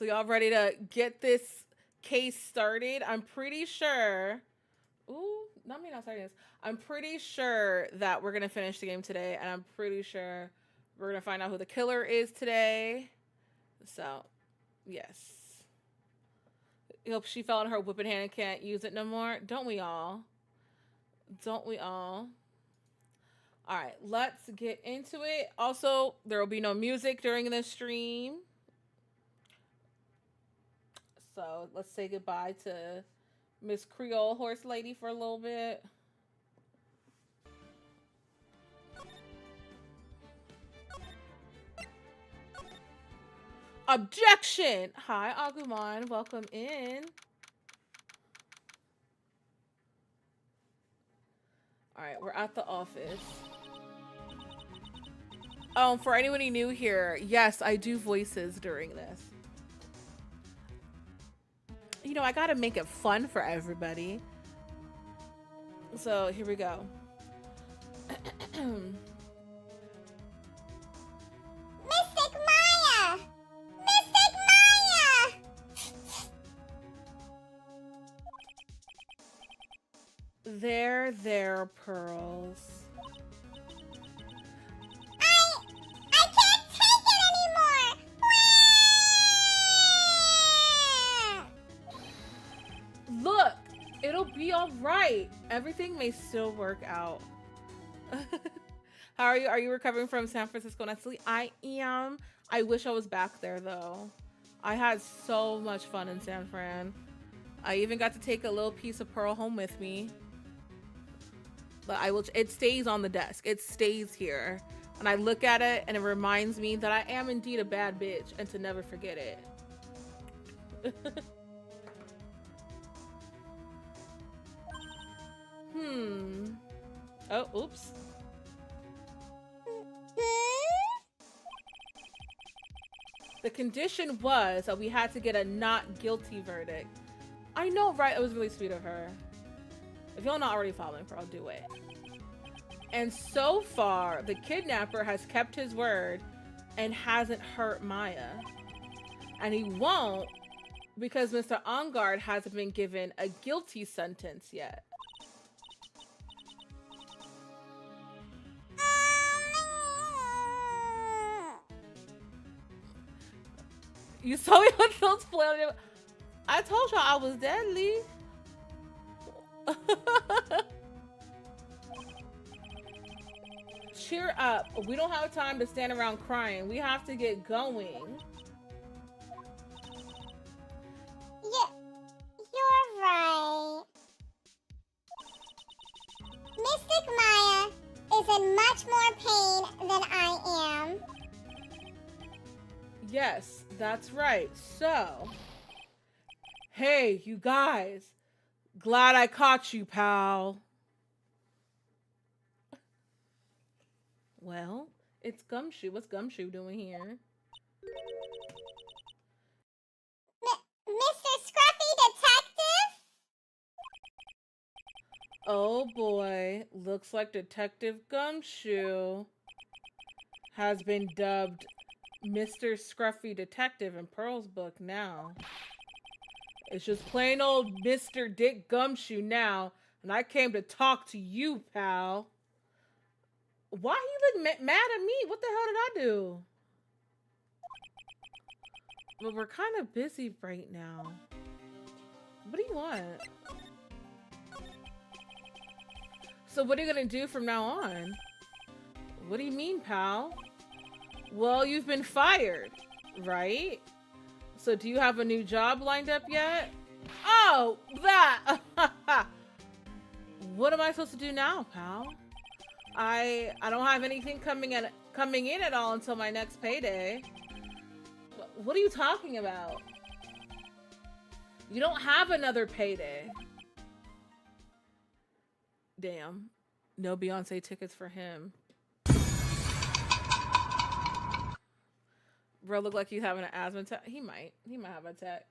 So y'all ready to get this case started? I'm pretty sure. Ooh, not me not starting this. I'm pretty sure that we're gonna finish the game today, and I'm pretty sure we're gonna find out who the killer is today. So, yes. Hope she fell on her whipping hand and can't use it no more. Don't we all? Don't we all? All right, let's get into it. Also, there will be no music during this stream. So let's say goodbye to Miss Creole Horse Lady for a little bit. Objection! Hi, Agumon. Welcome in. All right, we're at the office. For anybody new here, yes, I do voices during this. You know, I gotta make it fun for everybody. So here we go. Mystic Maya! Mystic Maya! There, Pearls. I can't take it anymore! Look, it'll be all right. Everything may still work out. How are you? Are you recovering from San Francisco, Nestle? I am. I wish I was back there though. I had so much fun in San Fran. I even got to take a little piece of Pearl home with me. But I will. It stays on the desk. It stays here, and I look at it, and it reminds me that I am indeed a bad bitch, and to never forget it. Oh, oops. The condition was that we had to get a not guilty verdict. I know, right? It was really sweet of her. If y'all not already following her, I'll do it. And so far, the kidnapper has kept his word and hasn't hurt Maya. And he won't because Mr. Ongard hasn't been given a guilty sentence yet. You saw me with those flails. I told y'all I was deadly. Cheer up. We don't have time to stand around crying. We have to get going. You're right. Mystic Maya is in much more pain than I am. Yes, that's right. So, hey, you guys. Glad I caught you, pal. Well, it's Gumshoe. What's Gumshoe doing here? Mr. Scruffy Detective? Oh boy, looks like Detective Gumshoe has been dubbed Mr. Scruffy Detective in Pearl's book now. It's just plain old Mr. Dick Gumshoe now, and I came to talk to you, pal. Why you look mad at me? What the hell did I do? Well, we're kind of busy right now. What do you want? So what are you gonna do from now on? What do you mean, pal? Well, you've been fired, right? So do you have a new job lined up yet? Oh, that! What am I supposed to do now, pal? I don't have anything coming in at all until my next payday. What are you talking about? You don't have another payday. Damn. No Beyonce tickets for him. Bro, look like he's having an asthma attack. He might have an attack.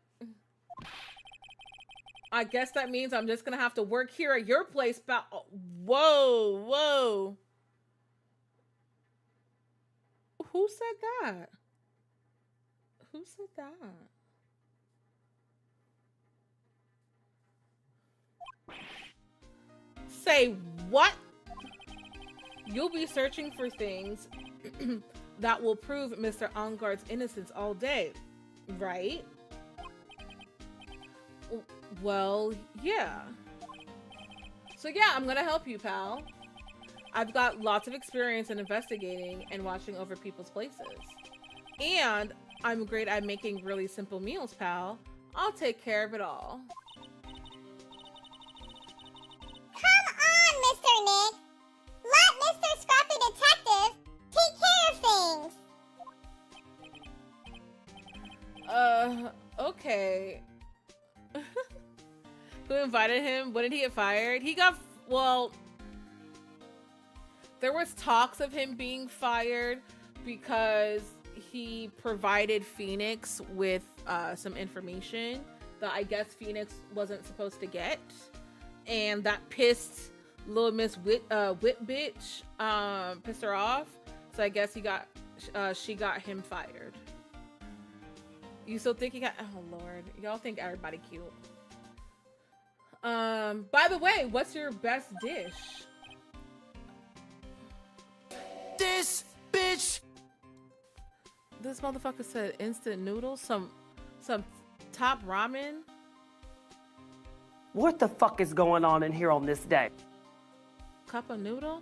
I guess that means I'm just gonna have to work here at your place. Oh, whoa. Who said that? Who said that? Say what? You'll be searching for things that will prove Mr. Engarde's innocence all day, right? Well, yeah. So yeah, I'm gonna help you, pal. I've got lots of experience in investigating and watching over people's places. And I'm great at making really simple meals, pal. I'll take care of it all. Come on, Mr. Nick. Let Mr. Scruffy Detective take care of things. Okay. Who invited him? When did he get fired? He got, well, there was talks of him being fired because he provided Phoenix with some information that I guess Phoenix wasn't supposed to get. And that pissed little Miss Wit bitch, pissed her off. So I guess she got him fired. You still think he got, oh Lord, y'all think everybody cute. By the way, what's your best dish? This bitch. This motherfucker said instant noodles, some top ramen. What the fuck is going on in here on this day? Cup of noodle?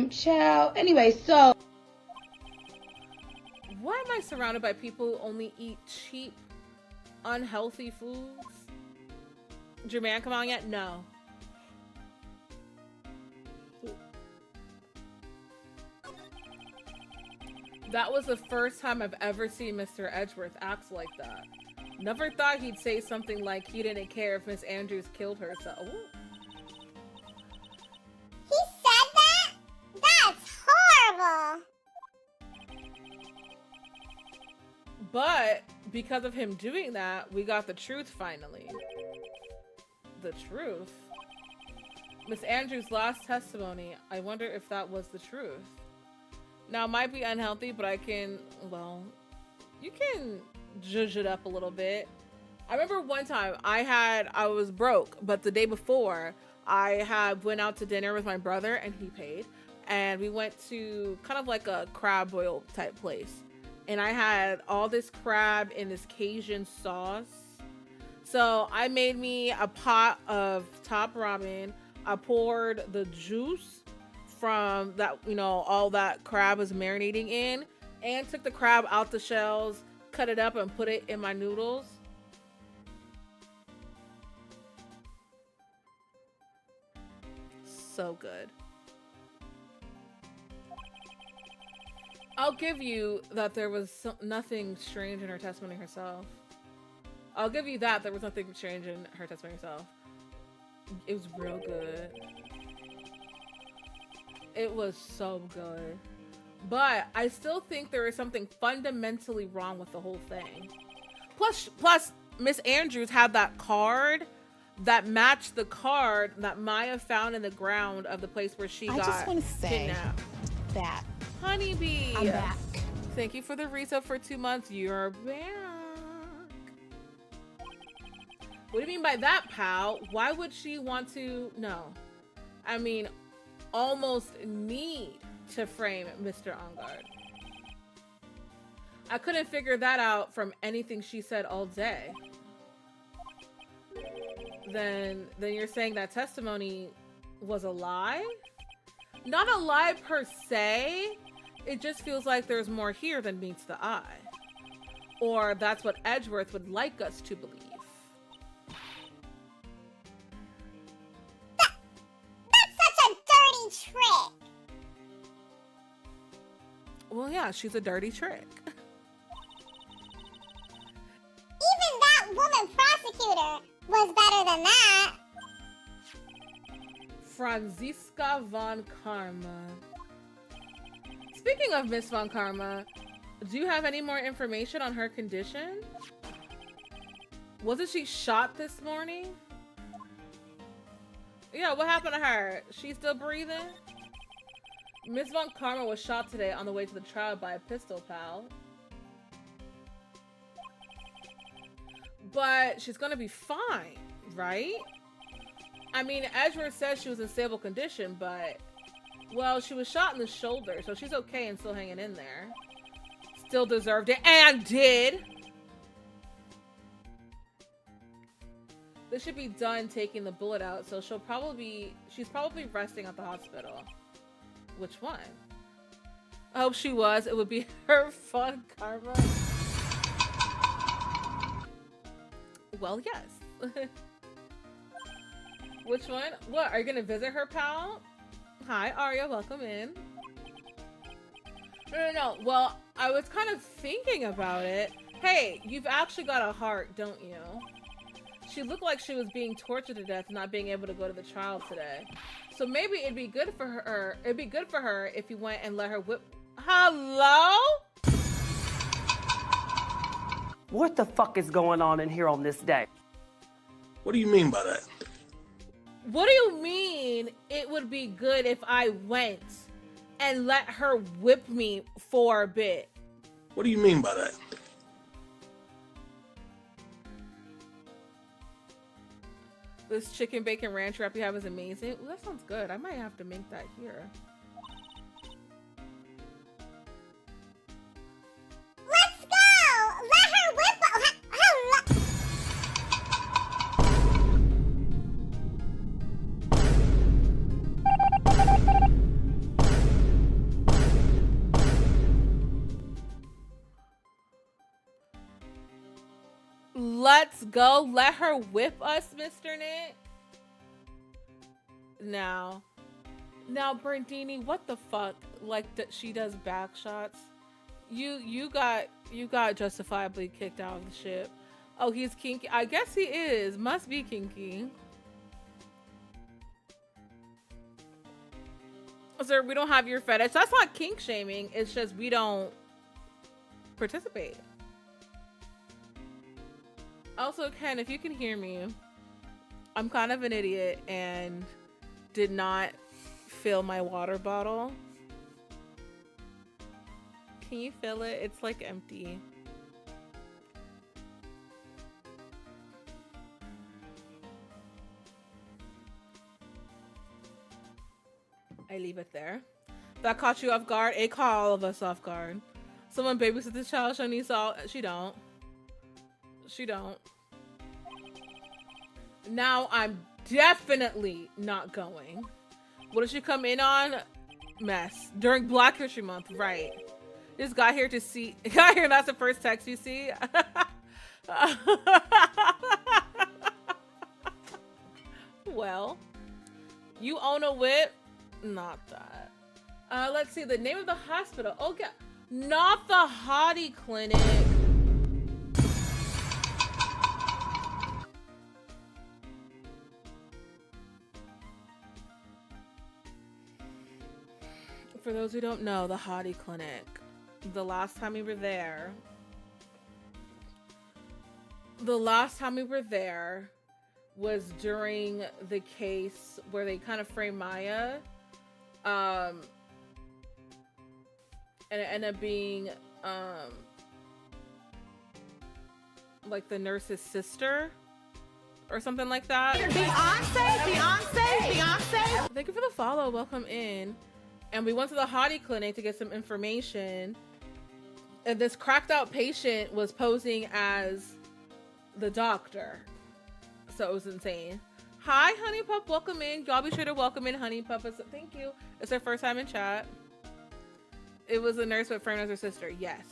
Child. Anyway, so Why am I surrounded by people who only eat cheap, unhealthy foods? Did your man come on yet? No. That was the first time I've ever seen Mr. Edgeworth act like that. Never thought he'd say something like he didn't care if Miss Andrews killed herself. Ooh. He said that? That's horrible. But because of him doing that, we got the truth finally. The truth? Miss Andrews' last testimony, I wonder if that was the truth. Now, it might be unhealthy, but I can, well, you can zhuzh it up a little bit. I remember one time I was broke, but the day before I went out to dinner with my brother and he paid. And we went to kind of like a crab boil type place. And I had all this crab in this Cajun sauce. So I made me a pot of top ramen. I poured the juice from that, all that crab was marinating in, and took the crab out the shells, cut it up and put it in my noodles. So good. I'll give you that there was nothing strange in her testimony herself. I'll give you that there was nothing strange in her testimony herself. It was real good. It was so good. But I still think there is something fundamentally wrong with the whole thing. Plus, Miss Andrews had that card that matched the card that Maya found in the ground of the place where she got I just want to say kidnapped. that Honeybee, I'm back. Thank you for the resub for 2 months. You're back. What do you mean by that, pal? Why would she want to? No. I mean, almost need to frame Mr. Engarde. I couldn't figure that out from anything she said all day. Then you're saying that testimony was a lie? Not a lie per se. It just feels like there's more here than meets the eye. Or that's what Edgeworth would like us to believe. That's such a dirty trick. Well, yeah, she's a dirty trick. Even that woman prosecutor was better than that. Franziska von Karma. Speaking of Miss von Karma, do you have any more information on her condition? Wasn't she shot this morning? Yeah, what happened to her? She's still breathing? Miss von Karma was shot today on the way to the trial by a pistol, pal. But she's gonna be fine. right? I mean, Edgeworth says she was in stable condition, but, well, she was shot in the shoulder, so she's okay and still hanging in there. Still deserved it, and did. This should be done taking the bullet out, so she's probably resting at the hospital. Which one? I hope she was. It would be her fun karma. Well, yes. Which one? What, are you gonna visit her, pal? Hi, Arya, welcome in. No. Well, I was kind of thinking about it. Hey, you've actually got a heart, don't you? She looked like she was being tortured to death, not being able to go to the trial today. So maybe it'd be good for her. It'd be good for her if you went and let her whip. Hello? What the fuck is going on in here on this day? What do you mean by that? What do you mean it would be good if I went and let her whip me for a bit? What do you mean by that? This chicken bacon ranch wrap you have is amazing. Ooh, that sounds good. I might have to make that here. Let's go! Let her whip. Let's go. Let her whip us, Mr. Nick. Now, Bertini, what the fuck? Like that she does back shots. You got justifiably kicked out of the ship. Oh, he's kinky. I guess he is. Must be kinky. Sir, we don't have your fetish. That's not kink shaming. It's just we don't participate. Also, Ken, if you can hear me, I'm kind of an idiot and did not fill my water bottle. Can you fill it? It's like empty. I leave it there. That caught you off guard. It caught all of us off guard. Someone babysit this child. Shani saw. She don't. She don't. Now I'm definitely not going. What did she come in on? Mess. During Black History Month, right. Just got here to see. Got here, that's the first text you see. Well, you own a whip? Not that. Let's see, the name of the hospital. Oh, yeah. Not the Hottie Clinic. For those who don't know, the Hottie Clinic. The last time we were there was during the case where they kind of framed Maya. And it ended up being like the nurse's sister or something like that. Beyonce. Thank you for the follow. Welcome in. And we went to the Hottie Clinic to get some information. And this cracked out patient was posing as the doctor. So it was insane. Hi, Honey Pup. Welcome in. Y'all be sure to welcome in Honey Pup. Thank you. It's her first time in chat. It was a nurse but framed as her sister. Yes.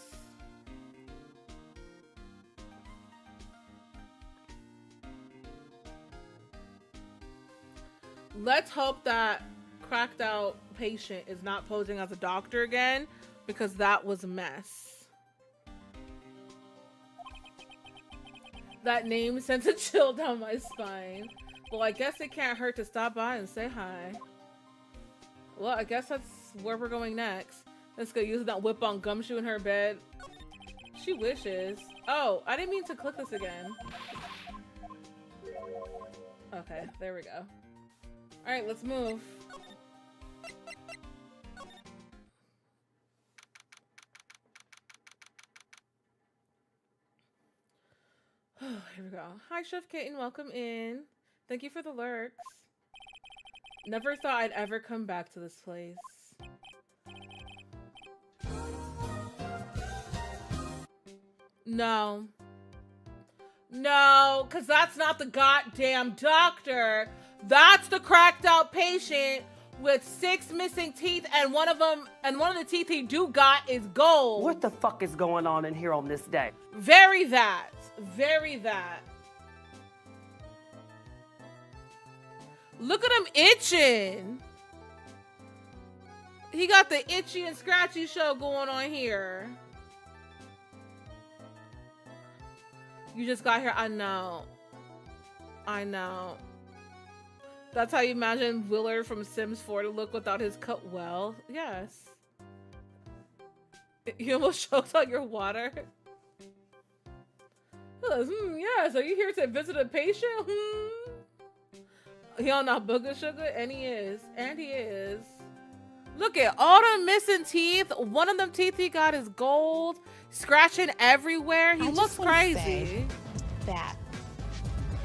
Let's hope that cracked out patient is not posing as a doctor again, because that was a mess. That name sent a chill down my spine. Well, I guess it can't hurt to stop by and say hi. Well, I guess that's where we're going next. Let's go use that whip on Gumshoe in her bed. She wishes. Oh, I didn't mean to click this again. Okay, there we go. All right, let's move. Here we go. Hi, Chef Kitten. Welcome in. Thank you for the lurks. Never thought I'd ever come back to this place. No. No, because that's not the goddamn doctor. That's the cracked out patient with 6 missing teeth, and one of the teeth he do got is gold. What the fuck is going on in here on this day? Very that. Very that. Look at him itching. He got the itchy and scratchy show going on here. You just got here. I know. I know. That's how you imagine Willard from Sims 4 to look without his coat. Well, yes. You almost choked on your water. Yes, are you here to visit a patient? He on that booger sugar? And he is. And he is. Look at all the missing teeth. One of them teeth he got is gold. Scratching everywhere. He looks crazy. That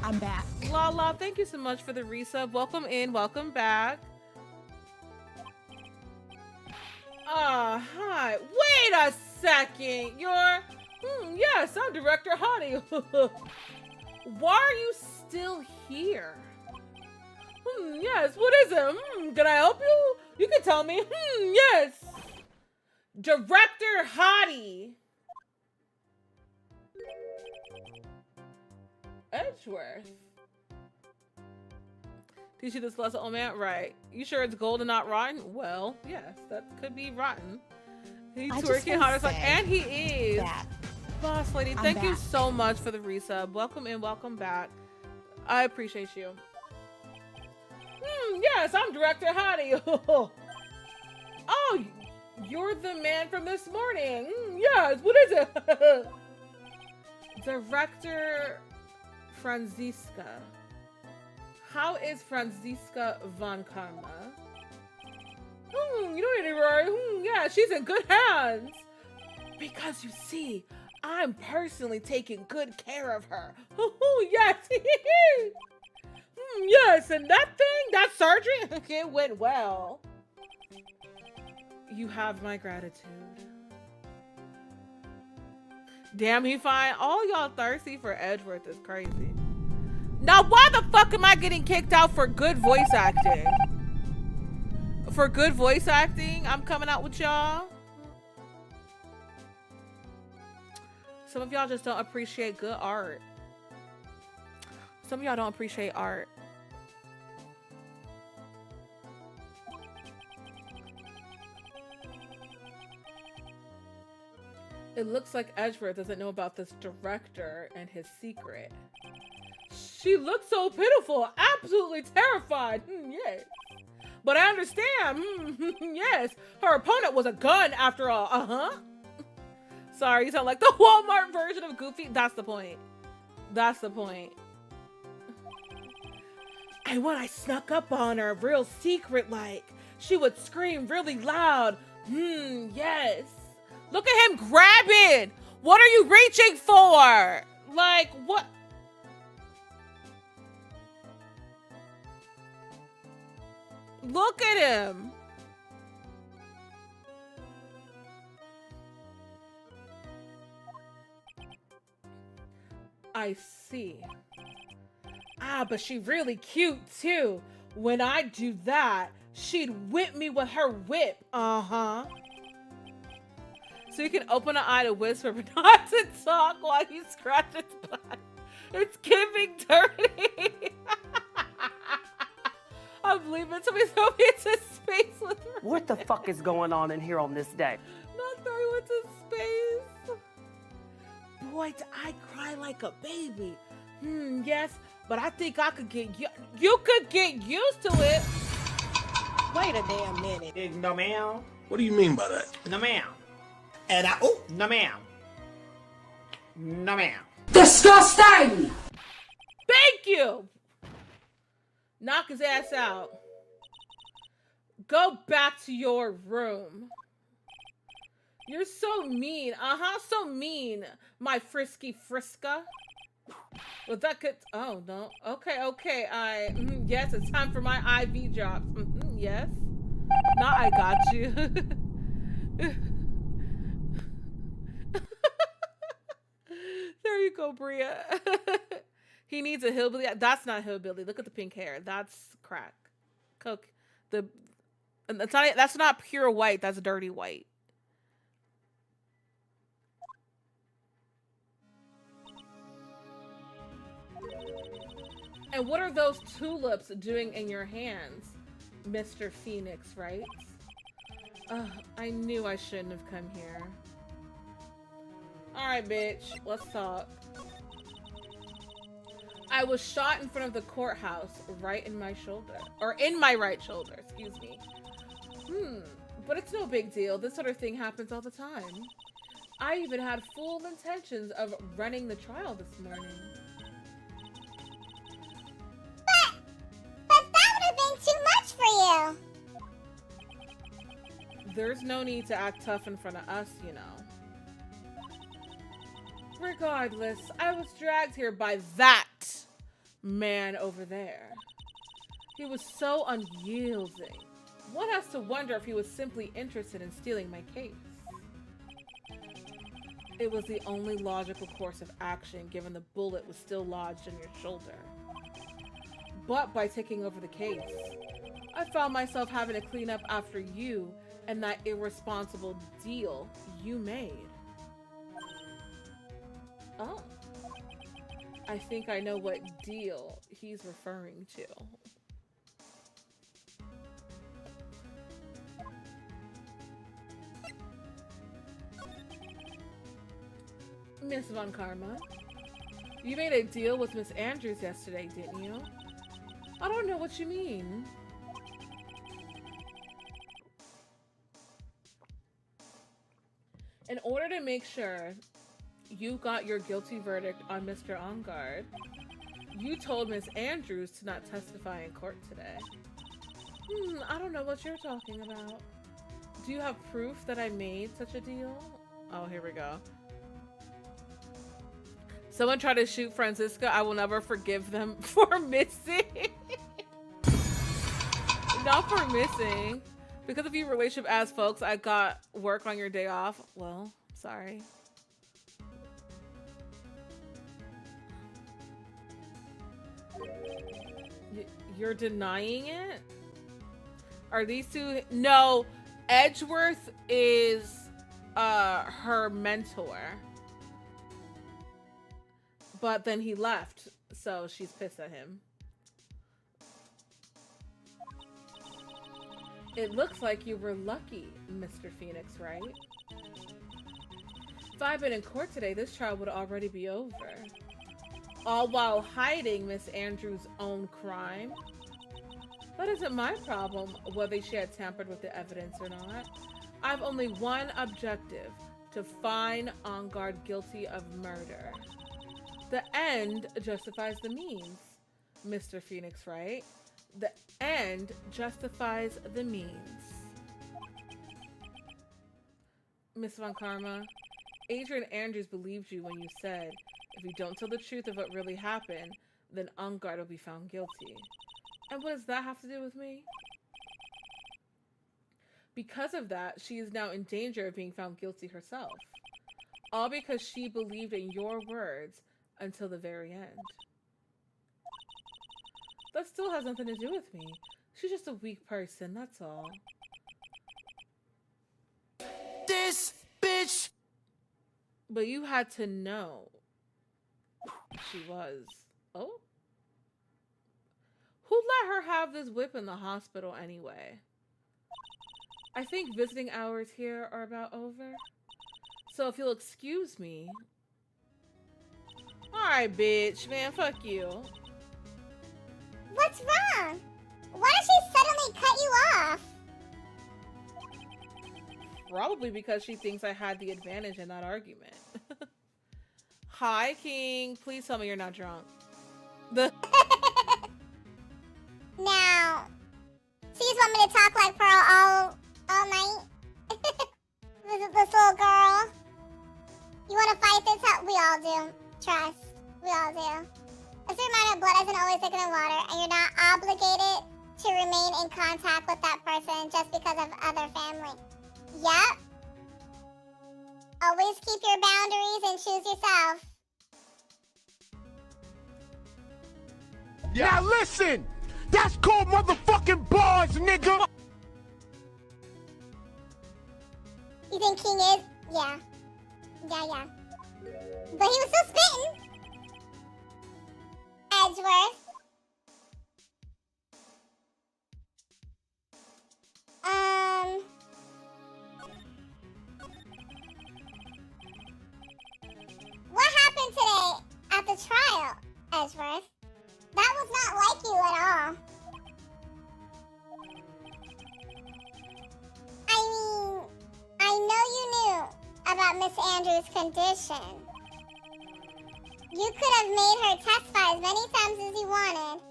I'm back. Lala, thank you so much for the resub. Welcome in. Welcome back. Hi. Wait a second. You're... yes, I'm Director Hottie. Why are you still here? Yes, what is it? Can I help you? You can tell me. Yes. Director Hottie. Edgeworth. Teach you this lesson, old man? Right. You sure it's gold and not rotten? Well, yes, that could be rotten. He's working hard as fuck, and he is. Boss lady, thank you so much for the resub. Welcome in, welcome back. I appreciate you. Yes, I'm Director Hottie. Oh, you're the man from this morning. Yes, what is it? Director Franziska. How is Franziska von Karma? You don't need to worry. Yeah, she's in good hands. Because you see, I'm personally taking good care of her. Yes. Yes, and that surgery, it went well. You have my gratitude. Damn, he fine. All y'all thirsty for Edgeworth is crazy. Now, why the fuck am I getting kicked out for good voice acting? For good voice acting, I'm coming out with y'all. Some of y'all just don't appreciate good art. Some of y'all don't appreciate art. It looks like Edgeworth doesn't know about this director and his secret. She looks so pitiful, absolutely terrified. Yes. But I understand. Yes. Her opponent was a gun after all. Sorry, you sound like the Walmart version of Goofy. That's the point. That's the point. And when I snuck up on her, real secret like, she would scream really loud. Yes. Look at him grabbing. What are you reaching for? Like, what? Look at him. I see. But she really cute too. When I do that, she'd whip me with her whip. So you can open an eye to whisper, but not to talk while you scratch its butt. It's giving dirty. I'm leaving. Somebody throw me into space with her. What the fuck is going on in here on this day? Not throw you into space. Boy, I cry like a baby. Yes, but I think I could get you could get used to it. Wait a damn minute. No ma'am. What do you mean by that? No ma'am. And No ma'am. No ma'am. disgusting. Thank you. Knock his ass out. Go back to your room. You're so mean. So mean, my frisky Friska. Was that good? Oh no. Okay. Yes, it's time for my IV drops. Yes. Now I got you. There you go, Bria. He needs a hillbilly. That's not hillbilly. Look at the pink hair. That's crack. Coke. That's not pure white. That's dirty white. And what are those tulips doing in your hands, Mr. Phoenix, right? I knew I shouldn't have come here. Alright, bitch. Let's talk. I was shot in front of the courthouse, right in my shoulder. Or in my right shoulder, excuse me. But it's no big deal. This sort of thing happens all the time. I even had full intentions of running the trial this morning. But that would have been too much for you. There's no need to act tough in front of us, you know. Regardless, I was dragged here by that man over there. He was so unyielding. One has to wonder if he was simply interested in stealing my case. It was the only logical course of action given the bullet was still lodged in your shoulder. But by taking over the case, I found myself having to clean up after you and that irresponsible deal you made. Oh. I think I know what deal he's referring to. Miss Von Karma, you made a deal with Miss Andrews yesterday, didn't you? I don't know what you mean. In order to make sure you got your guilty verdict on Mr. Engard, you told Miss Andrews to not testify in court today. I don't know what you're talking about. Do you have proof that I made such a deal? Oh, here we go. Someone tried to shoot Francisca. I will never forgive them for missing. Not for missing. Because of your relationship as folks, I got work on your day off. Well, sorry. You're denying it? Are these two? No, Edgeworth is her mentor. But then he left, so she's pissed at him. It looks like you were lucky, Mr. Phoenix, right? If I'd been in court today, this trial would already be over. All while hiding Miss Andrews' own crime. That isn't my problem, whether she had tampered with the evidence or not. I've only one objective, to find Engard guilty of murder. The end justifies the means, Mr. Phoenix, right? The end justifies the means. Miss Von Karma, Adrian Andrews believed you when you said, if you don't tell the truth of what really happened, then Engard will be found guilty. And what does that have to do with me? Because of that, she is now in danger of being found guilty herself. All because she believed in your words until the very end. That still has nothing to do with me. She's just a weak person, that's all. This bitch! But you had to know she was. Oh? Who let her have this whip in the hospital anyway? I think visiting hours here are about over. So if you'll excuse me. Alright, bitch. Man, fuck you. What's wrong? Why did she suddenly cut you off? Probably because she thinks I had the advantage in that argument. Hi, King. Please tell me you're not drunk. Now, so you just want me to talk like Pearl all night? this little girl. You want to fight this out? We all do. Trust. We all do. Just a reminder, blood isn't always thicker than water, and you're not obligated to remain in contact with that person just because of other family. Yep. Always keep your boundaries and choose yourself. Now listen! That's called motherfucking bars, nigga! You think King is? Yeah. Yeah. But he was still spitting. Edgeworth. What happened today at the trial, Edgeworth? That was not like you at all. I mean, I know you knew about Miss Andrews' condition. You could have made her testify as many times as you wanted,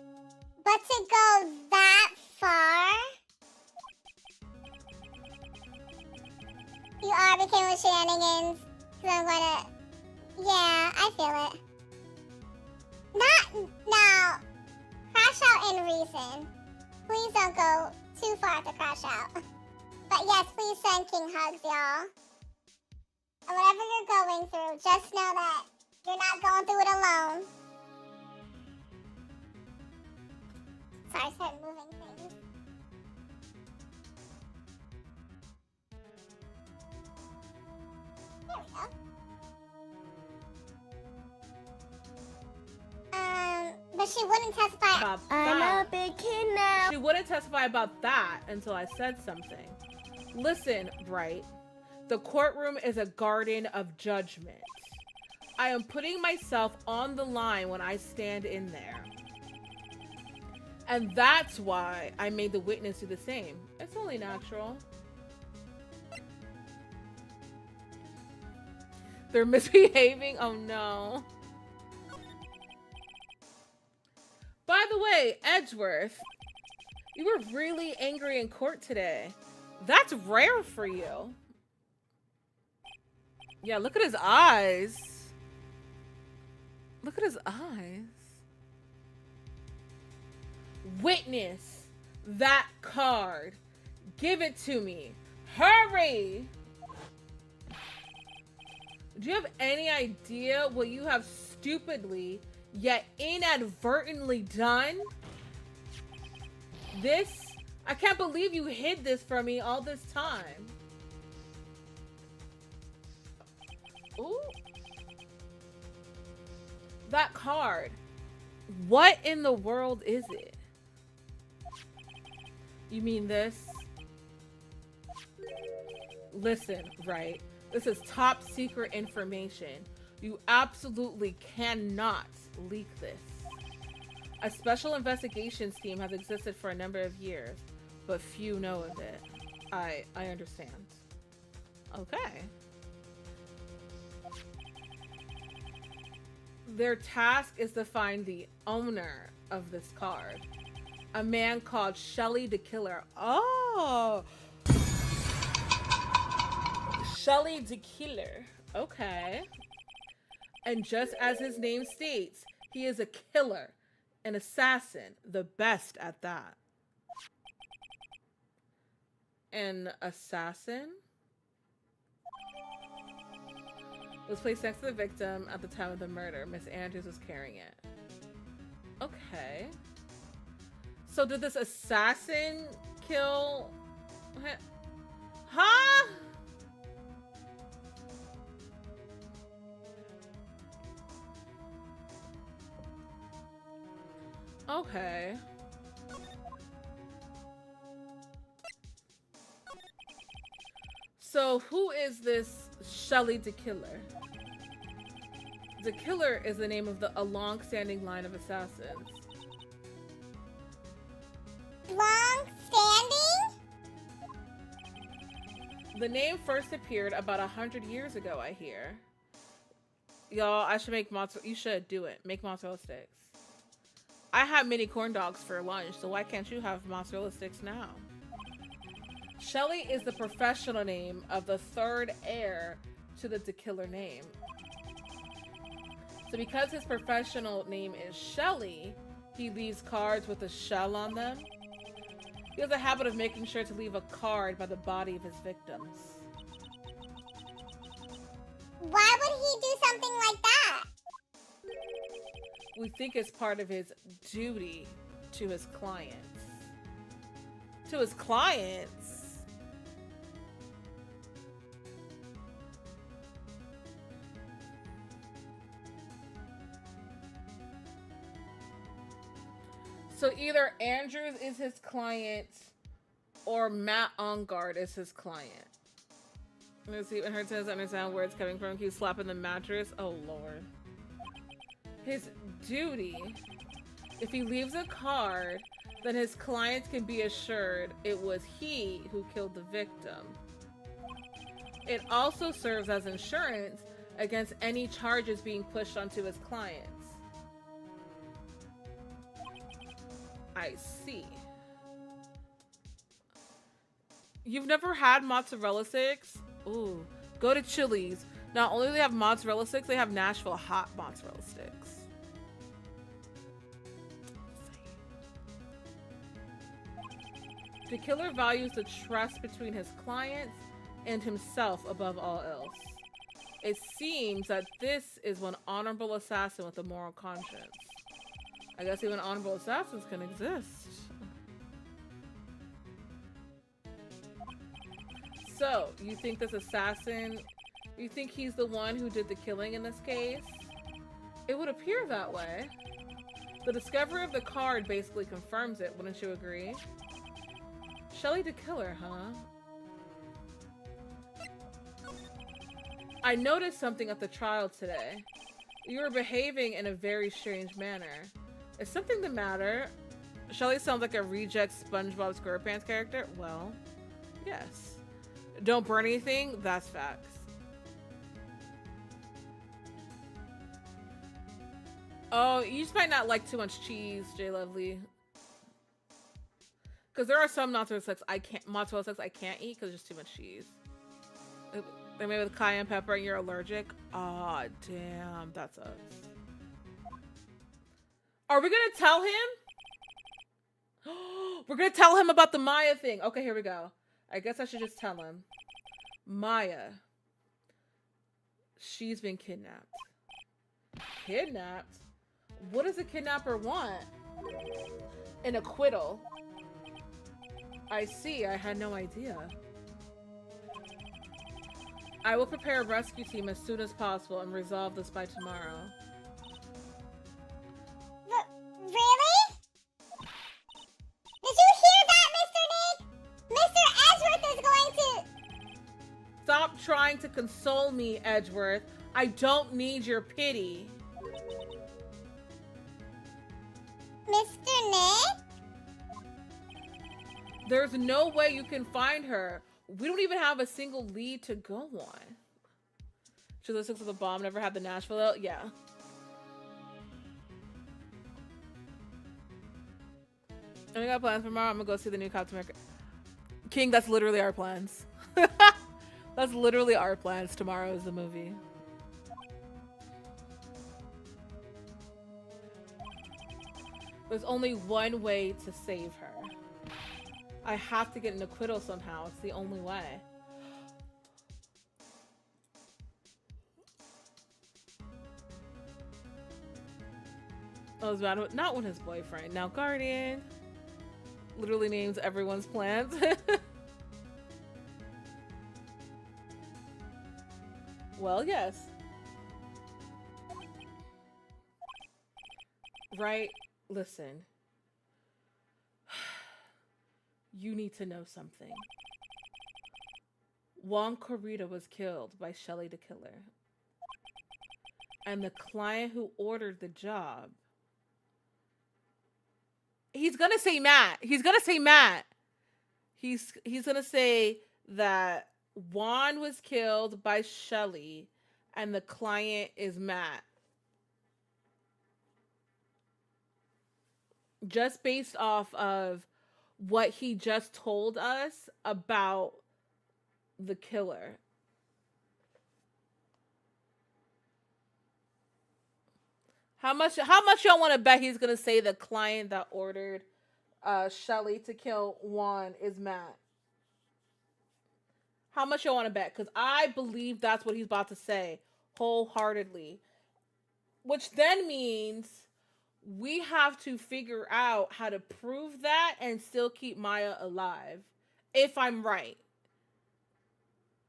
but to go that far? You are becoming with shenanigans, because I'm going to... Yeah, I feel it. Not now. Crash out in reason. Please don't go too far to crash out. But yes, please send King hugs, y'all. And whatever you're going through, just know that you're not going through it alone. Sorry, I started moving things. There we go. But she wouldn't testify. About I'm that. a big kid now. She wouldn't testify about that until I said something. Listen, Wright. The courtroom is a garden of judgment. I am putting myself on the line when I stand in there. And that's why I made the witness do the same. It's only natural. They're misbehaving? Oh no. By the way, Edgeworth, you were really angry in court today. That's rare for you. Yeah, look at his eyes. Look at his eyes. Witness that card. Give it to me. Hurry! Do you have any idea what you have stupidly yet inadvertently done? This? I can't believe you hid this from me all this time. Ooh. That card. What in the world is it? You mean this? Listen, Wright. This is top secret information. You absolutely cannot leak this. A special investigations team has existed for a number of years, but few know of it. I understand. Okay. Their task is to find the owner of this card. A man called Shelly the Killer. Oh! Shelly the Killer. Okay. And just as his name states, he is a killer, an assassin, the best at that. An assassin? Was placed next to the victim at the time of the murder. Miss Andrews was carrying it. Okay. So did this assassin kill... Huh? Okay. So who is this Shelly the Killer? The Killer is the name of a long-standing line of assassins. Long-standing? The name first appeared about 100 years ago, I hear. Y'all, I should make mozzarella. You should do it. Make mozzarella sticks. I had mini corn dogs for lunch, so why can't you have mozzarella sticks now? Shelly is the professional name of the third heir to the Killer name. So because his professional name is Shelly, he leaves cards with a shell on them. He has a habit of making sure to leave a card by the body of his victims. Why would he do something like that? We think it's part of his duty to his clients. To his clients? So either Andrews is his client or Matt Ongard is his client. Let's see, when Hurt doesn't understand where it's coming from. He's slapping the mattress. Oh, Lord. His duty. If he leaves a card, then his clients can be assured it was he who killed the victim. It also serves as insurance against any charges being pushed onto his clients. I see. You've never had mozzarella sticks? Ooh. Go to Chili's. Not only do they have mozzarella sticks, they have Nashville hot mozzarella sticks. The killer values the trust between his clients and himself above all else. It seems that this is one honorable assassin with a moral conscience. I guess even honorable assassins can exist. So, you think this assassin, you think he's the one who did the killing in this case? It would appear that way. The discovery of the card basically confirms it, wouldn't you agree? Shelly the killer, huh? I noticed something at the trial today. You were behaving in a very strange manner. Is something the matter? Shelly sounds like a reject SpongeBob SquarePants character? Well, yes. Don't burn anything? That's facts. Oh, you just might not like too much cheese, J Lovely. Because there are some mozzarella sticks I can't eat because there's too much cheese. They're made with cayenne pepper and you're allergic? Aw, damn, that sucks. Are we gonna tell him? We're gonna tell him about the Maya thing. Okay, here we go. I guess I should just tell him. Maya. She's been kidnapped. Kidnapped? What does a kidnapper want? An acquittal. I see, I had no idea. I will prepare a rescue team as soon as possible and resolve this by tomorrow. Really? Did you hear that, Mr. Nick? Mr. Edgeworth is going to... Stop trying to console me, Edgeworth. I don't need your pity. Mr. Nick? There's no way you can find her. We don't even have a single lead to go on. She listens to the bomb, never had the Nashville. Yeah. And we got plans for tomorrow. I'm gonna go see the new Captain America. King, that's literally our plans. That's literally our plans. Tomorrow is the movie. There's only one way to save her. I have to get an acquittal somehow. It's the only way. I was bad with, not with his boyfriend. Now Guardian literally names everyone's plans. Well, yes. Right, listen. You need to know something. Juan Corrida was killed by Shelly the Killer. And the client who ordered the job. He's gonna say Matt. He's gonna say Matt. He's gonna say that Juan was killed by Shelly and the client is Matt. Just based off of what he just told us about the killer. How much y'all want to bet he's gonna say the client that ordered Shelly to kill Juan is Matt? How much y'all want to bet? Because I believe that's what he's about to say wholeheartedly. Which then means we have to figure out how to prove that and still keep Maya alive. If I'm right.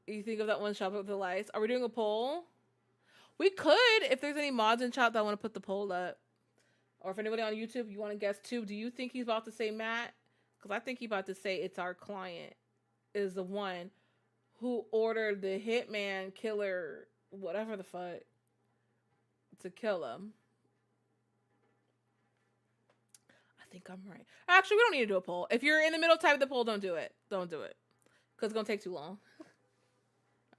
You think of that one shop with the lights? Are we doing a poll? We could, if there's any mods in chat that want to put the poll up. Or if anybody on YouTube, you want to guess too. Do you think he's about to say Matt? Because I think he's about to say it's our client is the one who ordered the hitman killer, whatever the fuck, to kill him. I think I'm right. Actually, we don't need to do a poll. If you're in the middle, type the poll. Don't do it. Don't do it. Because it's going to take too long.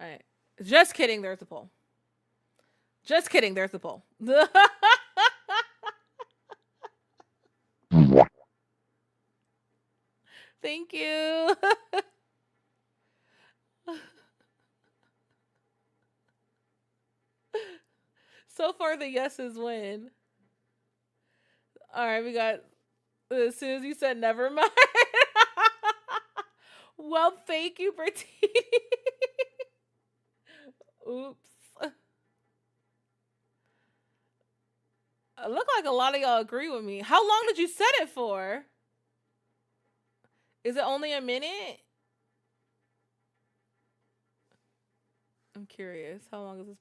All right. Just kidding. There's the poll. Just kidding. There's the poll. Thank you. So far, the yeses win. All right, we got. As soon as you said never mind. Well, thank you, Bertini. Oops. It look like a lot of y'all agree with me. How long did you set it for? Is it only a minute? I'm curious. How long is this?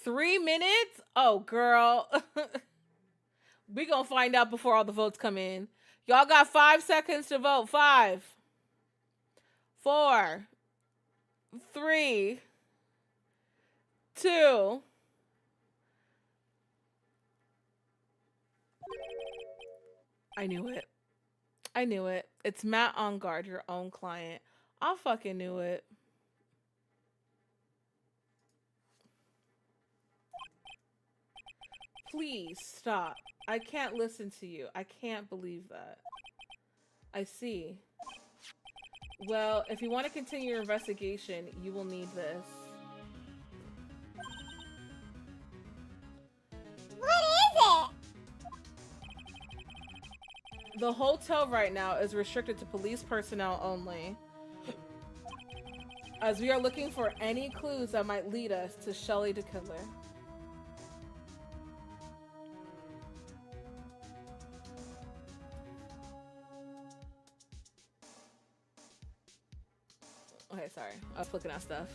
3 minutes? Oh, girl. We gonna find out before all the votes come in. Y'all got 5 seconds to vote. 5, 4, 3, 2. I knew it. I knew it. It's Matt on guard, your own client. I fucking knew it. Please stop. I can't listen to you. I can't believe that. I see. Well, if you want to continue your investigation, you will need this. What is it? The hotel right now is restricted to police personnel only, as we are looking for any clues that might lead us to Shelly the killer. Okay, sorry. I was looking at stuff.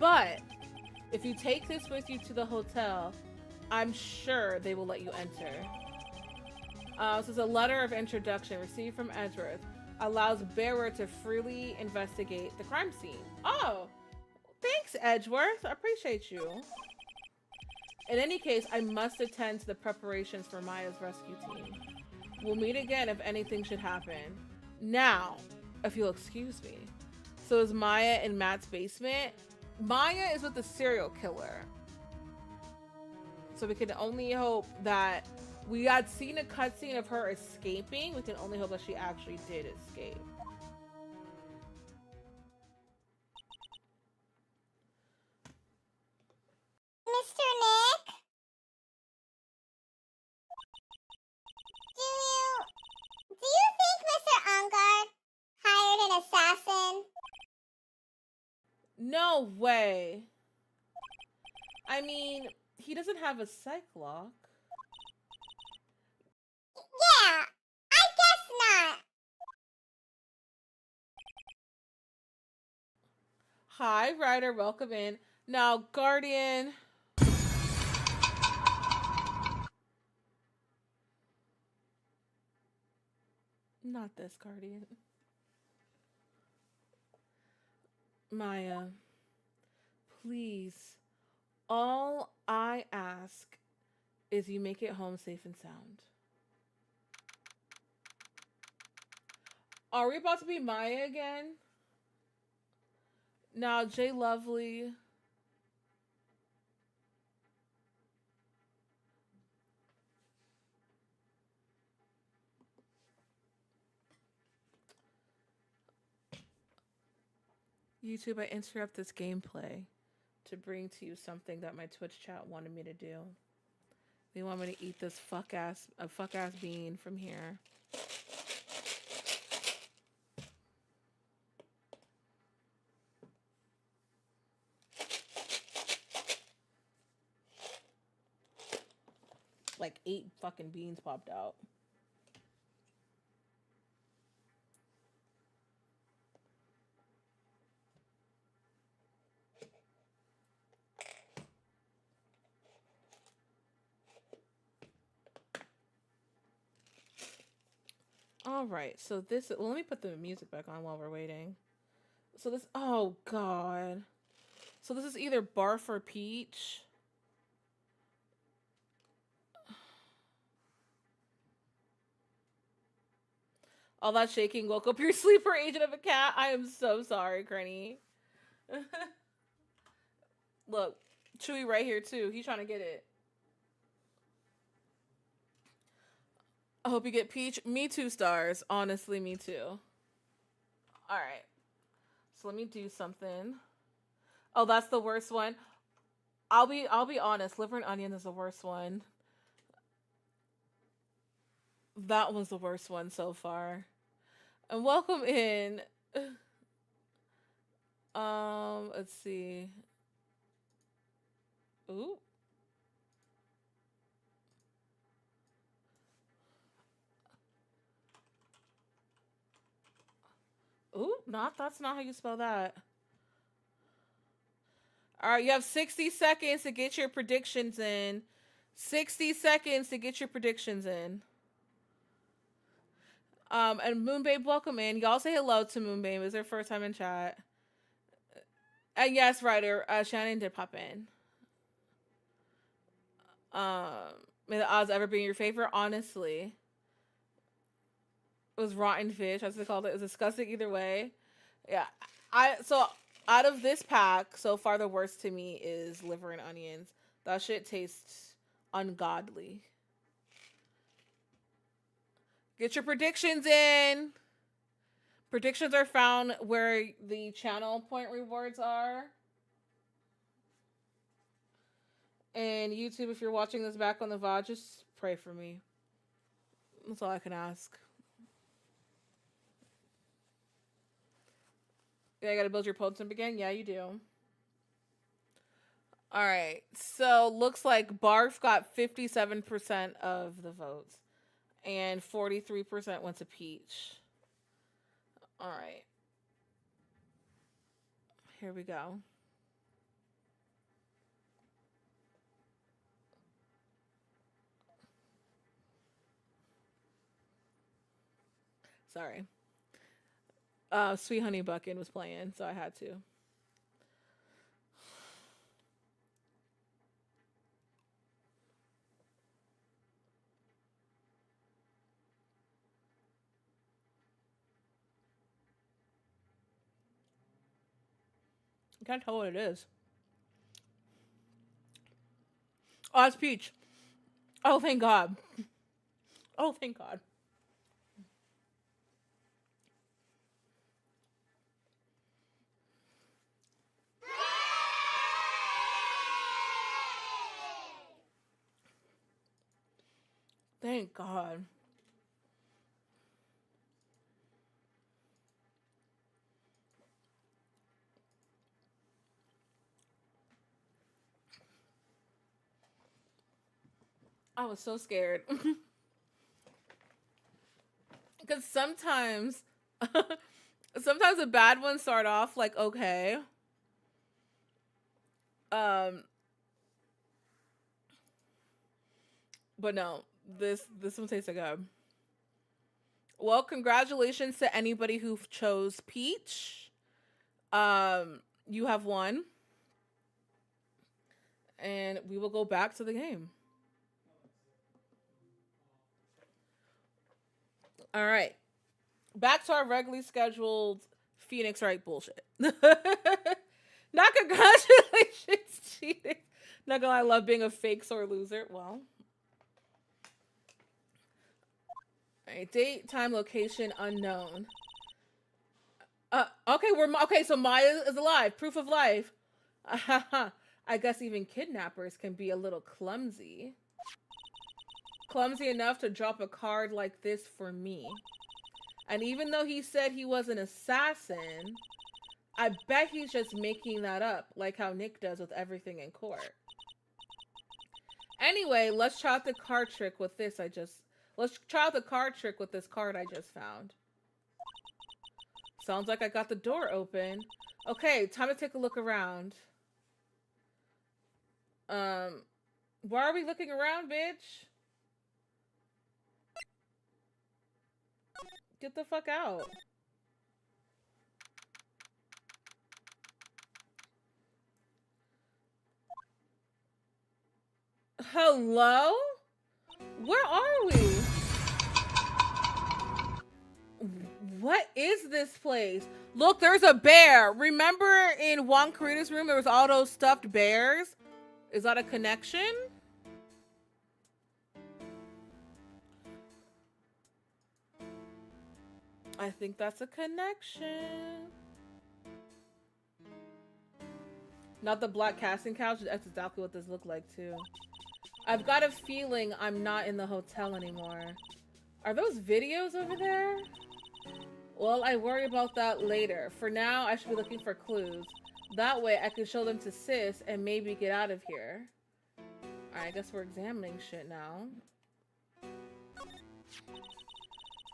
But if you take this with you to the hotel, I'm sure they will let you enter. This is a letter of introduction received from Edgeworth. Allows bearer to freely investigate the crime scene. Oh, thanks, Edgeworth. I appreciate you. In any case, I must attend to the preparations for Maya's rescue team. We'll meet again if anything should happen. Now, if you'll excuse me. So is Maya in Matt's basement? Maya is with the serial killer. So we can only hope that we had seen a cutscene of her escaping. We can only hope that she actually did escape. Mr. Nick? Do you think Mr. Ongard hired an assassin? No way. I mean, he doesn't have a psych lock. Yeah, I guess not. Hi, Ryder. Welcome in. Now, Guardian. Not this Guardian. Maya, please. All I ask is you make it home safe and sound. Are we about to be Maya again? Now, Jay Lovely. YouTube, I interrupt this gameplay to bring to you something that my Twitch chat wanted me to do. They want me to eat this fuck ass bean from here. Like 8 fucking beans popped out. All right, so this, well, let me put the music back on while we're waiting. So this, oh God. So this is either barf or peach. All that shaking woke up your sleeper agent of a cat. I am so sorry, Crenny. Look, Chewy right here too. He's trying to get it. I hope you get peach. Me too, stars. Honestly, me too. All right. So let me do something. Oh, that's the worst one. I'll be honest. Liver and onion is the worst one. That was the worst one so far. And welcome in. Let's see. Ooh. Ooh, that's not how you spell that. All right, you have 60 seconds to get your predictions in. 60 seconds to get your predictions in. And Moonbabe, welcome in. Y'all say hello to Moonbabe. It's her first time in chat. And yes, Ryder, Shannon did pop in. May the odds ever be in your favor? Honestly. It was rotten fish, as they called it. It was disgusting either way. Yeah. So out of this pack, so far the worst to me is liver and onions. That shit tastes ungodly. Get your predictions in. Predictions are found where the channel point rewards are. And YouTube, if you're watching this back on the VOD, just pray for me. That's all I can ask. Yeah, you gotta build your podium again? Yeah, you do. Alright, so looks like Barf got 57% of the votes. And 43% went to Peach. Alright. Here we go. Sorry. Sweet Honey Buckin was playing, so I had to. I can't tell what it is. Oh, it's peach. Oh, thank God. Oh, thank God. Thank God. I was so scared. Because sometimes the bad ones start off like okay. But no, this one tastes good. Well, congratulations to anybody who chose Peach. You have won. And we will go back to the game. All right. Back to our regularly scheduled Phoenix Wright bullshit. Not congratulations, cheating. Not gonna lie, I love being a fake sore loser. Well. Alright, date, time, location, unknown. Okay, so Maya is alive. Proof of life. I guess even kidnappers can be a little clumsy. clumsy enough to drop a card like this for me. And even though he said he was an assassin, I bet he's just making that up, like how Nick does with everything in court. Anyway, let's try out the card trick with this let's try out the card trick with this card I just found. Sounds like I got the door open. Okay, time to take a look around. Why are we looking around, bitch? Get the fuck out. Hello? Where are we? What is this place? Look, there's a bear. Remember in Juan Carita's room, there was all those stuffed bears? Is that a connection? I think that's a connection. Not the black casting couch. That's exactly what this looked like too. I've got a feeling I'm not in the hotel anymore. Are those videos over there? Well, I worry about that later. For now, I should be looking for clues. That way, I can show them to Sis and maybe get out of here. Alright, I guess we're examining shit now.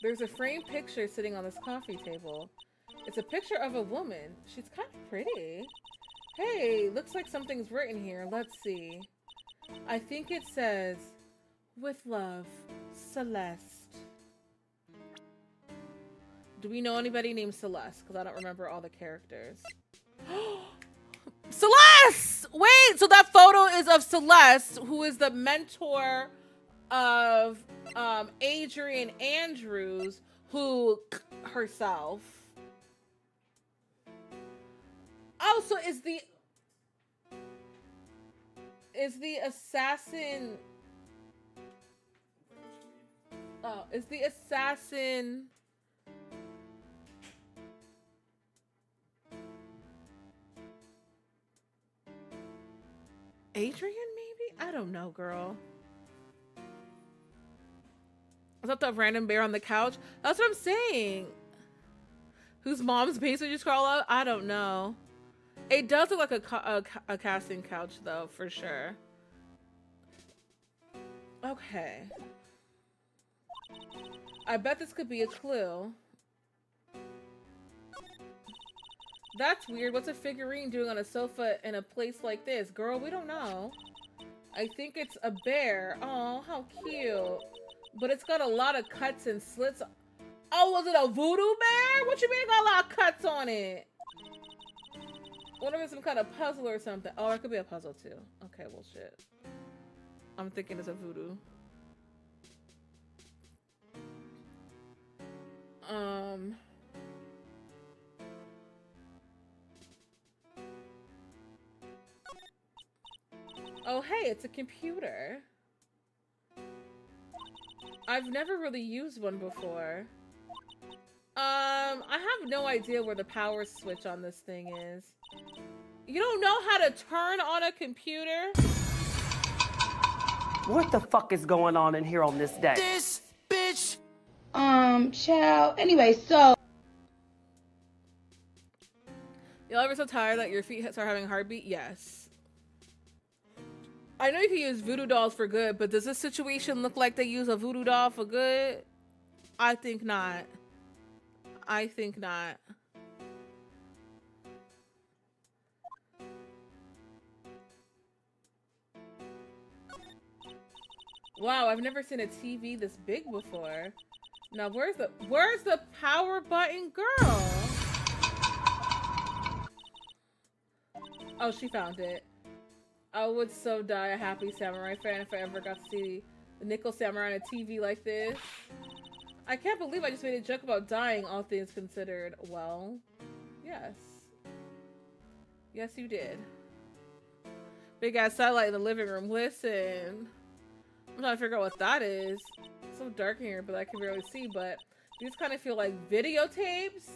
There's a framed picture sitting on this coffee table. It's a picture of a woman. She's kind of pretty. Hey, looks like something's written here. Let's see. I think it says, "With love, Celeste." Do we know anybody named Celeste? Because I don't remember all the characters. Celeste! Wait, so that photo is of Celeste, who is the mentor of Adrian Andrews, who herself. Oh, so is the assassin? Oh, is the assassin? Adrian, maybe? I don't know, girl. Is that the random bear on the couch? That's what I'm saying. Whose mom's basement you scroll up? I don't know. It does look like a casting couch, though, for sure. Okay. I bet this could be a clue. That's weird. What's a figurine doing on a sofa in a place like this? Girl, we don't know. I think it's a bear. Oh, how cute. But it's got a lot of cuts and slits. Oh, was it a voodoo bear? What you mean it got a lot of cuts on it? What if it's some kind of puzzle or something? Oh, it could be a puzzle too. Okay, well shit. I'm thinking it's a voodoo. Oh, hey, it's a computer. I've never really used one before. I have no idea where the power switch on this thing is. You don't know how to turn on a computer? What the fuck is going on in here on this day? This bitch. Child. Anyway, so. Y'all ever so tired that your feet start having a heartbeat? Yes. I know you can use voodoo dolls for good, but does this situation look like they use a voodoo doll for good? I think not. I think not. Wow, I've never seen a TV this big before. Now where's the power button, girl? Oh, she found it. I would so die a happy samurai fan if I ever got to see the nickel samurai on a TV like this. I can't believe I just made a joke about dying, all things considered. Well, yes. Yes, you did. Big ass satellite in the living room. Listen. I'm trying to figure out what that is. It's so dark in here, but I can barely see, but these kind of feel like videotapes.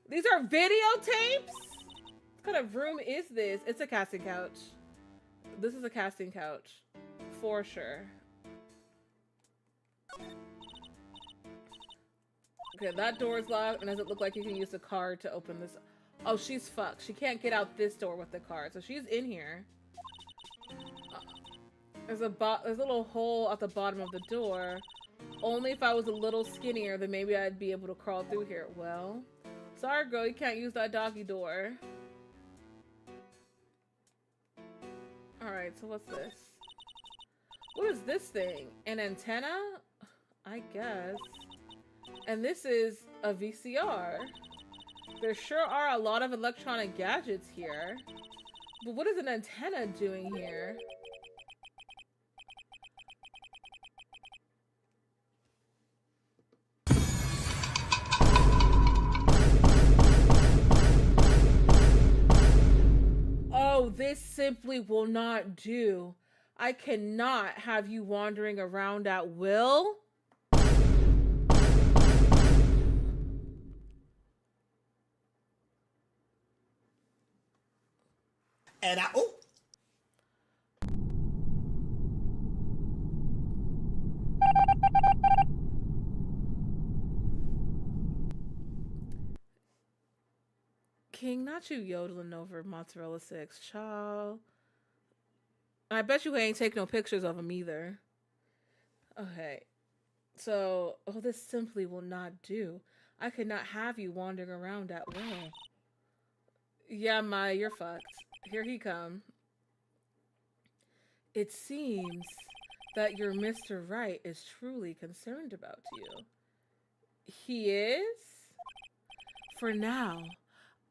These are videotapes? What kind of room is this? It's a casting couch. This is a casting couch. For sure. Okay, that door is locked, and does it look like you can use the card to open this? Oh, she's fucked. She can't get out this door with the card, so she's in here. There's a little hole at the bottom of the door. Only if I was a little skinnier, then maybe I'd be able to crawl through here. Well, sorry, girl, you can't use that doggy door. Alright, so what's this? What is this thing? An antenna? I guess. And this is a VCR. There sure are a lot of electronic gadgets here. But what is an antenna doing here? Oh, this simply will not do. I cannot have you wandering around at will. And I, oh. King, not you yodeling over mozzarella sticks, child. I bet you ain't take no pictures of him either. Okay. So, oh, this simply will not do. I cannot have you wandering around at will. Yeah, Maya, you're fucked. Here he come. It seems that your Mr. Wright is truly concerned about you. He is? For now,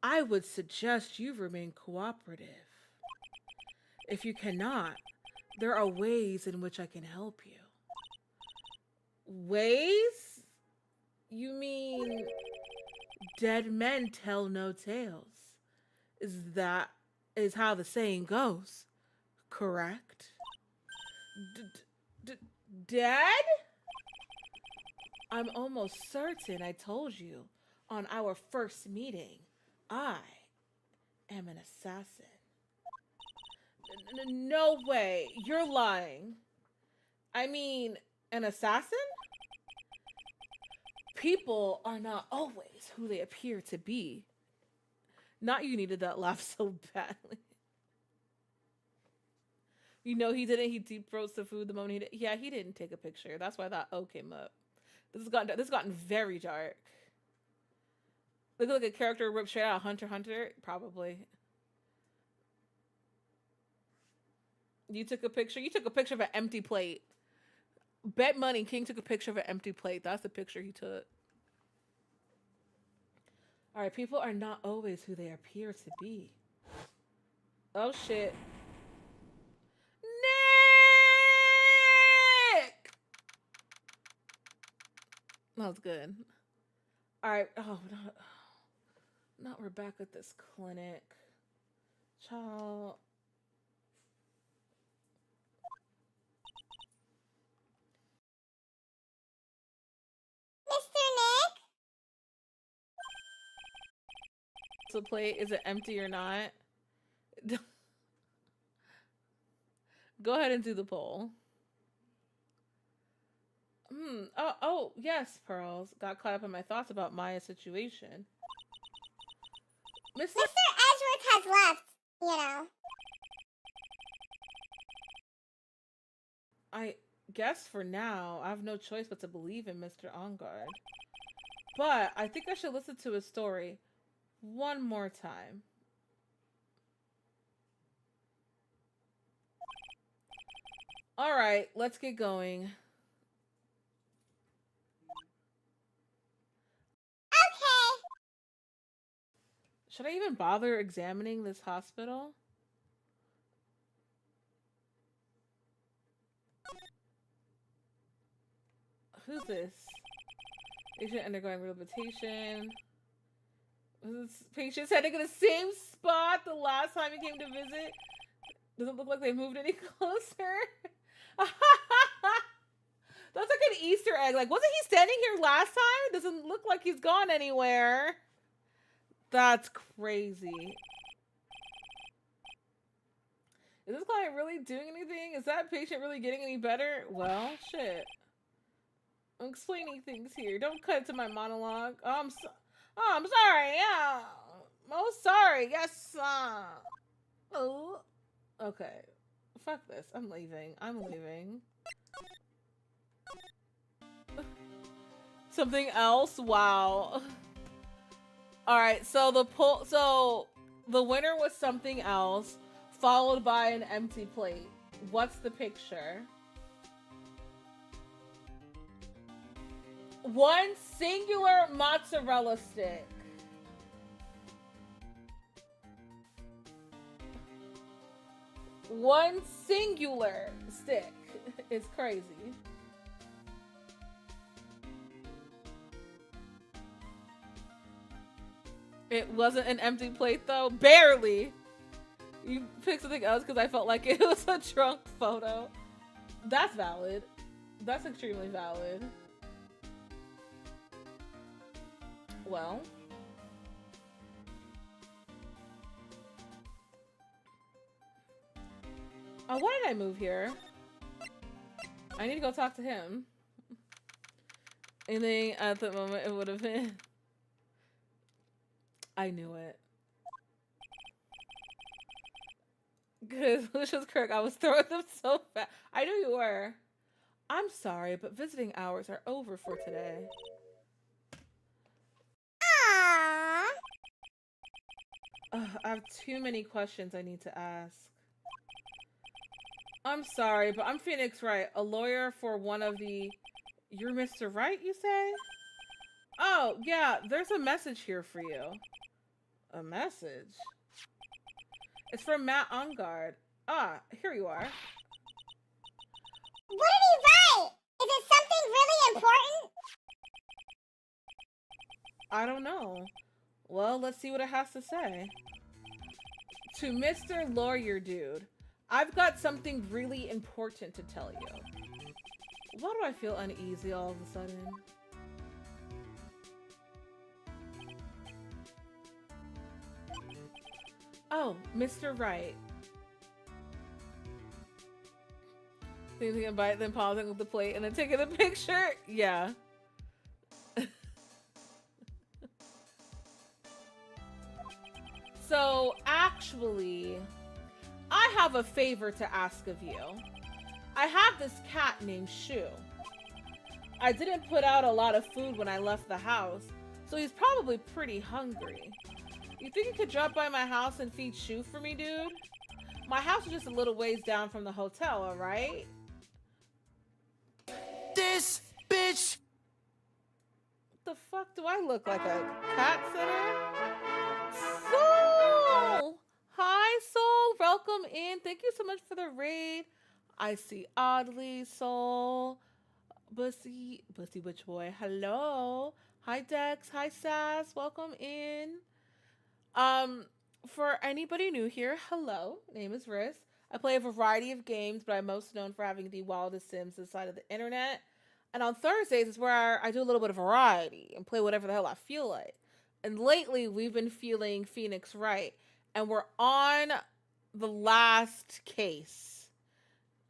I would suggest you remain cooperative. If you cannot, there are ways in which I can help you. Ways? You mean dead men tell no tales? Is how the saying goes, correct? Dead? I'm almost certain I told you on our first meeting, I am an assassin. No way, you're lying. I mean, an assassin? People are not always who they appear to be. Not you needed that laugh so badly. You know he didn't. He deep throats the food the moment he did. Yeah, he didn't take a picture. That's why that O came up. This has gotten very dark. Look like a character ripped straight out of Hunter x Hunter. Probably. You took a picture. You took a picture of an empty plate. Bet money King took a picture of an empty plate. That's the picture he took. All right, people are not always who they appear to be. Oh, shit. Nick! That was good. All right. Oh, not we're back at this clinic. Child. Mr. Nick? So plate, is it empty or not? Go ahead and do the poll. Oh, yes, Pearls. Got caught up in my thoughts about Maya's situation. Mr. Edgeworth has left, you know. I guess for now, I have no choice but to believe in Mr. Onguard. But I think I should listen to his story one more time. All right, let's get going. Okay. Should I even bother examining this hospital? Who's this? Patient undergoing rehabilitation. This patient's heading in the same spot the last time he came to visit. Doesn't look like they moved any closer. That's like an Easter egg. Like, wasn't he standing here last time? Doesn't look like he's gone anywhere. That's crazy. Is this client really doing anything? Is that patient really getting any better? Well, shit. I'm explaining things here. Don't cut to my monologue. I'm sorry. Yeah. Oh, sorry. Yes. Oh. Okay. Fuck this. I'm leaving. Something else? Wow. Alright, so the winner was something else, followed by an empty plate. What's the picture? One singular mozzarella stick. One singular stick is crazy. It wasn't an empty plate though. Barely. You picked something else because I felt like it was a drunk photo. That's valid. That's extremely valid. Well. Oh, why did I move here? I need to go talk to him. Anything at the moment it would have been. I knew it. Because Alicia's correct. I was throwing them so fast. I knew you were. I'm sorry, but visiting hours are over for today. Aww. Ugh, I have too many questions I need to ask. I'm sorry, but I'm Phoenix Wright, a lawyer for one of the... You're Mr. Wright, you say? Oh, yeah, there's a message here for you. A message? It's from Matt Ongard. Ah, here you are. What did he write? Is it something really important? I don't know. Well, let's see what it has to say. To Mr. Lawyer Dude, I've got something really important to tell you. Why do I feel uneasy all of a sudden? Oh, Mr. Wright. Thinking about it, then pausing with the plate and then taking the picture? Yeah. So, actually, I have a favor to ask of you. I have this cat named Shu. I didn't put out a lot of food when I left the house, so he's probably pretty hungry. You think you could drop by my house and feed Shu for me, dude? My house is just a little ways down from the hotel, alright? This bitch. What the fuck do I look like, a cat sitter? Soul! Hi, Soul. Welcome in. Thank you so much for the raid. I see Oddly, Soul. Bussy Witch Boy. Hello. Hi, Dex. Hi, Sass. Welcome in. For anybody new here, hello. Name is Riz. I play a variety of games, but I'm most known for having the wildest sims inside of the internet. And on Thursdays is where I do a little bit of variety and play whatever the hell I feel like. And lately, we've been feeling Phoenix Wright. And we're on the last case.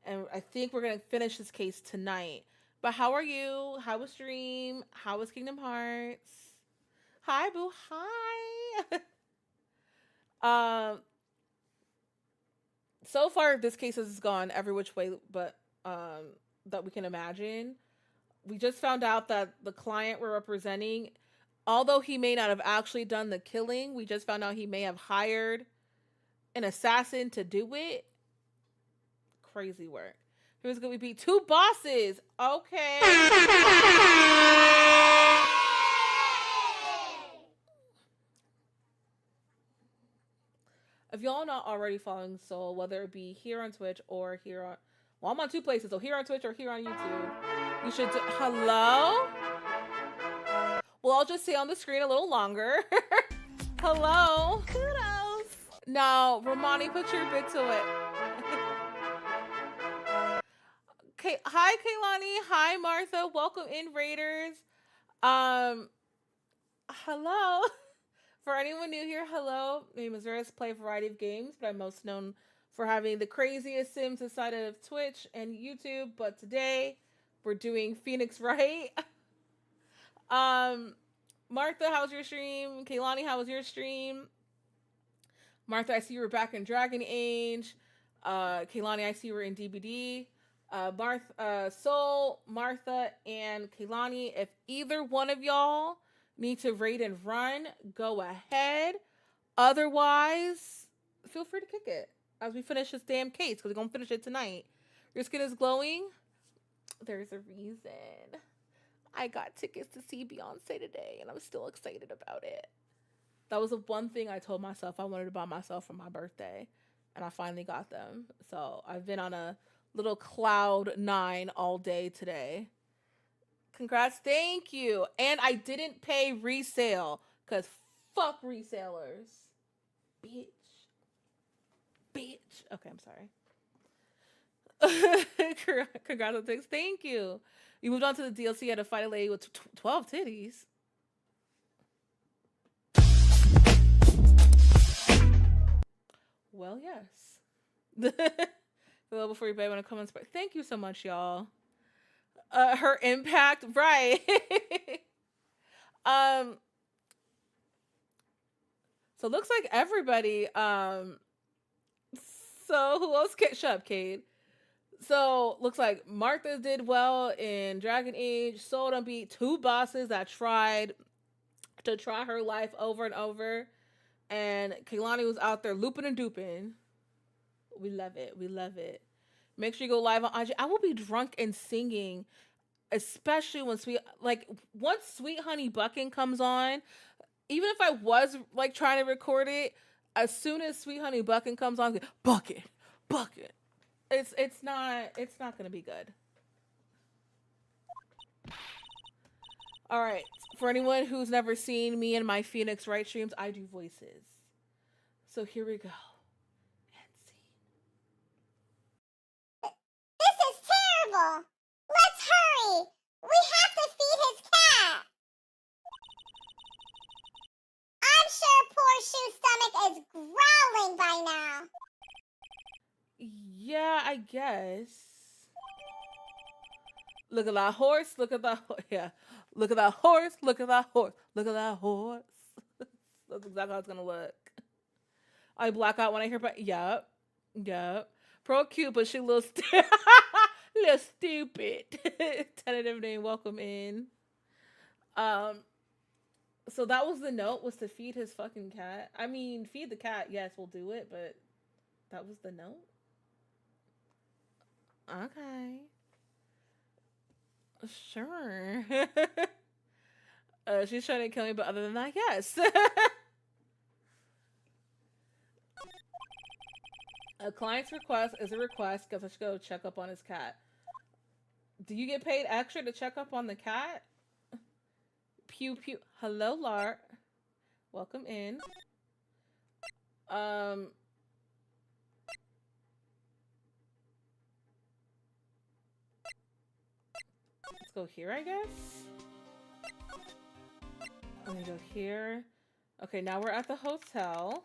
And I think we're going to finish this case tonight. But how are you? How was Dream? How was Kingdom Hearts? Hi, boo. Hi. So far, this case has gone every which way but that we can imagine. We just found out that the client we're representing, although he may not have actually done the killing, we just found out he may have hired an assassin to do it. Crazy work. Here's going to be 2 bosses. Okay. If y'all not already following Soul, whether it be here on Twitch or here on... Well, I'm on 2 places, so here on Twitch or here on YouTube. You should... Hello? Well, I'll just stay on the screen a little longer. Hello? Kudos. Now, Romani, put your bit to it. Okay, hi, Kaylani. Hi, Martha. Welcome in, Raiders. Hello. For anyone new here, hello. My name is Riz. Play a variety of games, but I'm most known for having the craziest sims inside of Twitch and YouTube. But today, We're doing Phoenix Wright. Martha, how was your stream? Kaylani, how was your stream? Martha, I see you were back in Dragon Age. Kaylani, I see you were in DBD. Soul, Martha, and Kaylani, if either one of y'all need to raid and run, go ahead. Otherwise, feel free to kick it as we finish this damn case, because we're going to finish it tonight. Your skin is glowing. There's a reason. I got tickets to see Beyonce today, and I'm still excited about it. That was the one thing I told myself I wanted to buy myself for my birthday, and I finally got them. So I've been on a little cloud 9 all day today. Congrats, thank you. And I didn't pay resale, because fuck resellers. Bitch. Okay, I'm sorry. Congrats, thank you. You moved on to the DLC at a fight a lady with 12 titties. Well, yes. Well, before you bed, when it comes, thank you so much, y'all. Her impact, right? So it looks like everybody. So who else? Shut up, Cade. So looks like Martha did well in Dragon Age. Soul done beat 2 bosses that tried to try her life over and over. And Kaylani was out there looping and duping. We love it. We love it. Make sure you go live on IG. I will be drunk and singing, especially when once Sweet Honey Bucking comes on. Even if I was like trying to record it, as soon as Sweet Honey Bucking comes on, bucket. It's not gonna be good. All right. For anyone who's never seen me and my Phoenix Wright streams, I do voices. So here we go. This is terrible. Let's hurry. We have to feed his cat. I'm sure poor Shoe's stomach is growling by now. Yeah, I guess. Look at that horse. Look at that yeah. Look at that horse. Look at that horse. Look at that horse. That's exactly how it's gonna look. I black out when I hear about. Yup. Pro cute, but she a little little stupid. Tentative name. Welcome in. So that was the note, was to feed his fucking cat. I mean, feed the cat. Yes, we'll do it, but that was the note. Okay. Sure. She's trying to kill me, but other than that, yes. A client's request is a request because I should go check up on his cat. Do you get paid extra to check up on the cat? Pew pew. Hello, Lark. Welcome in. Let's go here, I guess. Let me go here. Okay, now we're at the hotel.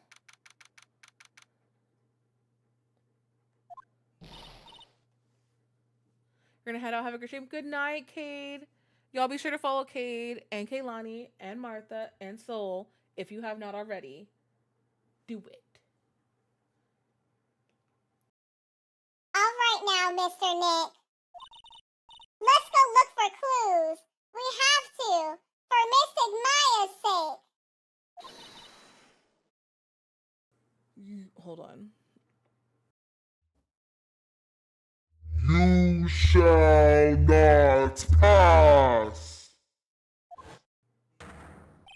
We're gonna head out. Have a great stream. Good night, Cade. Y'all be sure to follow Cade and Kaylani and Martha and Soul if you have not already. Do it. All right now, Mr. Nick. Let's go look for clues. We have to, for Mystic Maya's sake. Hold on. You shall not pass.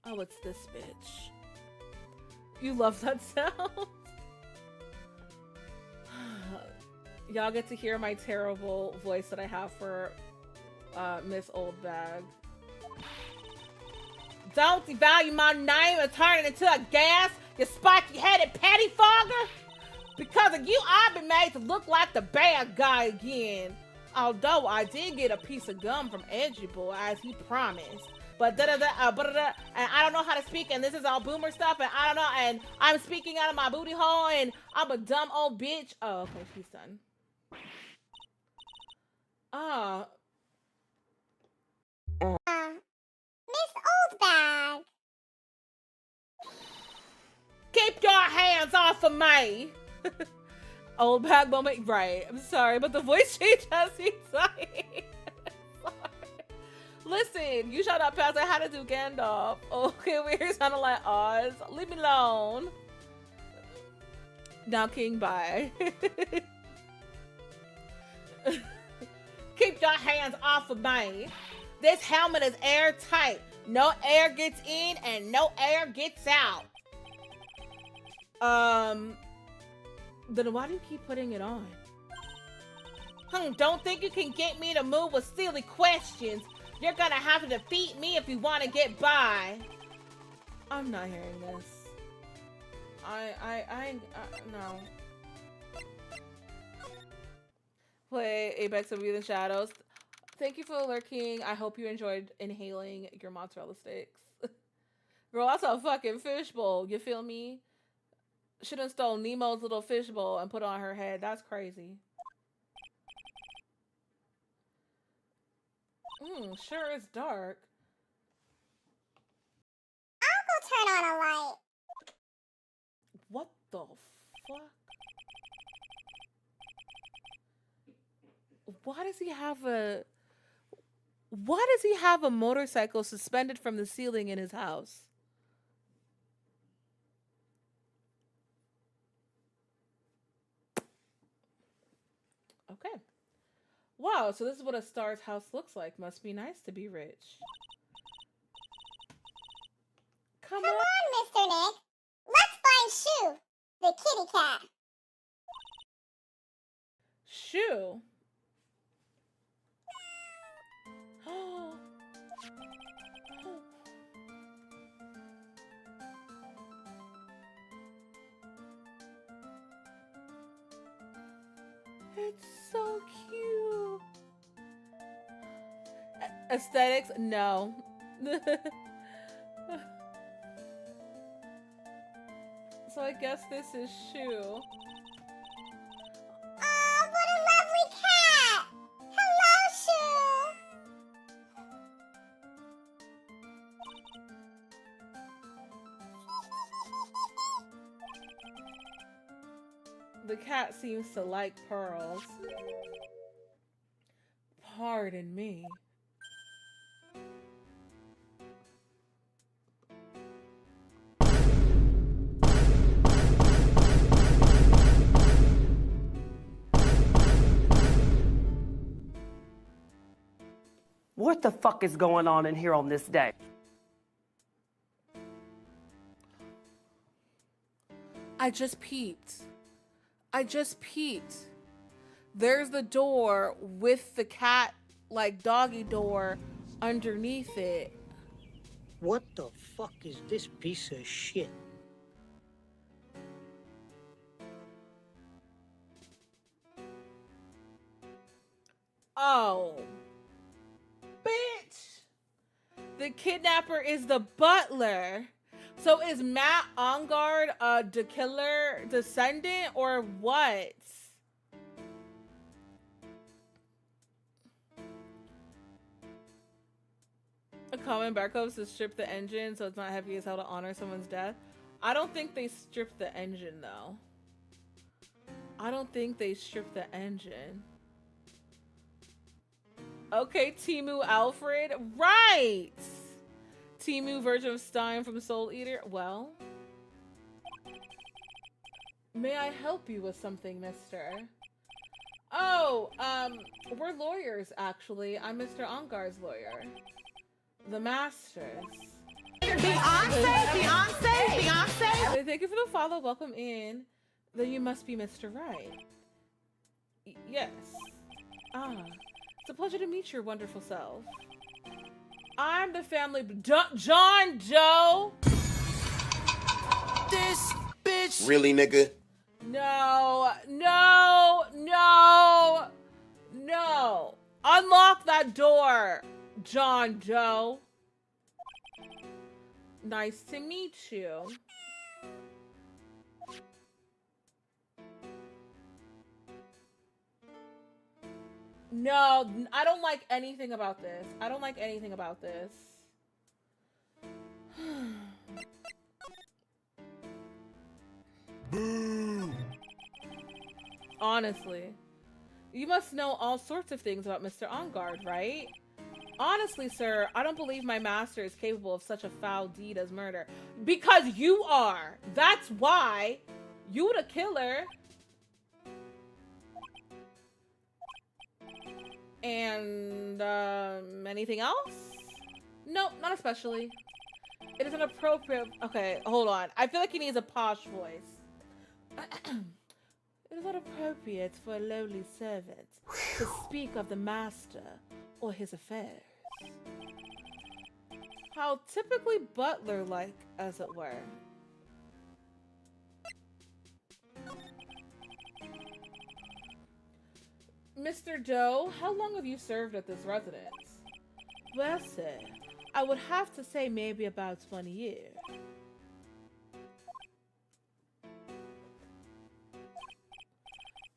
Oh, it's this bitch. You love that sound. Y'all get to hear my terrible voice that I have for Miss Old Bag. Don't devalue my name and turn it into a gas, you spiky-headed pettifogger. Because of you, I've been made to look like the bad guy again. Although I did get a piece of gum from Edgy Boy as he promised. But and I don't know how to speak, and this is all boomer stuff, and I don't know, and I'm speaking out of my booty hole, and I'm a dumb old bitch. Oh, okay, she's done. off of me. Old bag moment, right? I'm sorry, but the voice change has me sorry. Listen, you shut up, past. I had to do Gandalf. Okay, we're sounding like Oz. Leave me alone. Now, King, bye. Keep your hands off of me. This helmet is airtight. No air gets in and no air gets out. Then why do you keep putting it on? Don't think you can get me to move with silly questions. You're gonna have to defeat me if you want to get by. I'm not hearing this. No. Play Apex of the Shadows. Thank you for lurking. I hope you enjoyed inhaling your mozzarella sticks. Girl, that's a fucking fishbowl. You feel me? Should have stole Nemo's little fishbowl and put it on her head. That's crazy. Sure is dark. I'll go turn on a light. What the fuck? Why does he have a motorcycle suspended from the ceiling in his house? Okay. Wow, so this is what a star's house looks like. Must be nice to be rich. Come on, Mr. Nick. Let's find Shoo, the kitty cat. Shoo. It's so cute. Aesthetics? No. So I guess this is Shoo. Oh, what a lovely cat! Hello, Shoo! The cat seems to like pearls. Pardon me. What the fuck is going on in here on this day? I just peeped. There's the door with the cat, like doggy door, underneath it. What the fuck is this piece of shit? Oh. Bitch! The kidnapper is the butler. So is Matt Ongard the killer descendant or what? A common barcode to strip the engine so it's not heavy as hell to honor someone's death. I don't think they stripped the engine though. I don't think they stripped the engine. Okay, Timu Alfred. Right! Timu version of Stein from Soul Eater. Well, may I help you with something, mister? Oh, we're lawyers, actually. I'm Mr. Ongar's lawyer. The Masters. Beyonce! Thank you for the follow. Welcome in. Then you must be Mr. Wright. Yes. Ah. It's a pleasure to meet your wonderful self. I'm the family John Doe. This bitch. Really, nigga? No. Unlock that door, John Doe. Nice to meet you. No, I don't like anything about this. Boo! Honestly. You must know all sorts of things about Mr. Engard, right? Honestly, sir, I don't believe my master is capable of such a foul deed as murder. Because you are! That's why! You the killer! And, anything else? Nope, not especially. It is inappropriate. Okay, hold on. I feel like he needs a posh voice. It is not appropriate for a lowly servant to speak of the master or his affairs. How typically butler-like, as it were. Mr. Doe, how long have you served at this residence? Well, sir, I would have to say maybe about 20 years.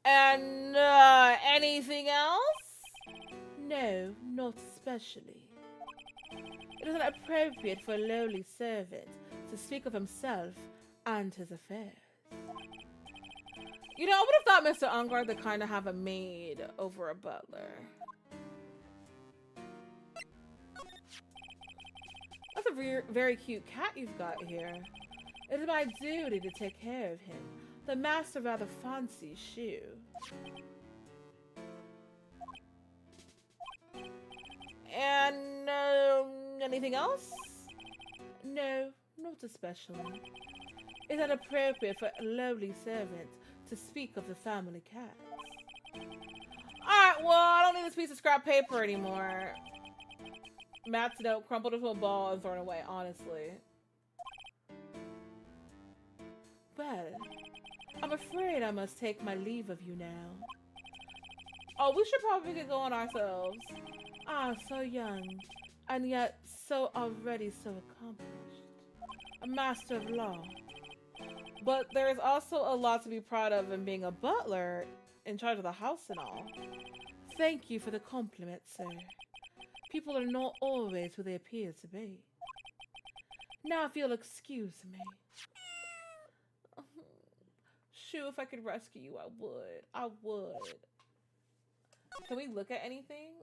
And, anything else? No, not especially. It is not appropriate for a lowly servant to speak of himself and his affairs. You know, I would have thought Mr. Engard to kind of have a maid over a butler. That's a very cute cat you've got here. It is my duty to take care of him. The master rather fancies shoe. And, anything else? No, not especially. It's inappropriate for a lowly servant to speak of the family cats. Alright, well, I don't need this piece of scrap paper anymore. Matt's note crumpled into a ball and thrown away, honestly. Well, I'm afraid I must take my leave of you now. Oh, we should probably get going ourselves. Ah, so young, and yet so already so accomplished. A master of law. But there's also a lot to be proud of in being a butler in charge of the house and all. Thank you for the compliment, sir. People are not always who they appear to be. Now, if you'll excuse me. Shoo, if I could rescue you, I would. I would. Can we look at anything?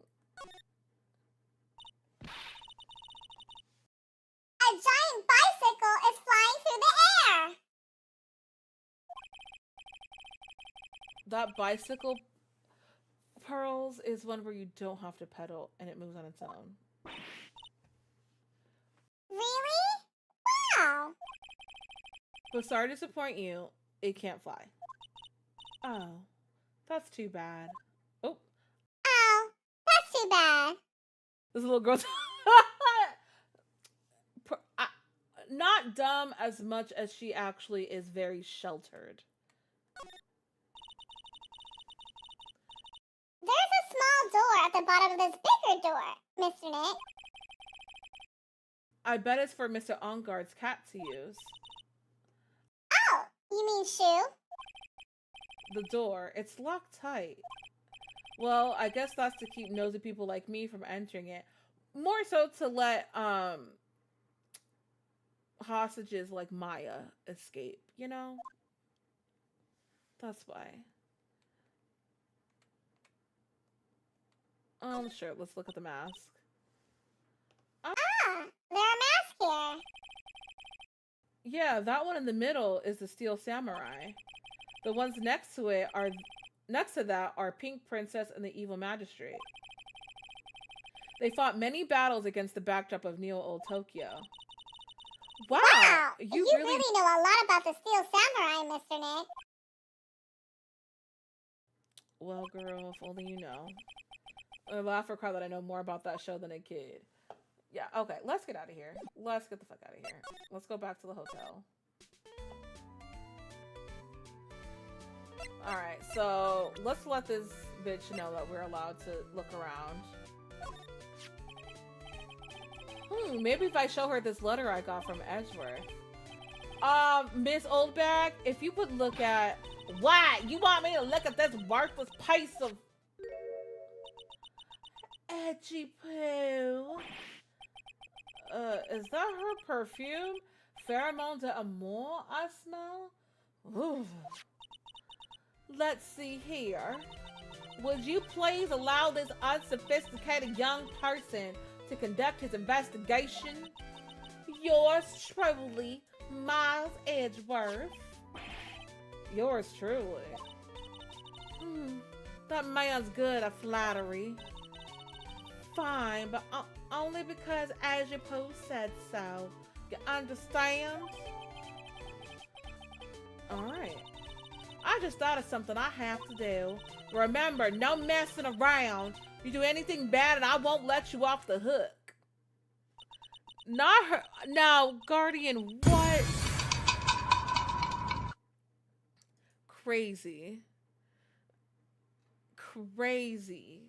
A giant bicycle is flying through the air. That bicycle, Pearls, is one where you don't have to pedal and it moves on its own. Really? Wow. But sorry to disappoint you, it can't fly. Oh, that's too bad. Oh. Oh, that's too bad. This little girl. Not dumb as much as she actually is very sheltered. There's a small door at the bottom of this bigger door, Mr. Nick. I bet it's for Mr. Engard's cat to use. Oh, you mean Shoe? The door. It's locked tight. Well, I guess that's to keep nosy people like me from entering it. More so to let, hostages like Maya escape, you know? That's why. Sure, let's look at the mask. Ah, there are masks here. Yeah, that one in the middle is the Steel Samurai. The ones next to that are Pink Princess and the Evil Magistrate. They fought many battles against the backdrop of Neo-Old Tokyo. Wow! You really know a lot about the Steel Samurai, Mr. Nick. Well, girl, if only you know. I laugh for crowd that I know more about that show than a kid. Yeah, okay, let's get out of here. Let's get the fuck out of here. Let's go back to the hotel. Alright, so let's let this bitch know that we're allowed to look around. Maybe if I show her this letter I got from Edgeworth. Miss Oldbag, if you would look at... What? You want me to look at this worthless piece of... Edgy poo. Is that her perfume? Pheromone de amour I smell? Ooh. Let's see here. Would you please allow this unsophisticated young person to conduct his investigation? Yours truly, Miles Edgeworth. Yours truly. That man's good at flattery. Fine, but only because Ajapoo said so. You understand? Alright. I just thought of something I have to do. Remember, no messing around. You do anything bad and I won't let you off the hook. Not her. Now, Guardian, what? Crazy. Crazy.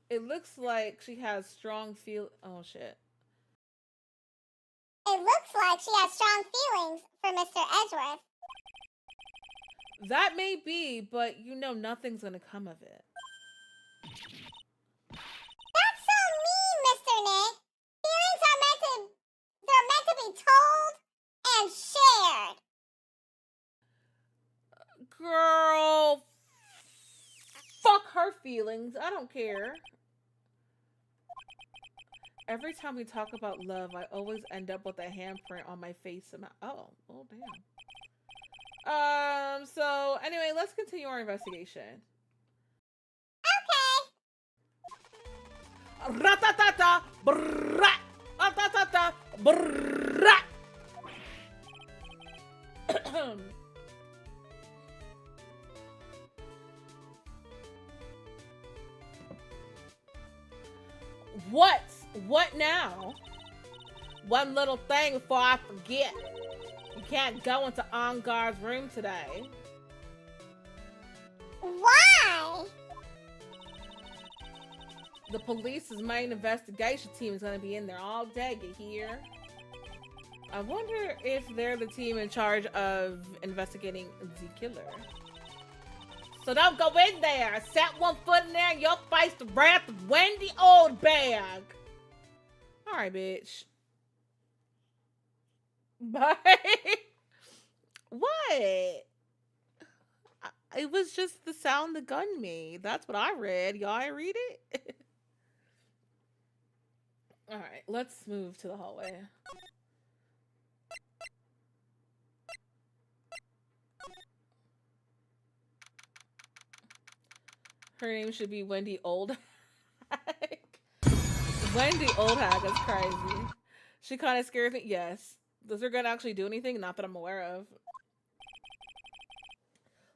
It looks like she has strong oh shit. It looks like she has strong feelings for Mr. Edgeworth. That may be, but you know nothing's gonna come of it. That's so mean, Mr. Nick. Feelings are meant to be told and shared. Girl, fuck her feelings. I don't care. Every time we talk about love, I always end up with a handprint on my face and oh damn. So anyway, let's continue our investigation. Okay. Ratatata, brrrra, ratatata, brrrra. What now? One little thing before I forget. You can't go into Ongar's room today. Why? The police's main investigation team is going to be in there all day, you hear? I wonder if they're the team in charge of investigating the killer. So don't go in there. Set one foot in there and you'll face the wrath of Wendy Oldbag. Alright, bitch. Bye. What? It was just the sound the gun made. That's what I read. Y'all read it? Alright, let's move to the hallway. Her name should be Wendy Oldhag. Wendy Oldhag is crazy. She kind of scares me. Yes. Does her gun actually do anything? Not that I'm aware of.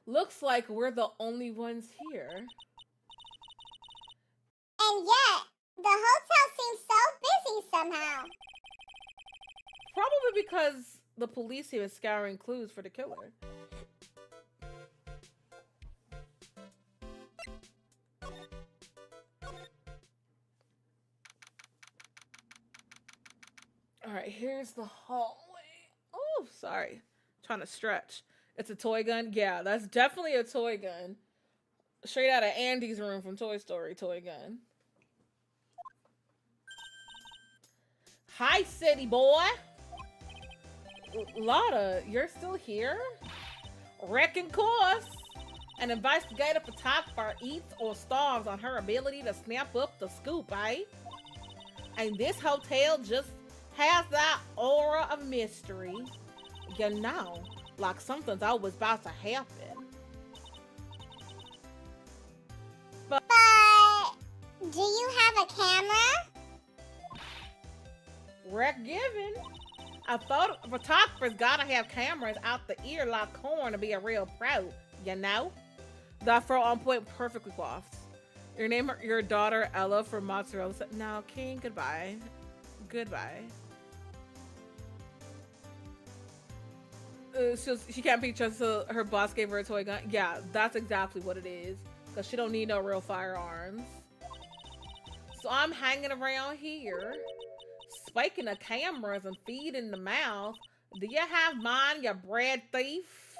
Looks like we're the only ones here. And yet, the hotel seems so busy somehow. Probably because the police team is scouring clues for the killer. Alright, here's the hallway. Oh, sorry. Trying to stretch. It's a toy gun? Yeah, that's definitely a toy gun. Straight out of Andy's room from Toy Story toy gun. Hi, city boy. Lotta, you're still here? Reckon course. An investigative photographer eats or starves on her ability to snap up the scoop, eh? And this hotel just has that aura of mystery. You know, like something's always about to happen. But do you have a camera? Wreck given. A photographer's gotta have cameras out the ear like corn to be a real pro, you know? The fro on point, perfectly coiffed. Your name, your daughter Ella from Mozzarella. No, King, goodbye. Goodbye. She can't be trusted, so her boss gave her a toy gun. Yeah, that's exactly what it is. Because she don't need no real firearms. So I'm hanging around here, spiking the cameras and feeding the mouth. Do you have mine, you bread thief?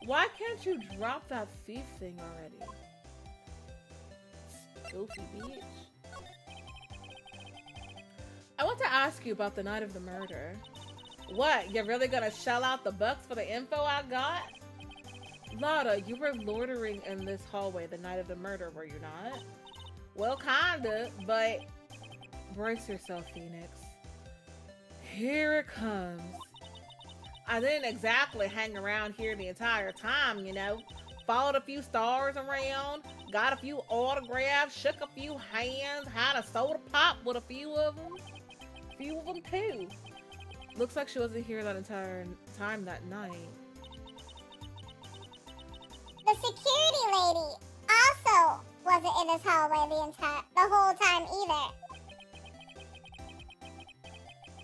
Why can't you drop that thief thing already? Goofy bitch. I want to ask you about the night of the murder. What? You're really gonna shell out the bucks for the info I got? Lotta, you were loitering in this hallway the night of the murder, were you not? Well, kinda, but brace yourself, Phoenix. Here it comes. I didn't exactly hang around here the entire time, you know. Followed a few stars around, got a few autographs, shook a few hands, had a soda pop with a few of them. A few of them too. Looks like she wasn't here that entire time that night. The security lady also wasn't in this hallway the whole time either.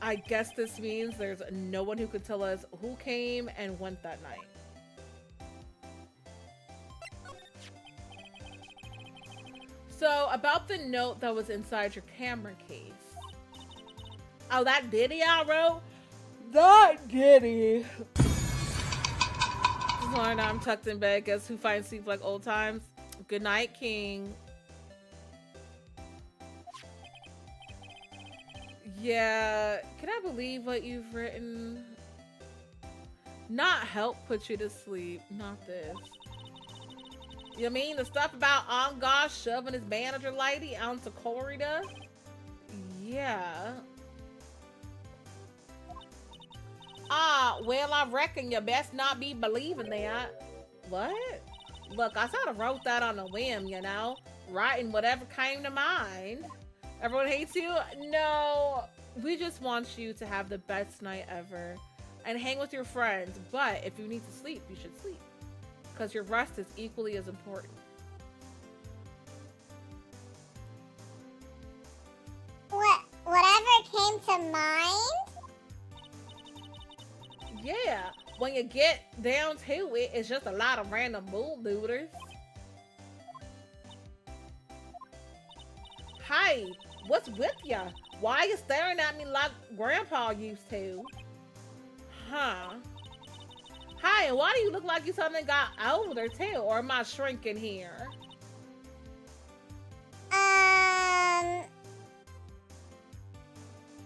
I guess this means there's no one who could tell us who came and went that night. So, about the note that was inside your camera case. Oh, that ditty I wrote? That ditty. Lauren, I'm tucked in bed. Guess who finds sleep like old times? Good night, King. Yeah, can I believe what you've written? Not help put you to sleep. Not this. You mean the stuff about Angar shoving his manager lady onto corridor? Yeah. Ah, well, I reckon you best not be believing that. What? Look, I sort of wrote that on a whim, you know? Writing whatever came to mind. Everyone hates you? No, we just want you to have the best night ever and hang with your friends. But if you need to sleep, you should sleep. Because your rest is equally as important. Whatever came to mind? Yeah, when you get down to it, it's just a lot of random bull dooders. Hey, what's with ya? Why are you staring at me like Grandpa used to? Huh? Hi, and why do you look like you suddenly got older too? Or am I shrinking here?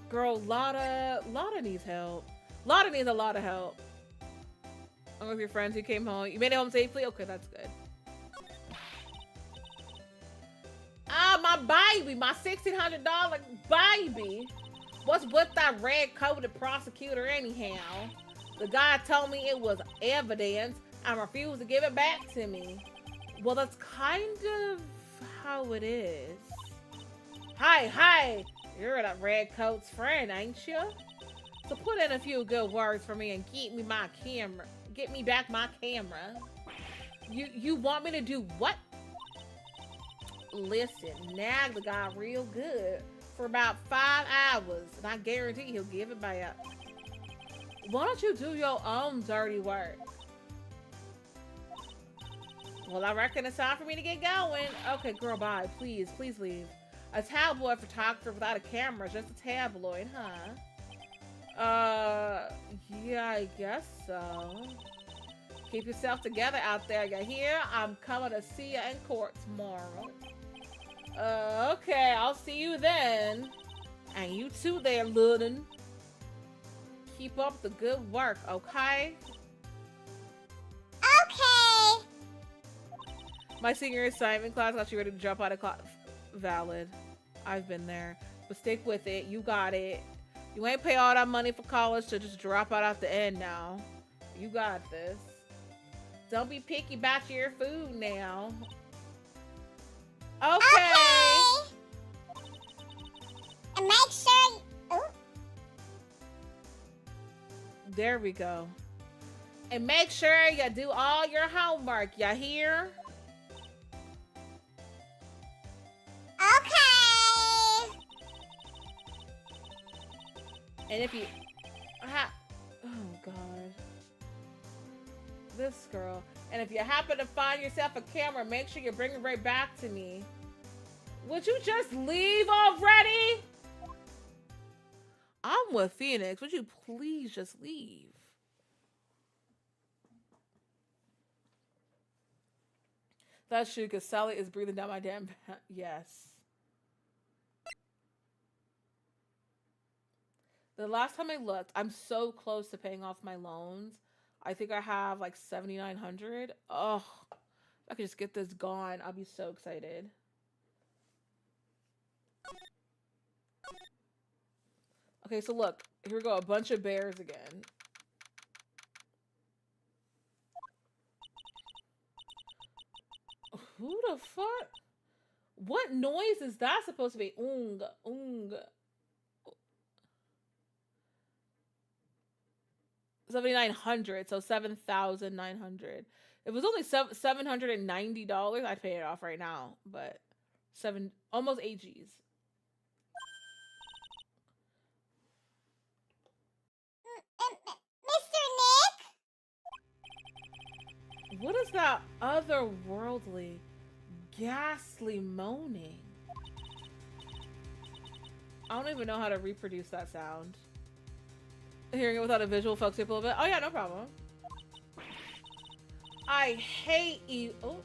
Girl, Lotta needs help. Lotta needs a lot of help. I'm with your friends who came home. You made it home safely? Okay, that's good. Ah, my baby, my $1,600 baby. What's with that red-coated prosecutor anyhow? The guy told me it was evidence and refused to give it back to me. Well, that's kind of how it is. Hey, you're that red coat's friend, ain't you? So put in a few good words for me and get me back my camera. You want me to do what? Listen, nag the guy real good for about 5 hours, and I guarantee he'll give it back. Why don't you do your own dirty work? Well, I reckon it's time for me to get going. Okay, girl, bye. Please leave. A tabloid photographer without a camera is just a tabloid, huh? Yeah, I guess so. Keep yourself together out there, you hear? I'm coming to see you in court tomorrow. Okay, I'll see you then. And you too there, Luden. Keep up the good work, okay? Okay. My senior assignment class got you ready to drop out of class. Valid. I've been there. But stick with it. You got it. You ain't pay all that money for college to just drop out at the end now. You got this. Don't be picky about your food now. Okay. And make sure... Ooh. There we go. And make sure you do all your homework, you hear? Okay. And if you... oh, God. This girl. And if you happen to find yourself a camera, make sure you bring it right back to me. Would you just leave already? I'm with Phoenix. Would you please just leave? That's true, because Sally is breathing down my damn yes. The last time I looked, I'm so close to paying off my loans. I think I have like 7,900. Oh, if I could just get this gone, I'll be so excited. Okay, so look, here we go. A bunch of bears again. Who the fuck? What noise is that supposed to be? Oong, oong. 7,900, so 7,900. If it was only $790, I'd pay it off right now. But almost 8 G's. Mr. Nick? What is that otherworldly, ghastly moaning? I don't even know how to reproduce that sound. Hearing it without a visual fucks up a little bit. Oh yeah, no problem. I hate you. Oh.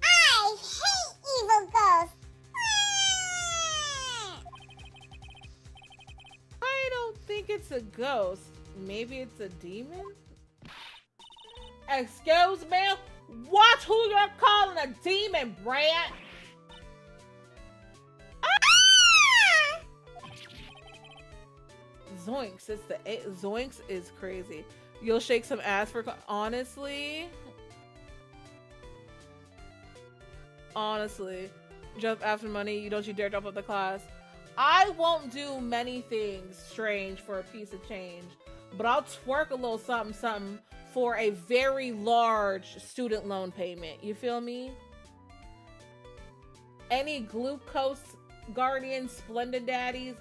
I hate evil ghosts. I don't think it's a ghost. Maybe it's a demon? Excuse me? Watch who you're calling a demon, Brad. Zoinks, Zoinks is crazy. You'll shake some ass for honestly, jump after money. You dare drop out the class. I won't do many things strange for a piece of change, but I'll twerk a little something for a very large student loan payment. You feel me? Any glucose guardian splendid daddies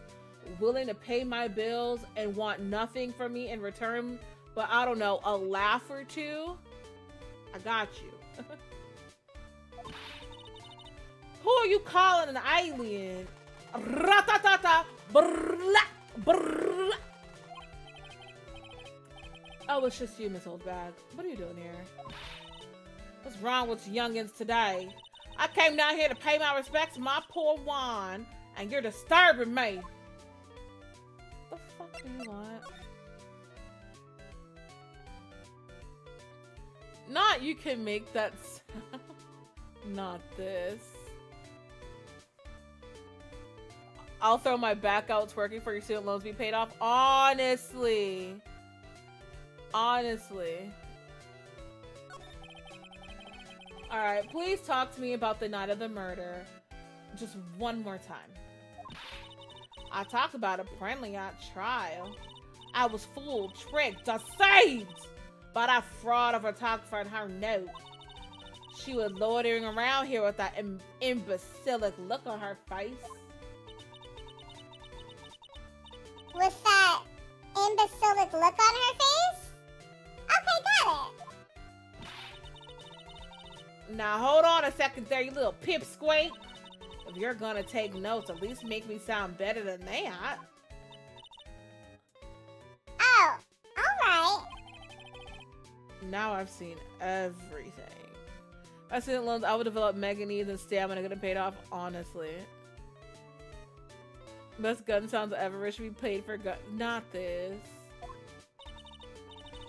willing to pay my bills and want nothing from me in return, but I don't know, a laugh or two, I got you. Who are you calling an alien? Ratatata, brrrla, brrrla. Oh, it's just you, Miss Oldbag. What are you doing here? What's wrong with you youngins today? I came down here to pay my respects to my poor Juan, and you're disturbing me. What the fuck do you want? Not you can make that sound. Not this. I'll throw my back out twerking for your student loans be paid off. Honestly. Alright, please talk to me about the night of the murder. Just one more time. I talked about a friendly at trial. I was fooled, tricked, deceived by that fraud of a photographer and her note. She was loitering around here with that imbecilic look on her face. With that imbecilic look on her face? Okay, got it. Now hold on a second there, you little pipsqueak. If you're gonna take notes, at least make me sound better than that. Oh, alright. Now I've seen everything. I student loans, I would develop mega needs and stamina getting paid off, honestly. Best gun sounds ever should be paid for gun. Not this.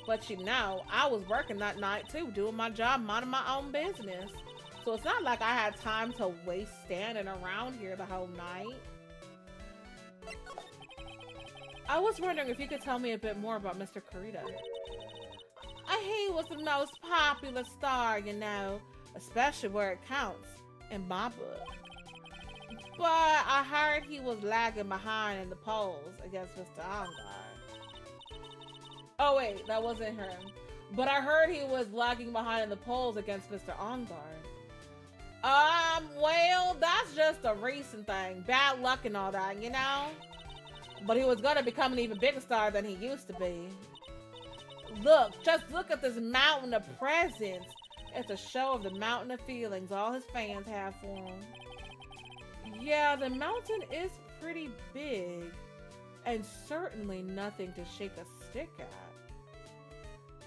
But you know, I was working that night too, doing my job, minding my own business. So it's not like I had time to waste standing around here the whole night. I was wondering if you could tell me a bit more about Mr. Kurita. He was the most popular star, you know, especially where it counts in my book. But I heard he was lagging behind in the polls against Mr. Ongard. Oh wait, that wasn't him. But I heard he was lagging behind in the polls against Mr. Ongard. Well, that's just a recent thing. Bad luck and all that, you know? But he was gonna become an even bigger star than he used to be. Look, just look at this mountain of presents. It's a show of the mountain of feelings all his fans have for him. Yeah, the mountain is pretty big. And certainly nothing to shake a stick at.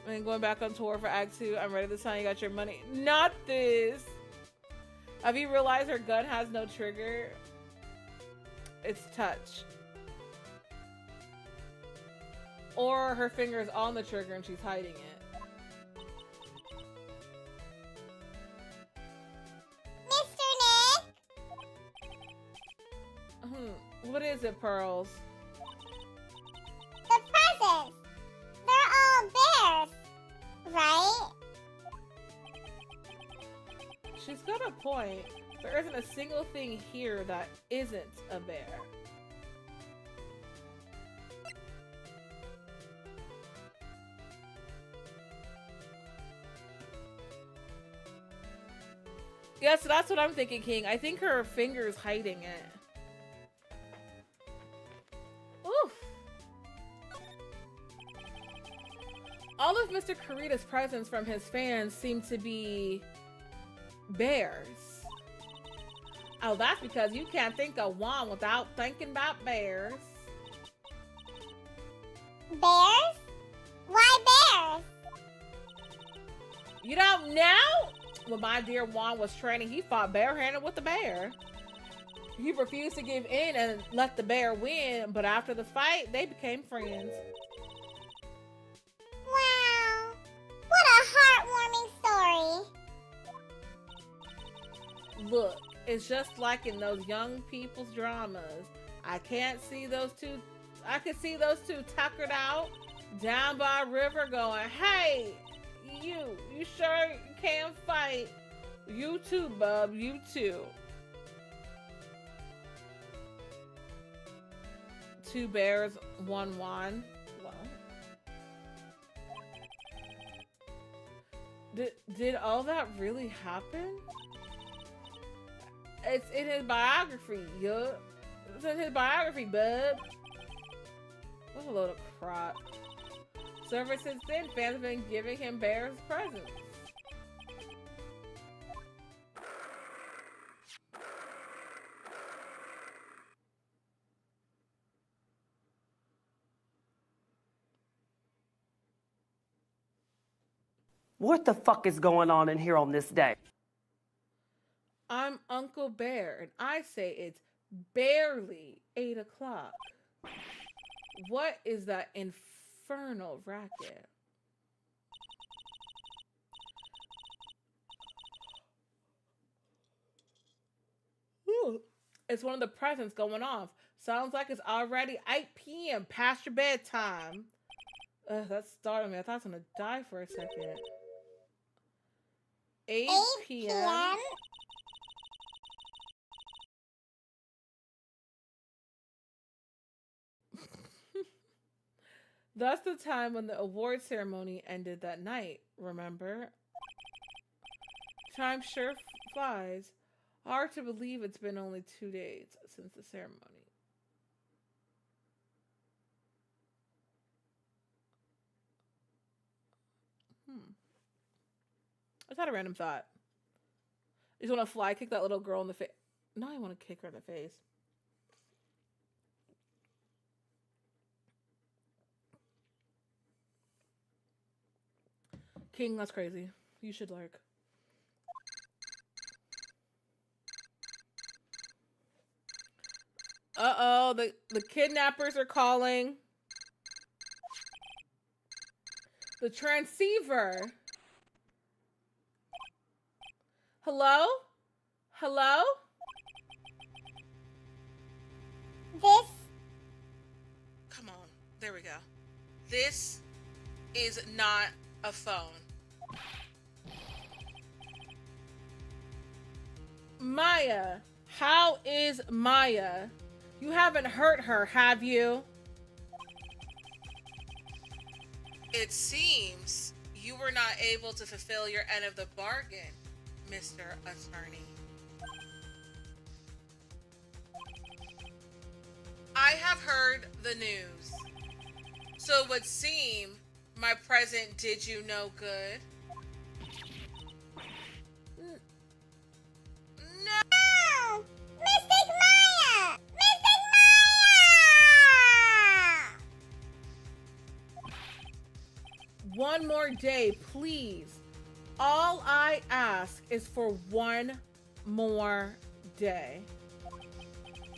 I mean, going back on tour for Act 2, I'm ready to sign. You got your money. Not this! Have you realized her gun has no trigger? It's touch. Or her finger's on the trigger and she's hiding it. Mr. Nick? What is it, Pearls? The presents. They're all bears, right? She's got a point. There isn't a single thing here that isn't a bear. Yeah, so that's what I'm thinking, King. I think her finger's hiding it. Oof. All of Mr. Kurita's presents from his fans seem to be bears. Oh, that's because you can't think of one without thinking about bears. Bears? Why bears? You don't know? When my dear Juan was training, he fought barehanded with the bear. He refused to give in and let the bear win, but after the fight, they became friends. Wow. What a heartwarming story. Look, it's just like in those young people's dramas. I can see those two tuckered out down by a river going, hey, you sure you can fight? You too, bub, you too. Two bears, one won. Well, did all that really happen? It's in his biography, yup. It's in his biography, bub. What a load of crap. So ever since then, fans have been giving him bears presents. What the fuck is going on in here on this day? I'm Uncle Bear, and I say it's barely 8 o'clock. What is that infernal racket? Ooh, it's one of the presents going off. Sounds like it's already 8 p.m. past your bedtime. That startled me. I thought I was gonna die for a second. 8 p.m. That's the time when the award ceremony ended that night, remember? Time sure flies. Hard to believe it's been only 2 days since the ceremony. I just had a random thought. You just want to fly kick that little girl in the face. No, I want to kick her in the face. King, that's crazy. You should lurk. Uh-oh, the kidnappers are calling. The transceiver. Hello? Hello? This? Come on. There we go. This is not a phone. Maya. How is Maya? You haven't hurt her, have you? It seems you were not able to fulfill your end of the bargain, Mr. Attorney. I have heard the news. So it would seem my present did you no good. No! Mystic Maya! Mystic Maya! One more day, please. All I ask is for one more day.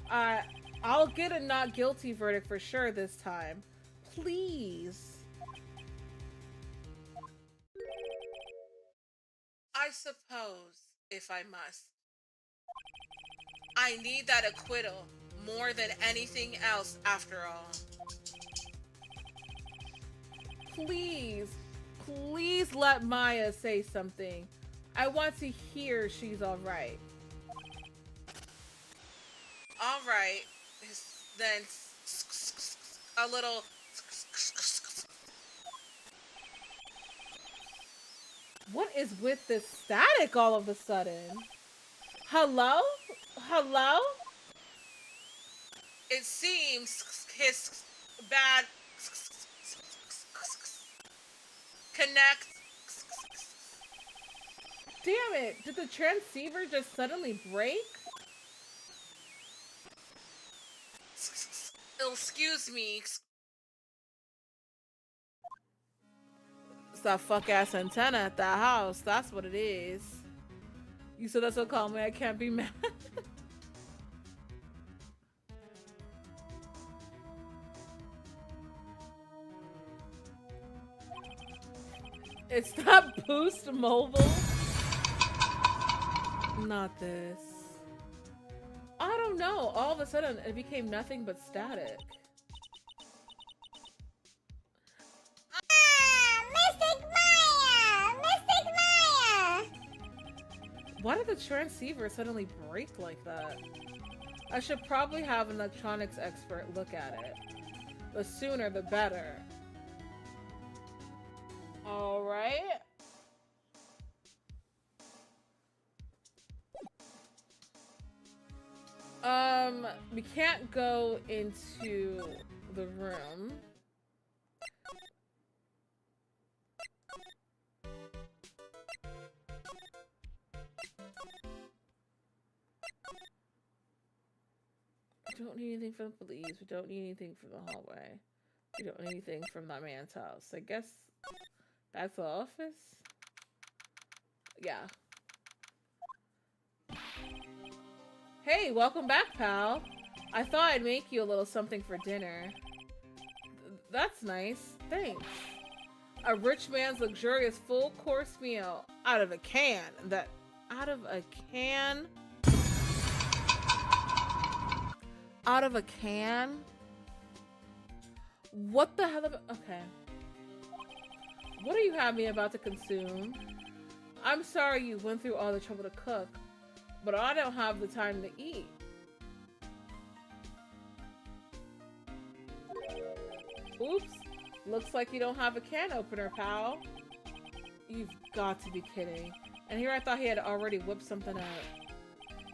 I'll get a not guilty verdict for sure this time. Please. I suppose, if I must. I need that acquittal more than anything else, after all. Please, please let Maya say something. I want to hear she's all right. All right, then a little. What is with this static all of a sudden? Hello? Hello? It seems his bad connect. Damn it, did the transceiver just suddenly break? Excuse me. It's that fuck ass antenna at that house. That's what it is. You said that's what call me. I can't be mad. It's that Boost Mobile. Not this. I don't know. All of a sudden, it became nothing but static. Mystic Maya! Mystic Maya! Why did the transceiver suddenly break like that? I should probably have an electronics expert look at it. The sooner the better. All right. We can't go into the room. We don't need anything from the police. We don't need anything from the hallway. We don't need anything from that man's house. I guess back to the office? Yeah. Hey, welcome back, pal. I thought I'd make you a little something for dinner. That's nice. Thanks. A rich man's luxurious full-course meal out of a can. Out of a can? Out of a can? What the hell? Okay. What are you having me about to consume? I'm sorry you went through all the trouble to cook, but I don't have the time to eat. Oops. Looks like you don't have a can opener, pal. You've got to be kidding. And here I thought he had already whipped something out.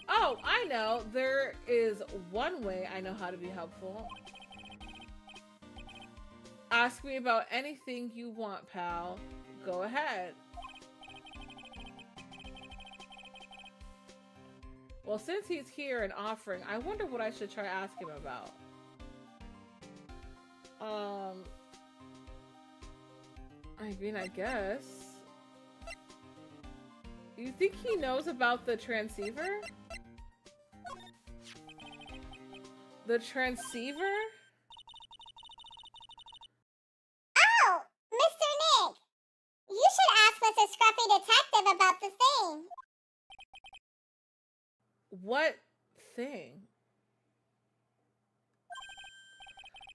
Oh, I know. There is one way I know how to be helpful. Ask me about anything you want, pal. Go ahead. Well, since he's here and offering, I wonder what I should try asking him about. I mean, I guess. You think he knows about the transceiver? The transceiver? Oh, Mr. Nick! You should ask Mr. Scruffy Detective about the thing. What thing?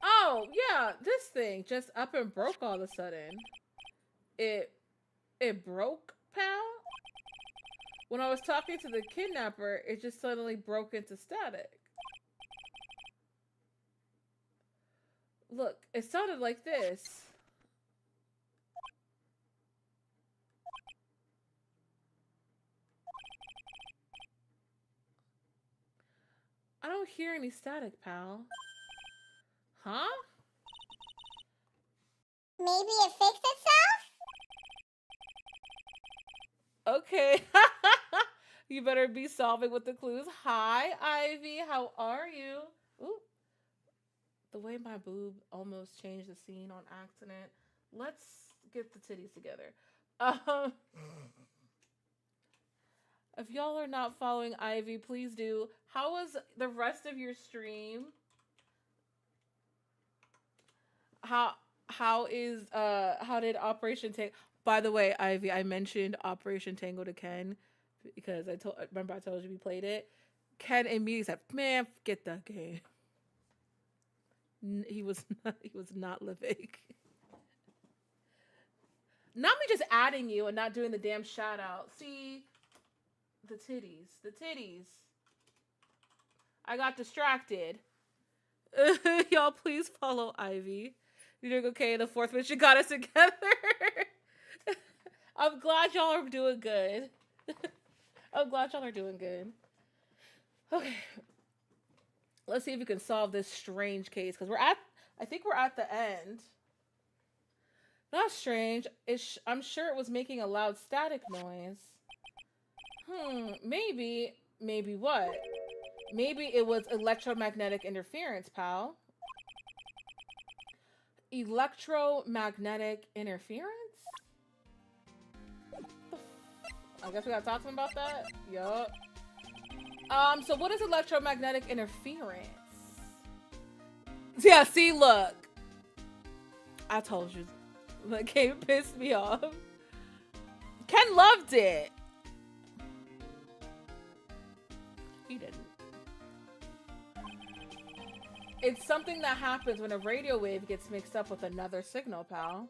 Oh, yeah, this thing just up and broke all of a sudden. It broke, pal? When I was talking to the kidnapper, it just suddenly broke into static. Look, it sounded like this. I don't hear any static, pal. Huh? Maybe it fixed itself? Okay. You better be solving with the clues. Hi, Ivy. How are you? Ooh. The way my boob almost changed the scene on accident. Let's get the titties together. If y'all are not following Ivy, please do. How was the rest of your stream? how did Operation Tango? By the way, Ivy, I mentioned Operation Tango to Ken because remember I told you we played it. Ken immediately said, "Man, forget that game." He was not living. Not me just adding you and not doing the damn shout out. See, the titties. I got distracted. Y'all, please follow Ivy. You're doing okay. The fourth mission got us together. I'm glad y'all are doing good. I'm glad y'all are doing good. Okay. Let's see if we can solve this strange case. Because I think we're at the end. Not strange. I'm sure it was making a loud static noise. Maybe what? Maybe it was electromagnetic interference, pal. Electromagnetic interference? I guess we gotta talk to him about that? Yup. So what is electromagnetic interference? Yeah, see, look. I told you. The game pissed me off. Ken loved it. He didn't. It's something that happens when a radio wave gets mixed up with another signal, pal.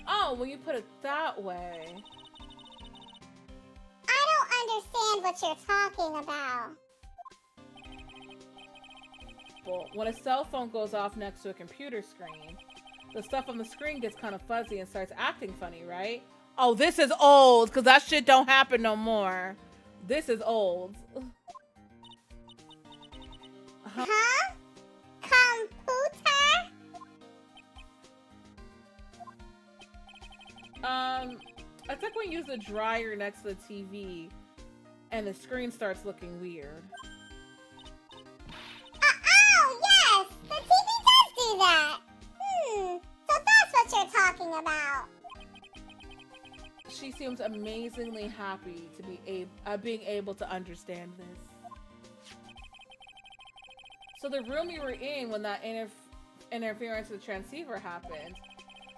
Oh, when you put it that way. I don't understand what you're talking about. Well, when a cell phone goes off next to a computer screen, the stuff on the screen gets kind of fuzzy and starts acting funny, right? Oh, this is old, because that shit don't happen no more. This is old. Huh? Computer? It's like when you use the dryer next to the TV and the screen starts looking weird. Oh, yes! The TV does do that! So that's what you're talking about. She seems amazingly happy to be being able to understand this. So the room you were in when that interference with the transceiver happened,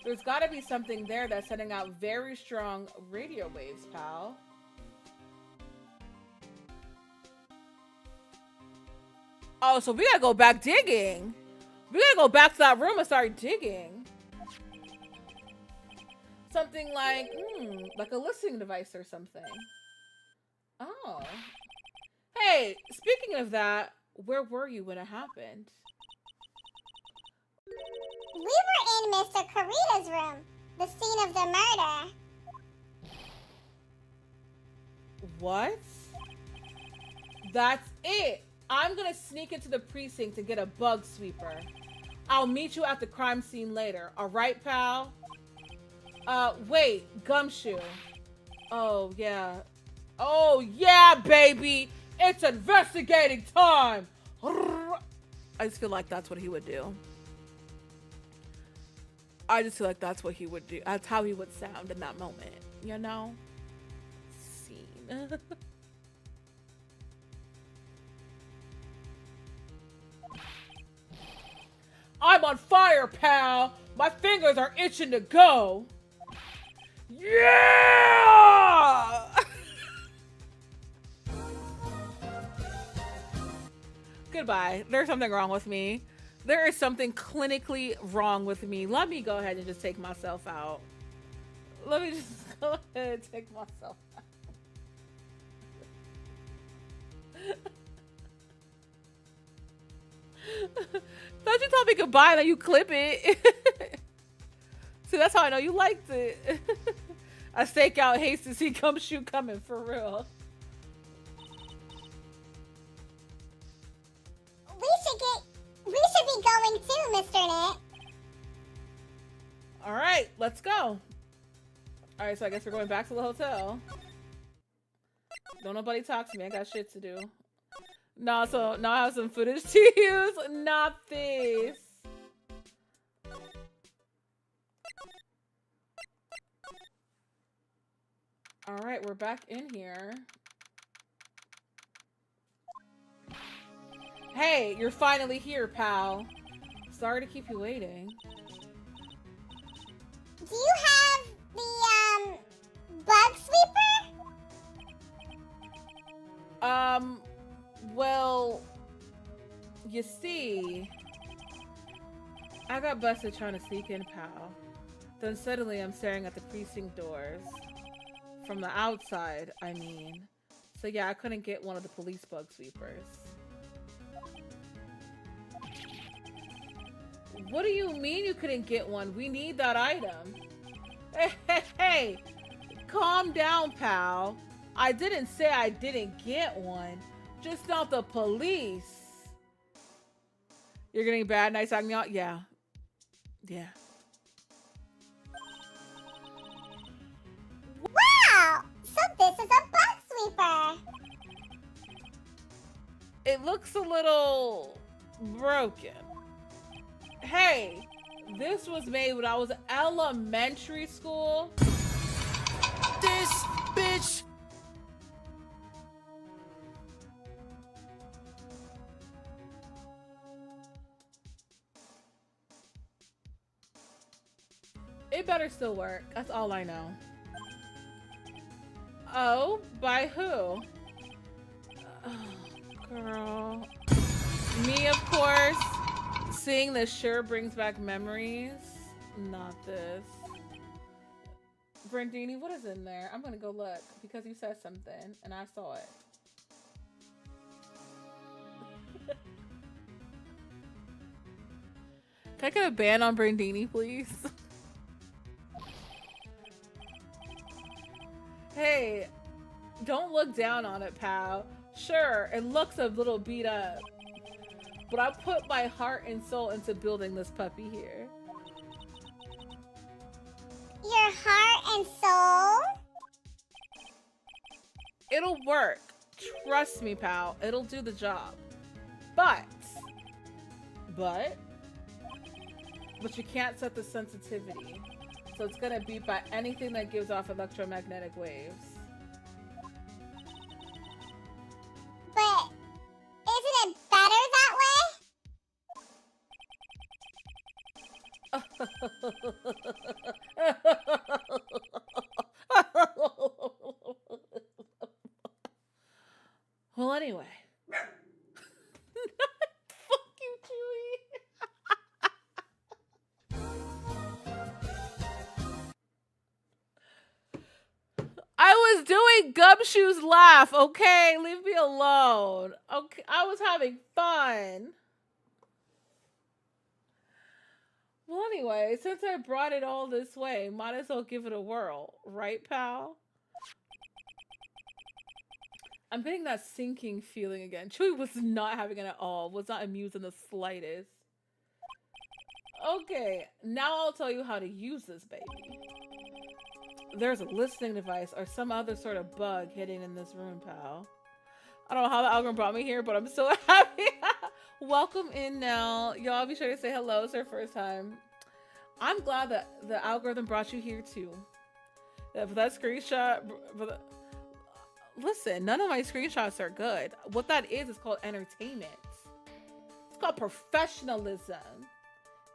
there's gotta be something there that's sending out very strong radio waves, pal. Oh, so we gotta go back digging. We gotta go back to that room and start digging. Something like a listening device or something. Oh. Hey, speaking of that, where were you when it happened? We were in Mr. Karita's room, the scene of the murder. What? That's it. I'm gonna sneak into the precinct to get a bug sweeper. I'll meet you at the crime scene later. All right, pal? Wait, Gumshoe. Oh, yeah. Oh, yeah, baby. It's investigating time. I just feel like that's what he would do. I just feel like that's what he would do. That's how he would sound in that moment, you know? Scene. I'm on fire, pal! My fingers are itching to go! Yeah! Goodbye. There's something wrong with me. There is something clinically wrong with me. Let me go ahead and just take myself out. Let me just go ahead and take myself out. Don't you tell me goodbye and then you clip it. See, that's how I know you liked it. A stakeout hates to see Gumshoe coming for real. We should be going too, Mr. Nick. All right, let's go. All right, so I guess we're going back to the hotel. Don't nobody talk to me. I got shit to do. No, so now I have some footage to use. Not this. All right, we're back in here. Hey, you're finally here, pal. Sorry to keep you waiting. Do you have the, bug sweeper? Well, you see, I got busted trying to sneak in, pal. Then suddenly I'm staring at the precinct doors. From the outside, I mean. So yeah, I couldn't get one of the police bug sweepers. What do you mean you couldn't get one? We need that item. Hey, calm down, pal. I didn't say I didn't get one. Just not the police. You're getting bad nights acting out? Yeah. Yeah. Wow! So this is a bug sweeper. It looks a little broken. Hey, this was made when I was in elementary school. This bitch. It better still work. That's all I know. Oh, by who? Oh, girl. Me, of course. Seeing this sure brings back memories. Not this. Brandini, what is in there? I'm gonna go look because you said something and I saw it. Can I get a ban on Brandini, please? Hey, don't look down on it, pal. Sure, it looks a little beat up, but I put my heart and soul into building this puppy here. Your heart and soul? It'll work. Trust me, pal. It'll do the job. But you can't set the sensitivity. So it's gonna beep by anything that gives off electromagnetic waves. But isn't it better that Well, anyway. Fuck you, Chewie. I was doing Gumshoe's laugh, okay? Leave me alone. Okay, I was having fun. Well, anyway, since I brought it all this way, might as well give it a whirl. Right, pal? I'm getting that sinking feeling again. Chewie was not having it at all. Was not amused in the slightest. Okay, now I'll tell you how to use this baby. There's a listening device or some other sort of bug hidden in this room, pal. I don't know how the algorithm brought me here, but I'm so happy. Welcome in now. Y'all be sure to say hello. It's our first time. I'm glad that the algorithm brought you here too. For that screenshot, listen, none of my screenshots are good. What that is called entertainment. It's called professionalism.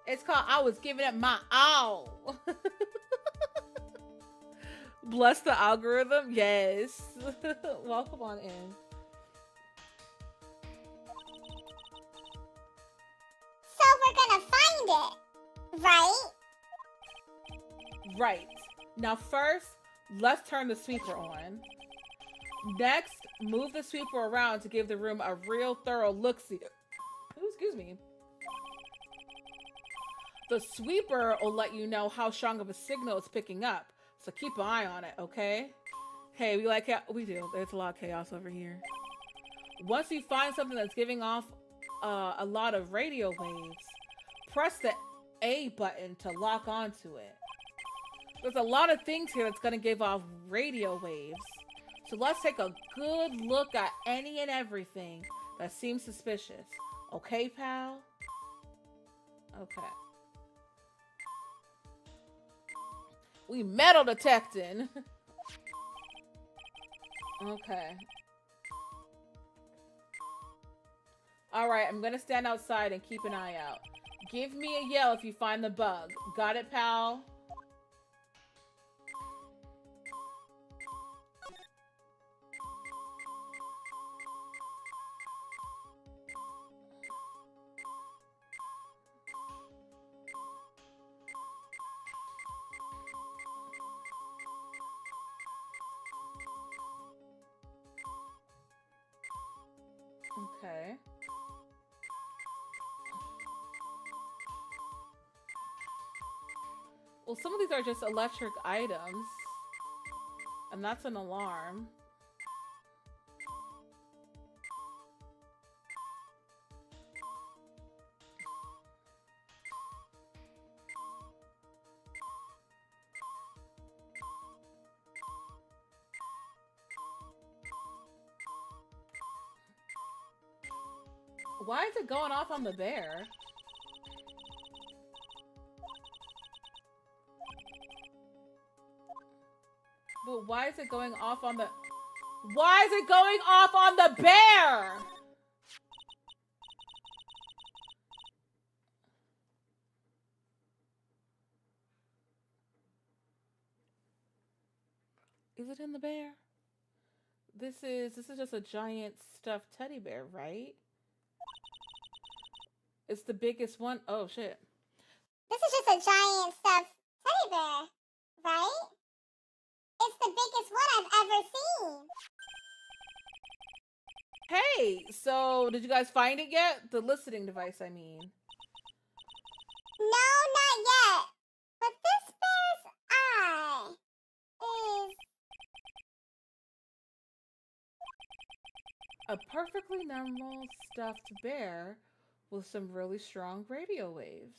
It's called I was giving it my all. Bless the algorithm. Yes. Welcome on in. So we're gonna find it, right? Right. Now first, let's turn the sweeper on. Next, move the sweeper around to give the room a real thorough look-see. Ooh, excuse me. The sweeper will let you know how strong of a signal it's picking up. So keep an eye on it, okay? Hey, we like we do. There's a lot of chaos over here. Once you find something that's giving off a lot of radio waves, press the A button to lock onto it. There's a lot of things here that's gonna give off radio waves. So let's take a good look at any and everything that seems suspicious. Okay, pal? Okay. We metal detecting. Okay. Alright, I'm gonna stand outside and keep an eye out. Give me a yell if you find the bug. Got it, pal? Okay. Well, some of these are just electric items. And that's an alarm. Why is it going off on the bear? But why is it going off on the... Why is it going off on the bear? Is it in the bear? This is just a giant stuffed teddy bear, right? It's the biggest one. Oh shit. This is just a giant stuffed teddy bear, right? It's the biggest one I've ever seen. Hey, so did you guys find it yet? The listening device, I mean. No, not yet. But this bear's eye is... A perfectly normal stuffed bear with some really strong radio waves.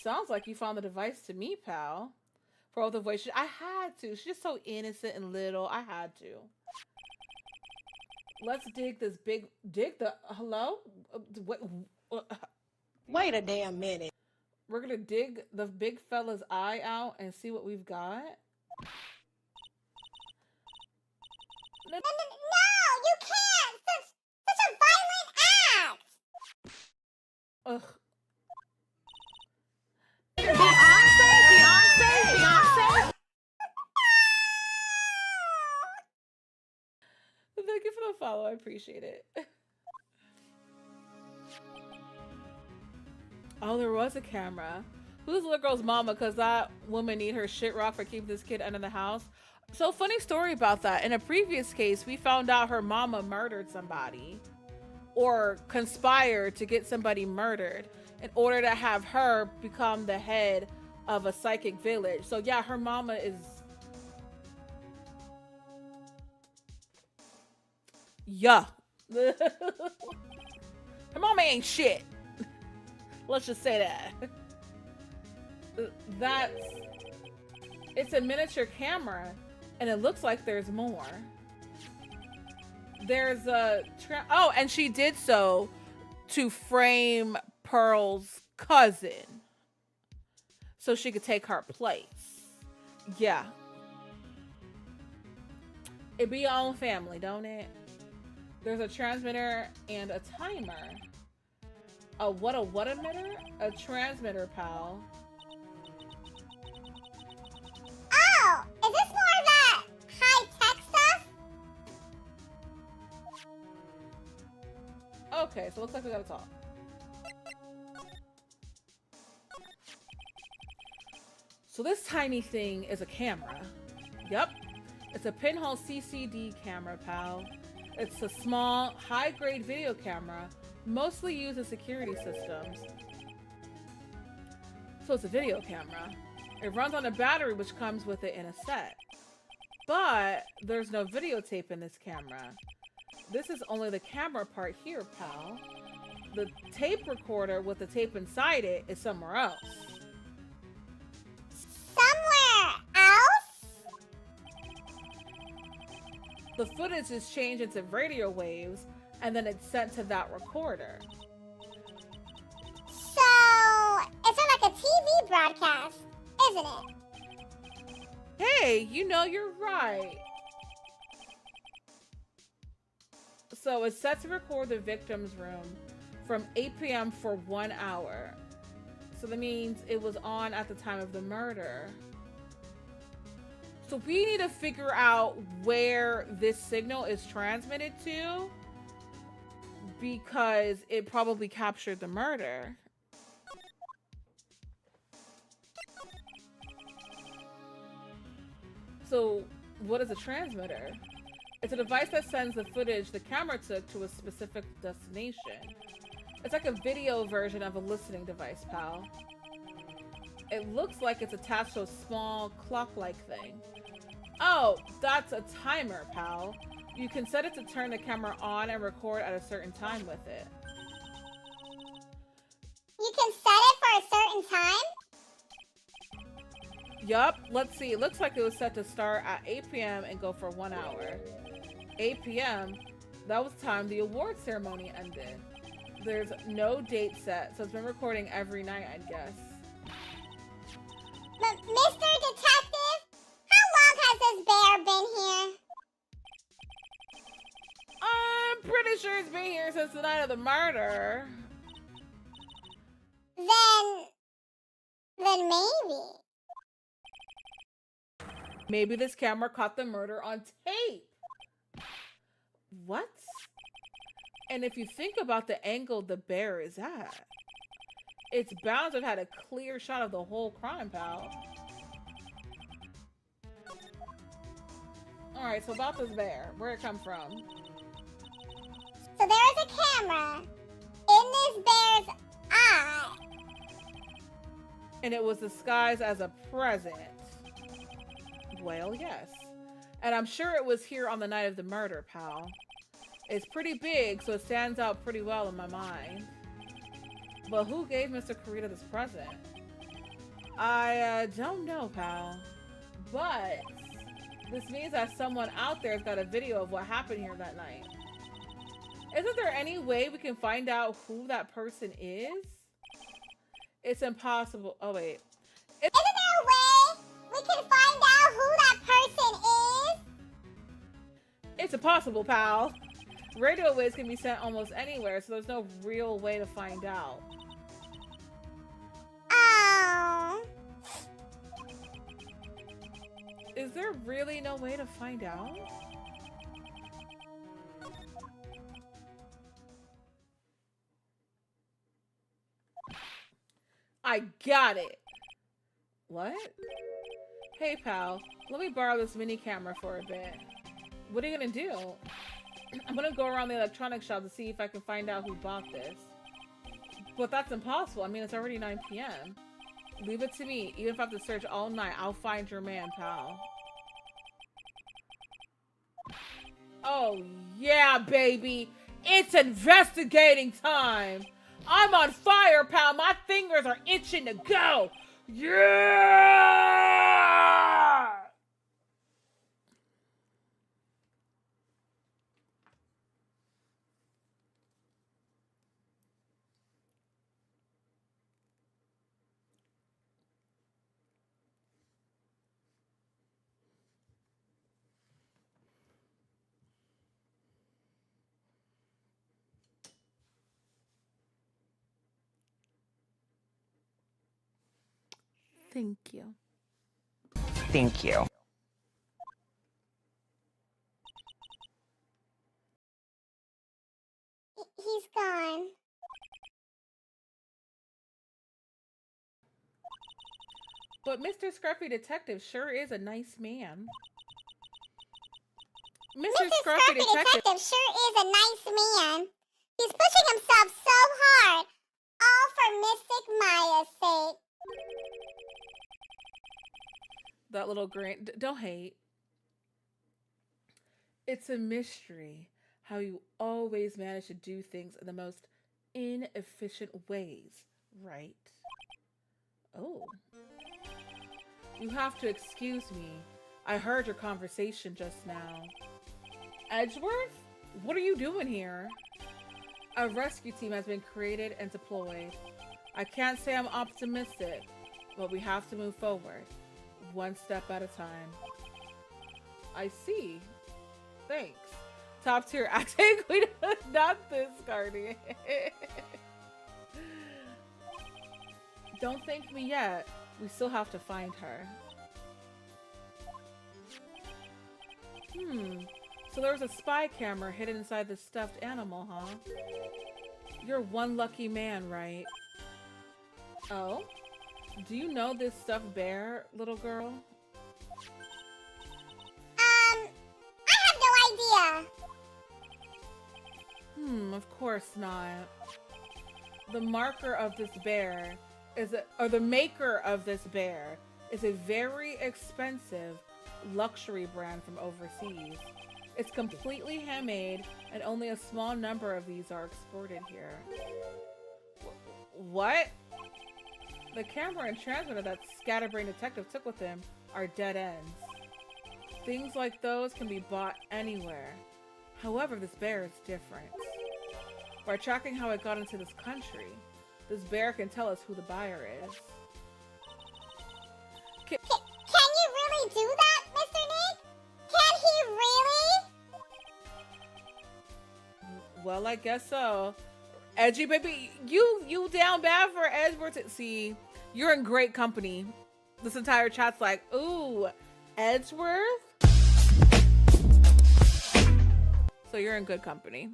Sounds like you found the device to me, pal. For all the voices, I had to. She's just so innocent and little. I had to. Let's dig this big... Dig the... Hello? What? Wait a damn minute. We're gonna dig the big fella's eye out and see what we've got. No, you can't! Such a violent act! Ugh. Beyonce. Thank you for the follow. I appreciate it. Oh, there was a camera. Who's the little girl's mama? Because that woman need her shit rock for keeping this kid under the house. So funny story about that. In a previous case, we found out her mama murdered somebody or conspired to get somebody murdered in order to have her become the head of a psychic village. So yeah, her mama is... Yeah. Her mama ain't shit. Let's just say that. It's a miniature camera, and it looks like there's more. There's a... Oh, and she did so to frame Pearl's cousin so she could take her place. Yeah. It be your own family, don't it? There's a transmitter and a timer. What emitter? A transmitter, pal. Oh! Is this more of that high-tech stuff? Okay, so it looks like we gotta talk. So this tiny thing is a camera. Yep. It's a pinhole CCD camera, pal. It's a small, high-grade video camera, mostly used in security systems. So it's a video camera. It runs on a battery which comes with it in a set. But there's no videotape in this camera. This is only the camera part here, pal. The tape recorder with the tape inside it is somewhere else. Somewhere else? The footage is changed into radio waves, and then it's sent to that recorder. So, it's sort of like a TV broadcast, isn't it? Hey, you know, you're right. So it's set to record the victim's room from 8 p.m. for 1 hour. So that means it was on at the time of the murder. So we need to figure out where this signal is transmitted to, because it probably captured the murder. So what is a transmitter? It's a device that sends the footage the camera took to a specific destination. It's like a video version of a listening device, pal. It looks like it's attached to a small clock-like thing. Oh, that's a timer, pal. You can set it to turn the camera on and record at a certain time with it. You can set it for a certain time? Yup, let's see. It looks like it was set to start at 8 p.m. and go for 1 hour. 8 p.m., that was the time the award ceremony ended. There's no date set, so it's been recording every night, I'd guess. But Mr. Detective, how long has this bear been here? I'm pretty sure it's been here since the night of the murder. Then maybe. Maybe this camera caught the murder on tape. What? And if you think about the angle the bear is at, it's bound to have had a clear shot of the whole crime, pal. Alright, so about this bear, where'd it come from? So there is a camera in this bear's eye. And it was disguised as a present. Well, yes. And I'm sure it was here on the night of the murder, pal. It's pretty big, so it stands out pretty well in my mind. But who gave Mr. Kurita this present? I don't know, pal. But this means that someone out there has got a video of what happened here that night. Isn't there any way we can find out who that person is? It's impossible. Oh, wait. Isn't there a way we can find out who that person is? It's impossible, pal. Radio waves can be sent almost anywhere, so there's no real way to find out. Oh. Is there really no way to find out? I got it. What? Hey, pal. Let me borrow this mini camera for a bit. What are you gonna do? I'm gonna go around the electronics shop to see if I can find out who bought this. But that's impossible. I mean, it's already 9 p.m. Leave it to me. Even if I have to search all night, I'll find your man, pal. Oh, yeah, baby. It's investigating time. I'm on fire, pal. My fingers are itching to go. Yeah! Thank you. Thank you. He's gone. But Mr. Scruffy Detective sure is a nice man. Mr. Scruffy Detective sure is a nice man. He's pushing himself so hard, all for Mystic Maya's sake. That little grin. Don't hate. It's a mystery how you always manage to do things in the most inefficient ways, right? Oh. You have to excuse me. I heard your conversation just now. Edgeworth? What are you doing here? A rescue team has been created and deployed. I can't say I'm optimistic, but we have to move forward. One step at a time. I see. Thanks. Top tier acting queen. Not this, Guardian. Don't thank me yet. We still have to find her. So there was a spy camera hidden inside the stuffed animal, huh? You're one lucky man, right? Oh? Do you know this stuffed bear, little girl? I have no idea. Maya. Of course not. The marker of this bear or the maker of this bear is a very expensive luxury brand from overseas. It's completely handmade, and only a small number of these are exported here. What? The camera and transmitter that Scatterbrain Detective took with him are dead ends. Things like those can be bought anywhere. However, this bear is different. By tracking how it got into this country, this bear can tell us who the buyer is. Can you really do that, Mr. Nick? Can he really? Well, I guess so. Edgy baby, you down bad for Edgeworth? See, you're in great company. This entire chat's like, ooh, Edgeworth? So you're in good company.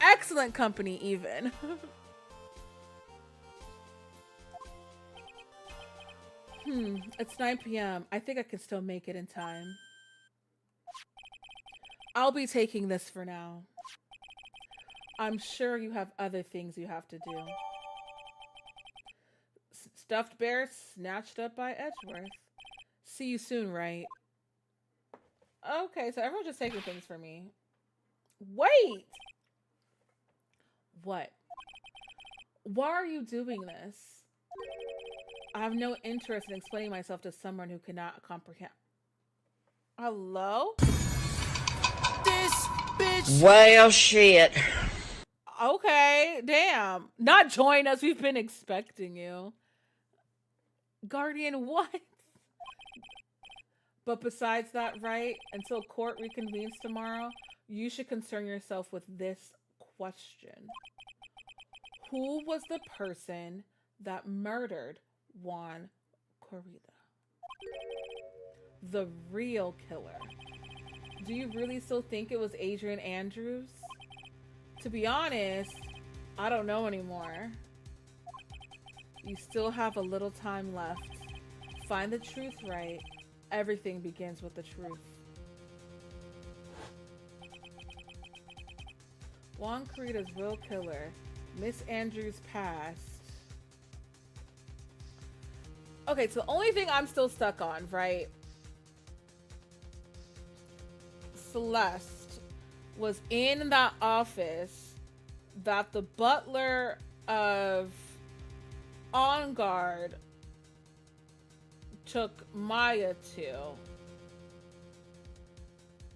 Excellent company, even. It's 9 p.m. I think I can still make it in time. I'll be taking this for now. I'm sure you have other things you have to do. Stuffed bear snatched up by Edgeworth. See you soon, Wright? Okay, so everyone's just taking things for me. Wait! What? Why are you doing this? I have no interest in explaining myself to someone who cannot comprehend. Hello? This bitch. Well, shit. Okay, damn. Not join us. We've been expecting you. Guardian, what? But besides that, right, until court reconvenes tomorrow, you should concern yourself with this question. Who was the person that murdered Juan Corrida? The real killer. Do you really still think it was Adrian Andrews? To be honest, I don't know anymore. You still have a little time left. Find the truth, right? Everything begins with the truth. Juan Corrida's real killer. Miss Andrews passed. Okay, so the only thing I'm still stuck on, right? Celeste was in that office that the butler of On Guard took Maya to.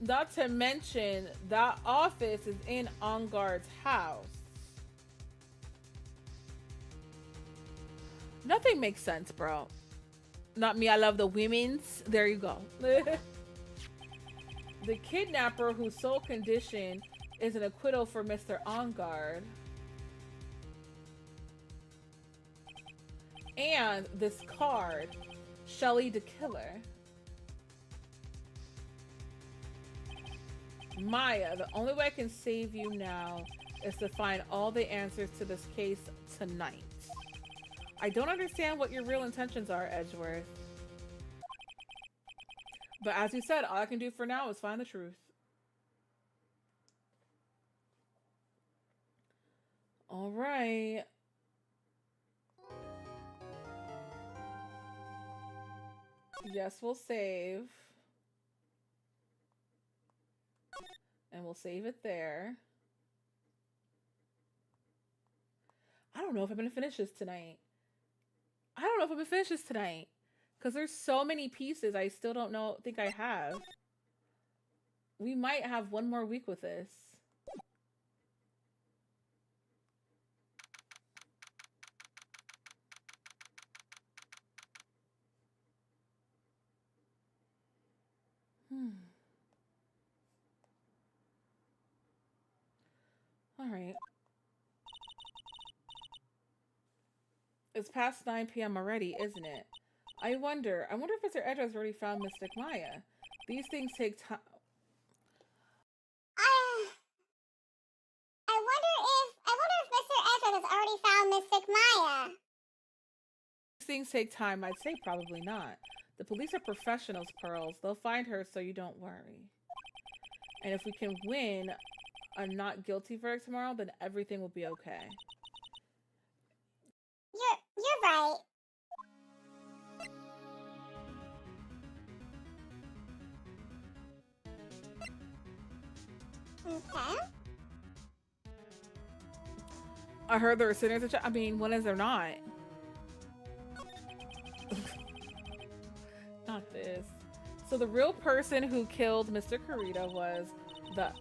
Not to mention that office is in On Guard's house. Nothing makes sense, bro. Not me, I love the women's. There you go. The kidnapper whose sole condition is an acquittal for Mr. On Guard. And this card, Shelly the Killer. Maya, the only way I can save you now is to find all the answers to this case tonight. I don't understand what your real intentions are, Edgeworth. But as you said, all I can do for now is find the truth. All right. Yes, we'll save. And we'll save it there. I don't know if I'm going to finish this tonight. Because there's so many pieces I still think I have. We might have one more week with this. All right. It's past 9 p.m. already, isn't it? I wonder if Mr. Edge has already found Mystic Maya. These things take time. I wonder if Mr. Edgeworth has already found Mystic Maya. These things take time. I'd say probably not. The police are professionals, Pearls. They'll find her, so you don't worry. And if we can win a not guilty verdict tomorrow, then everything will be okay. You're right. Okay. I heard there are sinners. I mean, when is there not? Not this. So the real person who killed Mr. Kurita was the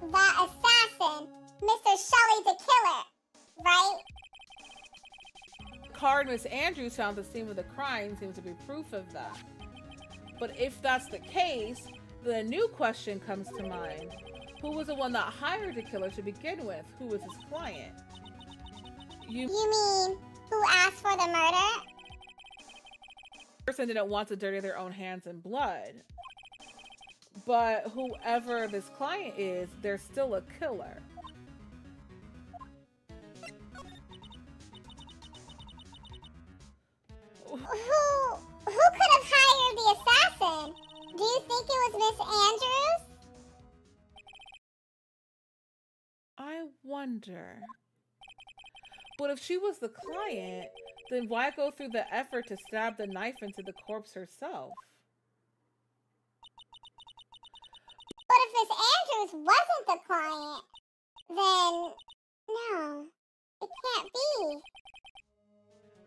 assassin, Mr. Shelley the Killer, right? card Miss Andrews found at the scene of the crime seems to be proof of that. But if that's the case, then a new question comes to mind. Who was the one that hired the killer to begin with? Who was his client? You mean who asked for the murder? The person didn't want to dirty their own hands in blood. But whoever this client is, they're still a killer. Who could have hired the assassin? Do you think it was Miss Andrews? I wonder. But if she was the client, then why go through the effort to stab the knife into the corpse herself? But if Miss Andrews wasn't the client, then no, it can't be.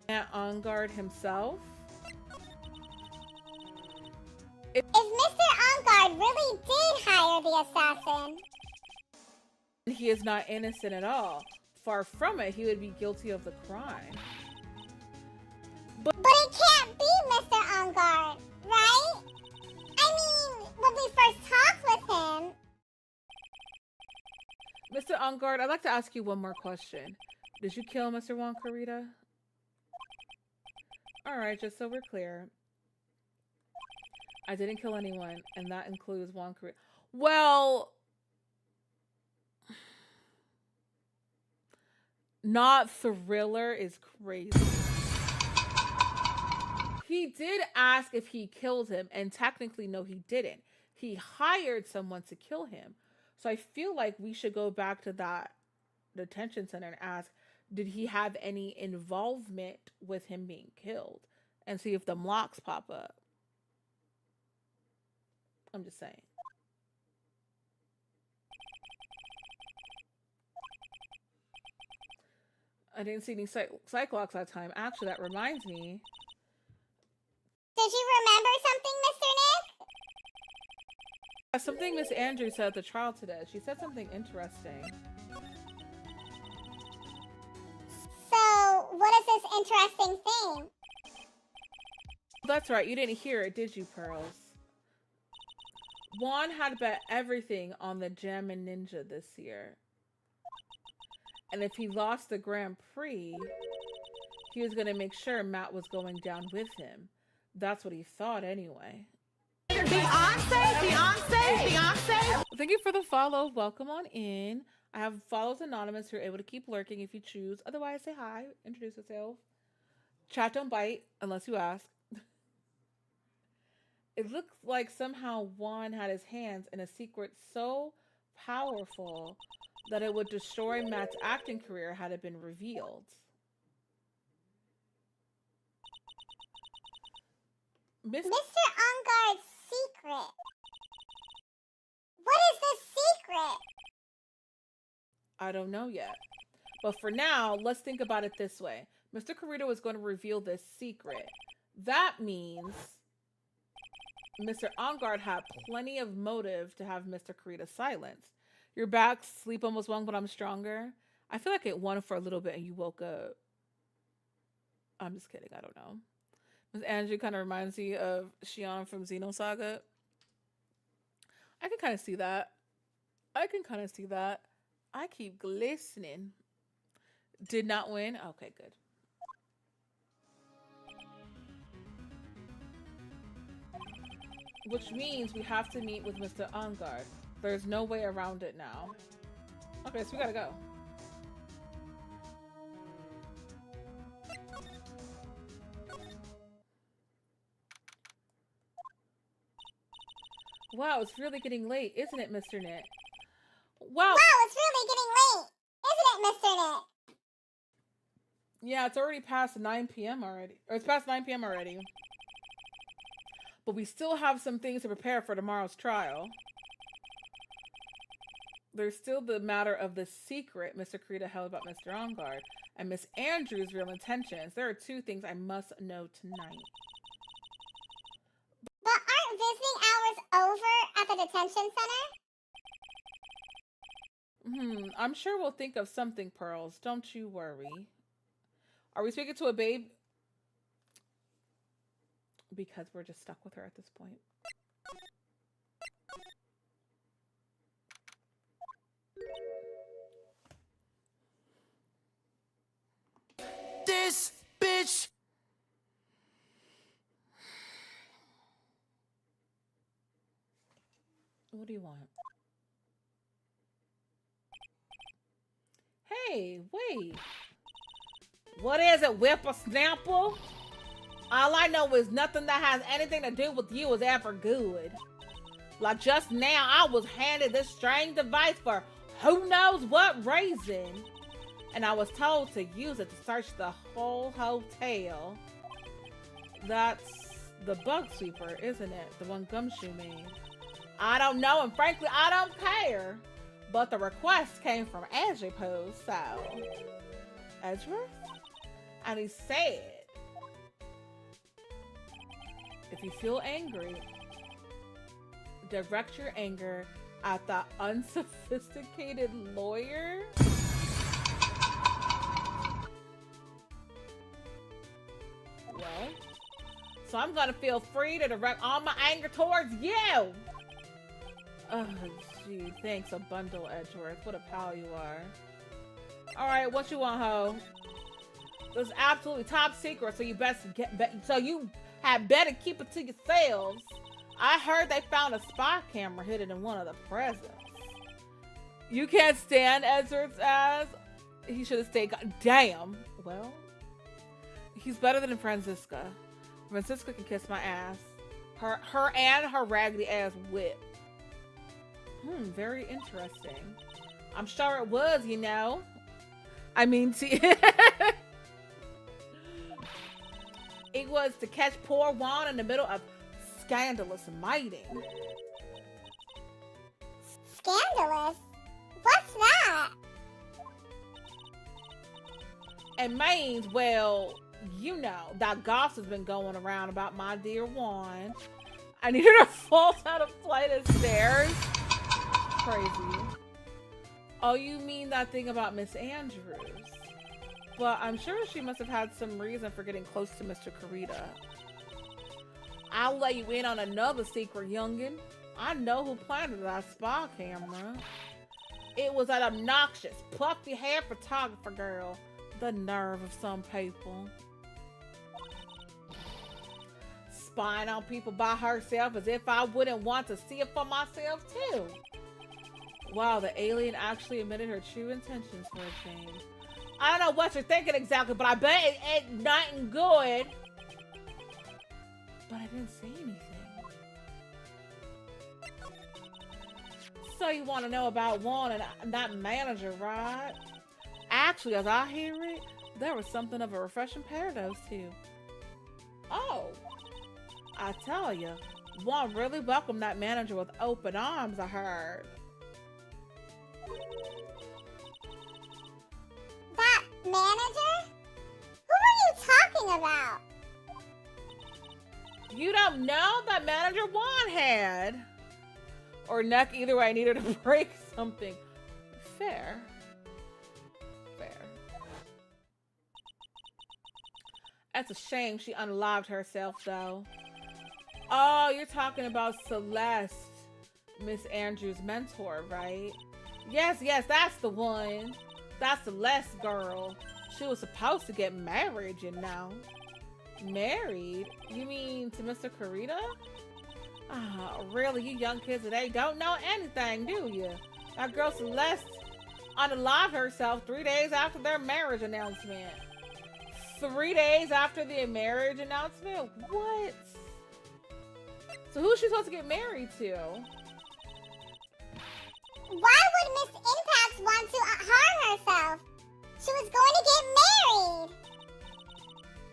And on guard himself? If Mr. Ongard really did hire the assassin, He is not innocent at all. Far from it, he would be guilty of the crime. but it can't be Mr. Ongard, right? I mean, when we first talked with him, Mr. Ongard, I'd like to ask you one more question. Did you kill Mr. Juan Carita? Alright, just so we're clear. I didn't kill anyone, and that includes Juan Carita. Well... Not Thriller is crazy. He did ask if he killed him, and technically, no, he didn't. He hired someone to kill him. So I feel like we should go back to that detention center and ask, did he have any involvement with him being killed? And see if the locks pop up. I'm just saying. I didn't see any Cyclops that time. Actually, that reminds me. did you remember something, Mr. Nick? Something Miss Andrews said at the trial today. She said something interesting. So, what is this interesting thing? That's right. You didn't hear it, did you, Pearls? Juan had to bet everything on the Jammin' Ninja this year. And if he lost the Grand Prix, he was going to make sure Matt was going down with him. That's what he thought anyway. Beyonce. Thank you for the follow. Welcome on in. I have follows anonymous who are able to keep lurking if you choose. Otherwise, say hi. Introduce yourself. Chat don't bite unless you ask. It looks like somehow Juan had his hands in a secret so powerful that it would destroy Matt's acting career had it been revealed. Mr. Ongard's secret. What is this secret? I don't know yet. But for now, let's think about it this way. Mr. Carito is going to reveal this secret. That means Mr. Ongard had plenty of motive to have Mr. Carito silenced. Your back, sleep almost won, but I'm stronger. I feel like it won for a little bit and you woke up. I'm just kidding. I don't know. Miss Andrew kind of reminds me of Shion from Xenosaga. I can kind of see that. I keep glistening. Did not win? Okay, good. Which means we have to meet with Mr. Ongard. There's no way around it now. Okay, so we gotta go. Wow, it's really getting late, isn't it, Mr. Knit? Wow. Wow, it's really getting late, isn't it, Mr. Knit? Yeah, it's already past 9 p.m. already. Or it's past 9 p.m. already. But we still have some things to prepare for tomorrow's trial. There's still the matter of the secret Mr. Kurita held about Mr. Ongard and Miss Andrews' real intentions. There are two things I must know tonight. But aren't visiting hours over at the detention center? I'm sure we'll think of something, Pearls. Don't you worry. Are we speaking to a babe? Because we're just stuck with her at this point. This bitch. What do you want? Hey, wait. What is it, whippersnapper? All I know is nothing that has anything to do with you is ever good. Like just now, I was handed this strange device for who knows what reason. And I was told to use it to search the whole hotel. That's the bug sweeper, isn't it? The one Gumshoe made. I don't know, and frankly, I don't care. But the request came from Edgepo, so... Edgeworth? And he said, if you feel angry, direct your anger at the unsophisticated lawyer. Well, so I'm gonna feel free to direct all my anger towards you. Oh, gee, thanks a bundle, Edgeworth. What a pal you are. All right, what you want, ho? It's absolutely top secret, so you best so you had better keep it to yourselves. I heard they found a spy camera hidden in one of the presents. You can't stand Edgeworth's ass. He should have stayed. Damn. Well, he's better than Franziska. Franziska can kiss my ass. Her and her raggedy ass whip. Very interesting. I'm sure it was, you know. I mean, see, it was to catch poor Juan in the middle of scandalous mighting. Scandalous? What's that? It means, well, you know, that gossip's been going around about my dear Juan. I needed her to fall down a flight of stairs. Crazy. Oh, you mean that thing about Miss Andrews? But I'm sure she must have had some reason for getting close to Mr. Kurita. I'll let you in on another secret, youngin'. I know who planted that spy camera. It was that obnoxious, puffy-haired photographer girl. The nerve of some people. Spying on people by herself as if I wouldn't want to see it for myself, too. Wow, the alien actually admitted her true intentions for a change. I don't know what you're thinking exactly, but I bet it ain't nothing good. But I didn't say anything. So you want to know about Juan and that manager, right? Actually, as I hear it, there was something of a refreshing paradox, too. Oh, I tell you, Juan really welcomed that manager with open arms, I heard. That manager? Who are you talking about? You don't know that manager Juan had? Or Neck, either way, I needed to break something. Fair. Fair. That's a shame she unalived herself, though. Oh, you're talking about Celeste, Miss Andrews' mentor, right? Yes, that's the one. That's Celeste girl. She was supposed to get married, you know. Married? You mean to Mr. Kurita? Oh, really? You young kids today don't know anything, do you? That girl Celeste unalived herself 3 days after their marriage announcement. 3 days after the marriage announcement? What? So who's she supposed to get married to? Why would Miss Impact want to harm herself? She was going to get married.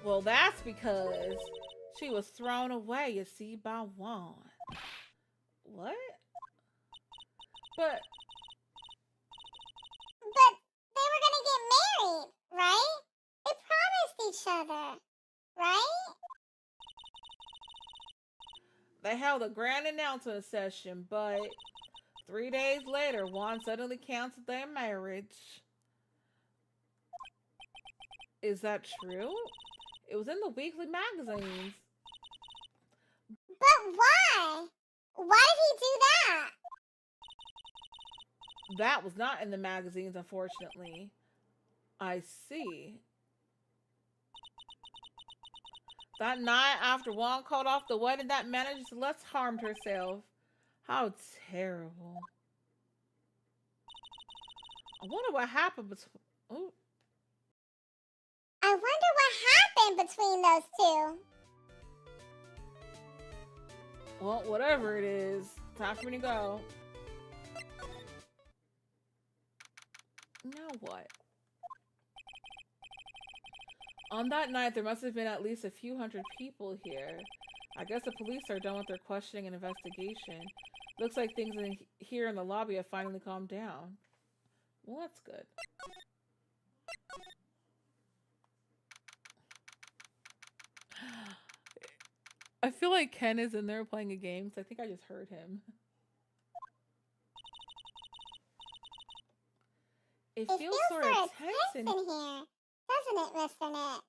Well, that's because she was thrown away, you see, by Juan. What? But they were going to get married, right? They promised each other, right? they held a grand announcement session, but 3 days later, Juan suddenly canceled their marriage. Is that true? It was in the weekly magazines. But why? Why did he do that? That was not in the magazines, unfortunately. I see. That night after Juan called off the wedding, that manager Celeste harmed herself. How terrible. I wonder what happened between... Oh. I wonder what happened between those two. Well, whatever it is, time for me to go. Now what? On that night, there must have been at least a few hundred people here. I guess the police are done with their questioning and investigation. Looks like things here in the lobby have finally calmed down. Well, that's good. I feel like Ken is in there playing a game, because I think I just heard him. It feels sort of tense in here, doesn't it, Mr. Nick?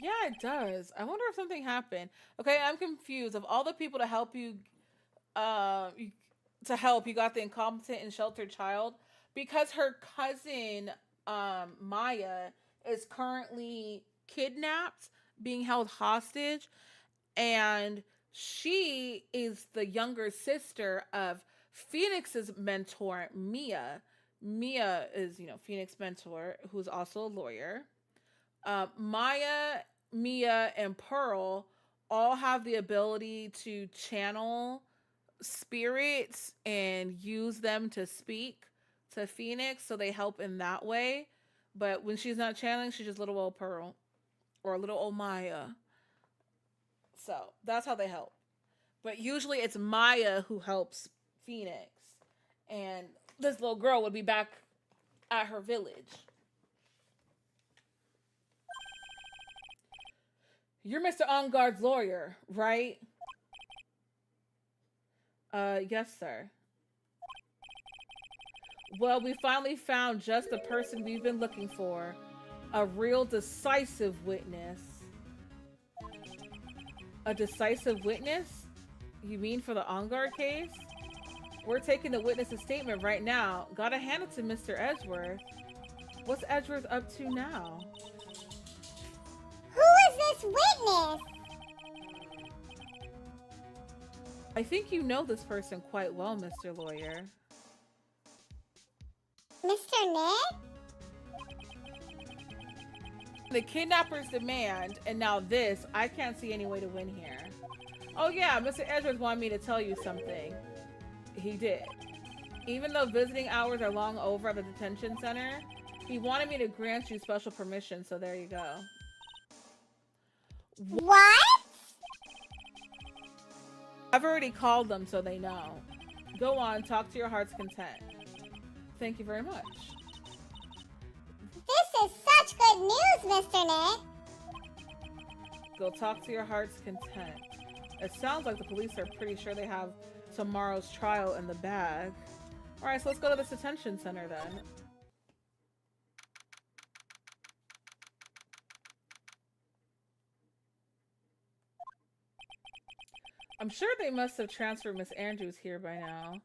Yeah, it does. I wonder if something happened. Okay, I'm confused. Of all the people to help you, you got the incompetent and sheltered child, because her cousin, Maya, is currently kidnapped, being held hostage, and she is the younger sister of Phoenix's mentor, Mia. Mia is, Phoenix's mentor, who's also a lawyer. Maya, Mia, and Pearl all have the ability to channel spirits and use them to speak to Phoenix, so they help in that way. But when she's not channeling, she's just little old Pearl or little old Maya. So that's how they help. But usually it's Maya who helps Phoenix, and this little girl would be back at her village. You're Mr. Engarde's lawyer, right? Yes, sir. Well, we finally found just the person we've been looking for. A real decisive witness. A decisive witness? You mean for the Engarde case? We're taking the witness's statement right now. Gotta hand it to Mr. Edgeworth. What's Edgeworth up to now? Who is this witness? I think you know this person quite well, Mr. Lawyer. Mr. Nick? The kidnappers demand, and now this, I can't see any way to win here. Oh yeah, Mr. Edgeworth wanted me to tell you something. He did. Even though visiting hours are long over at the detention center, he wanted me to grant you special permission, so there you go. What? I've already called them, so they know. Go on, talk to your heart's content. Thank you very much. This is such good news, Mr. Nick. Go talk to your heart's content. It sounds like the police are pretty sure they have tomorrow's trial in the bag. Alright, so let's go to this detention center then. I'm sure they must have transferred Miss Andrews here by now.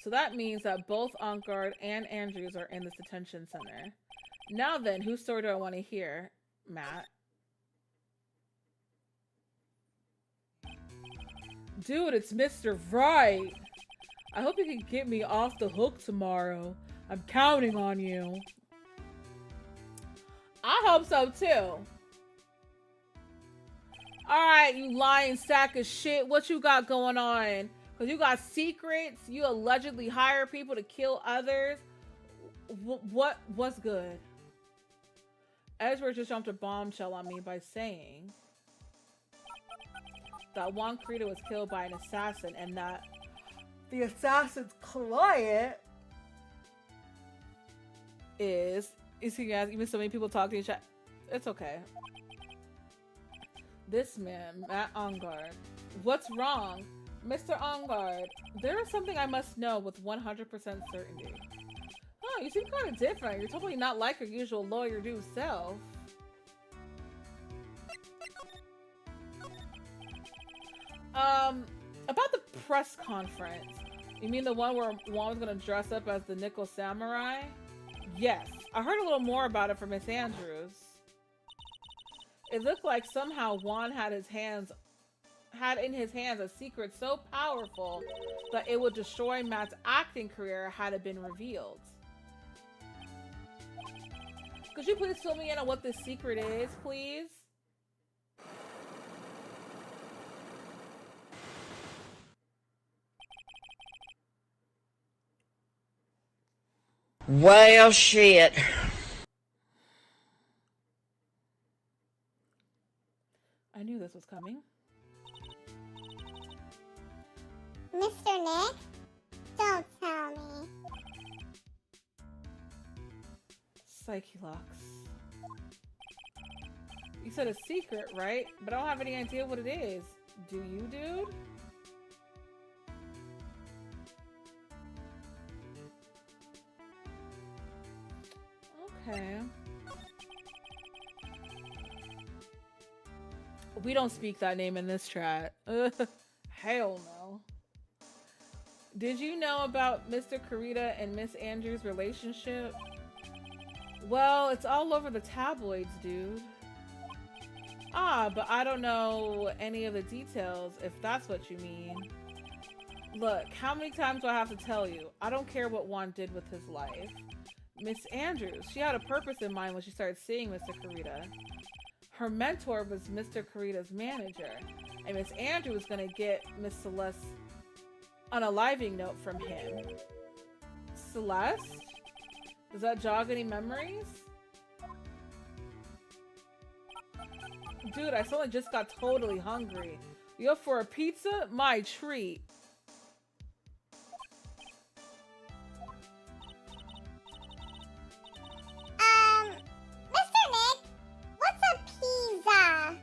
So that means that both Engarde and Andrews are in this detention center. Now then, whose story do I want to hear? Matt? Dude, it's Mr. Wright! I hope you can get me off the hook tomorrow. I'm counting on you. I hope so too. All right, you lying sack of shit. What you got going on? Because you got secrets. You allegedly hire people to kill others. What's good? Edward just jumped a bombshell on me by saying that Juan Carita was killed by an assassin and that the assassin's client is... You see, guys, even so many people talk to each other. It's okay. This man, Matt Ongard. What's wrong? Mr. Ongard, there is something I must know with 100% certainty. Oh, you seem kind of different. You're totally not like your usual lawyer-do self. About the press conference. You mean the one where Juan was gonna dress up as the Nickel Samurai? Yes. I heard a little more about it from Miss Andrews. It looked like somehow Juan had in his hands a secret so powerful that it would destroy Matt's acting career had it been revealed. Could you please fill me in on what this secret is, please? Well, shit. I knew this was coming. Mr. Nick? Don't tell me. Psyche-Lux. You said a secret, right? But I don't have any idea what it is. Do you, dude? Okay. We don't speak that name in this chat. Hell no. Did you know about Mr. Carita and Miss Andrews' relationship? Well, it's all over the tabloids, dude. Ah, but I don't know any of the details, if that's what you mean. Look, how many times do I have to tell you? I don't care what Juan did with his life. Miss Andrews, she had a purpose in mind when she started seeing Mr. Carita. Her mentor was Mr. Carita's manager, and Miss Andrews was gonna get Miss Celeste unaliving note from him. Celeste? Does that jog any memories? Dude, I suddenly just got totally hungry. You up for a pizza? My treat. Mr. Nick, what's a pizza?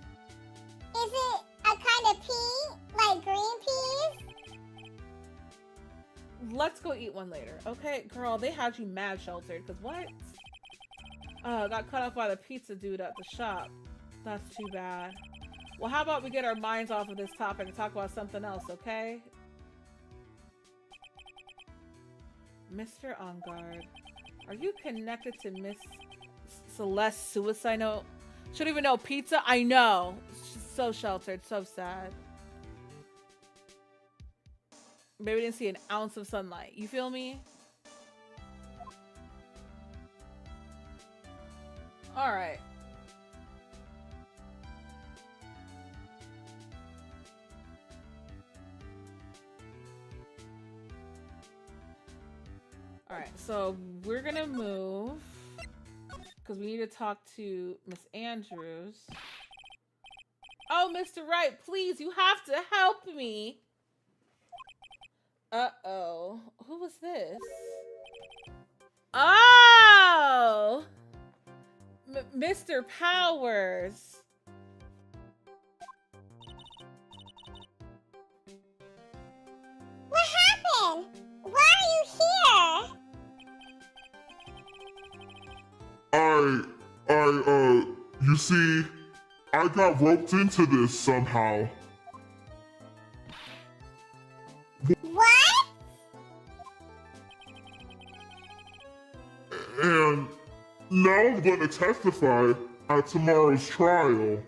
Is it a kind of pea? Like green peas? Let's go eat one later. Okay, girl, they had you mad sheltered, because what? Got cut off by the pizza dude at the shop. That's too bad. Well, how about we get our minds off of this topic and talk about something else, okay? Mr. Ongard, are you connected to Miss Celeste's suicide note? She don't even know pizza? I know. She's so sheltered, so sad. Maybe didn't see an ounce of sunlight. You feel me? Alright. Alright, so we're gonna move because we need to talk to Miss Andrews. Oh, Mr. Wright, please, you have to help me. Uh-oh. Who was this? Oh! Mr. Powers. What happened? Why are you here? You see, I got roped into this somehow. What? And now I'm going to testify at tomorrow's trial.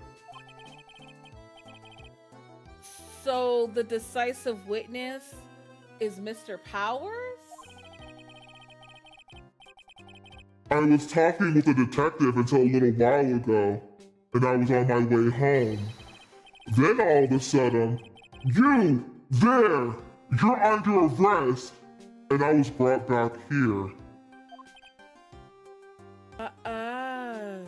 So the decisive witness is Mr. Powers? I was talking with a detective until a little while ago, and I was on my way home. Then all of a sudden, you there! You're under arrest! And I was brought back here. Oh.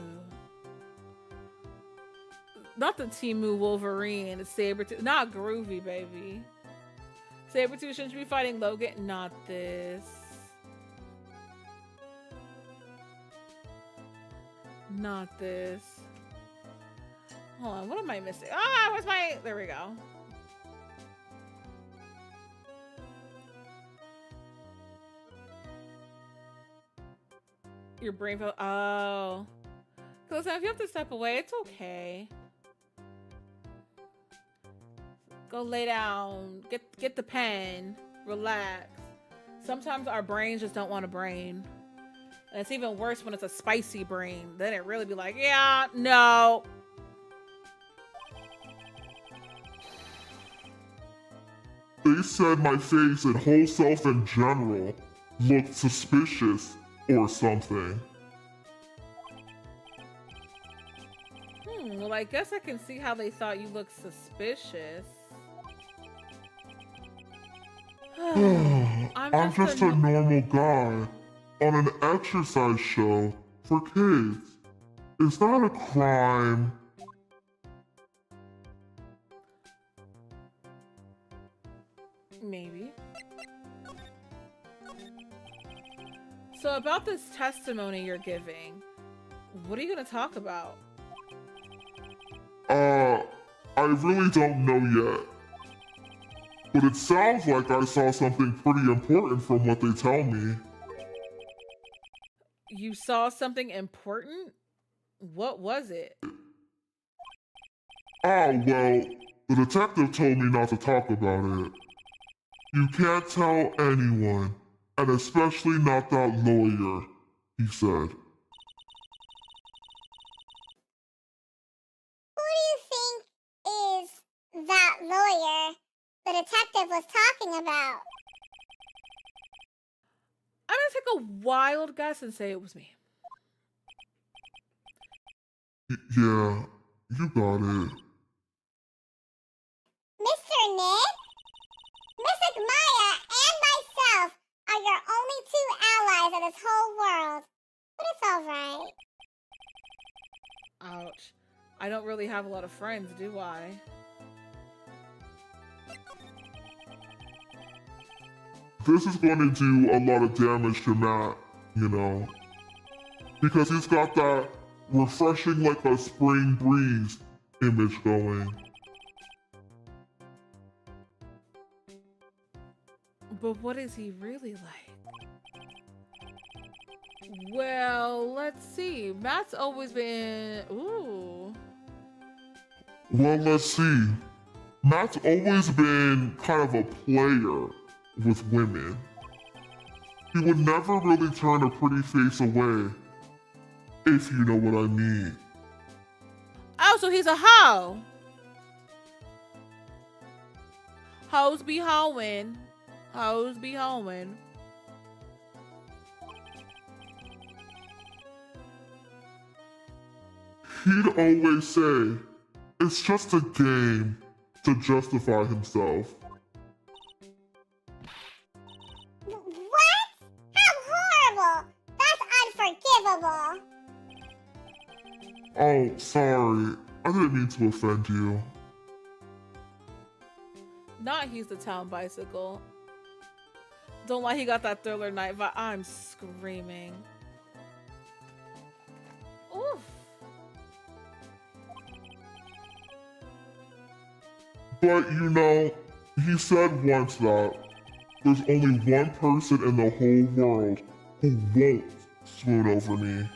Not the Timu Wolverine, it's Sabretooth. Not Groovy, baby. Sabretooth shouldn't you be fighting Logan? Not this. Not this. Hold on, what am I missing? Ah, where's my... There we go. Your brain fell... Oh. Listen, if you have to step away, it's okay. Go lay down. Get the pen. Relax. Sometimes our brains just don't want a brain. And it's even worse when it's a spicy brain. Then it really be like, yeah, no. They said my face and whole self in general looked suspicious or something. Well, I guess I can see how they thought you looked suspicious. I'm just a normal guy on an exercise show for kids. Is that a crime? Maybe. So about this testimony you're giving, what are you going to talk about? I really don't know yet. But it sounds like I saw something pretty important from what they tell me. You saw something important? What was it? Well, the detective told me not to talk about it. You can't tell anyone, and especially not that lawyer, he said. Who do you think is that lawyer the detective was talking about? I'm going to take a wild guess and say it was me. Yeah, you got it. Mr. Nick? Mystic Maya and myself are your only two allies in this whole world. But it's alright. Ouch. I don't really have a lot of friends, do I? This is going to do a lot of damage to Matt, you know. Because he's got that refreshing like a spring breeze image going. But what is he really like? Well, let's see. Matt's always been... Ooh. Well, let's see. Matt's always been kind of a player with women. He would never really turn a pretty face away, if you know what I mean. Oh, so he's a hoe. Hoes be hoeing. Hoes be hoeing. He'd always say, it's just a game to justify himself. What? How horrible! That's unforgivable! Oh, sorry. I didn't mean to offend you. Not he's the town bicycle. Don't lie, he got that Thriller Night vibe. I'm screaming. Oof. But you know, he said once that there's only one person in the whole world who won't swoon over me.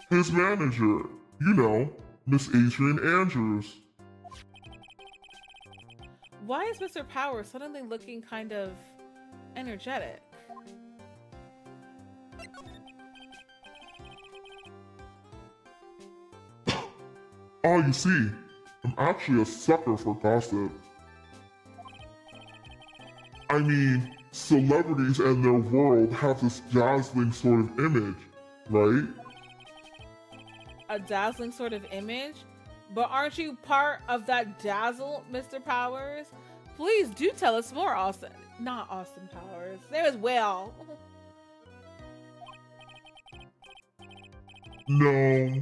His manager, you know, Miss Adrian Andrews. Why is Mr. Power suddenly looking kind of energetic? Oh, you see, I'm actually a sucker for gossip. I mean, celebrities and their world have this dazzling sort of image, right? A dazzling sort of image? But aren't you part of that dazzle, Mr. Powers? Please do tell us more, Austin. Not Austin Powers. There as well. No.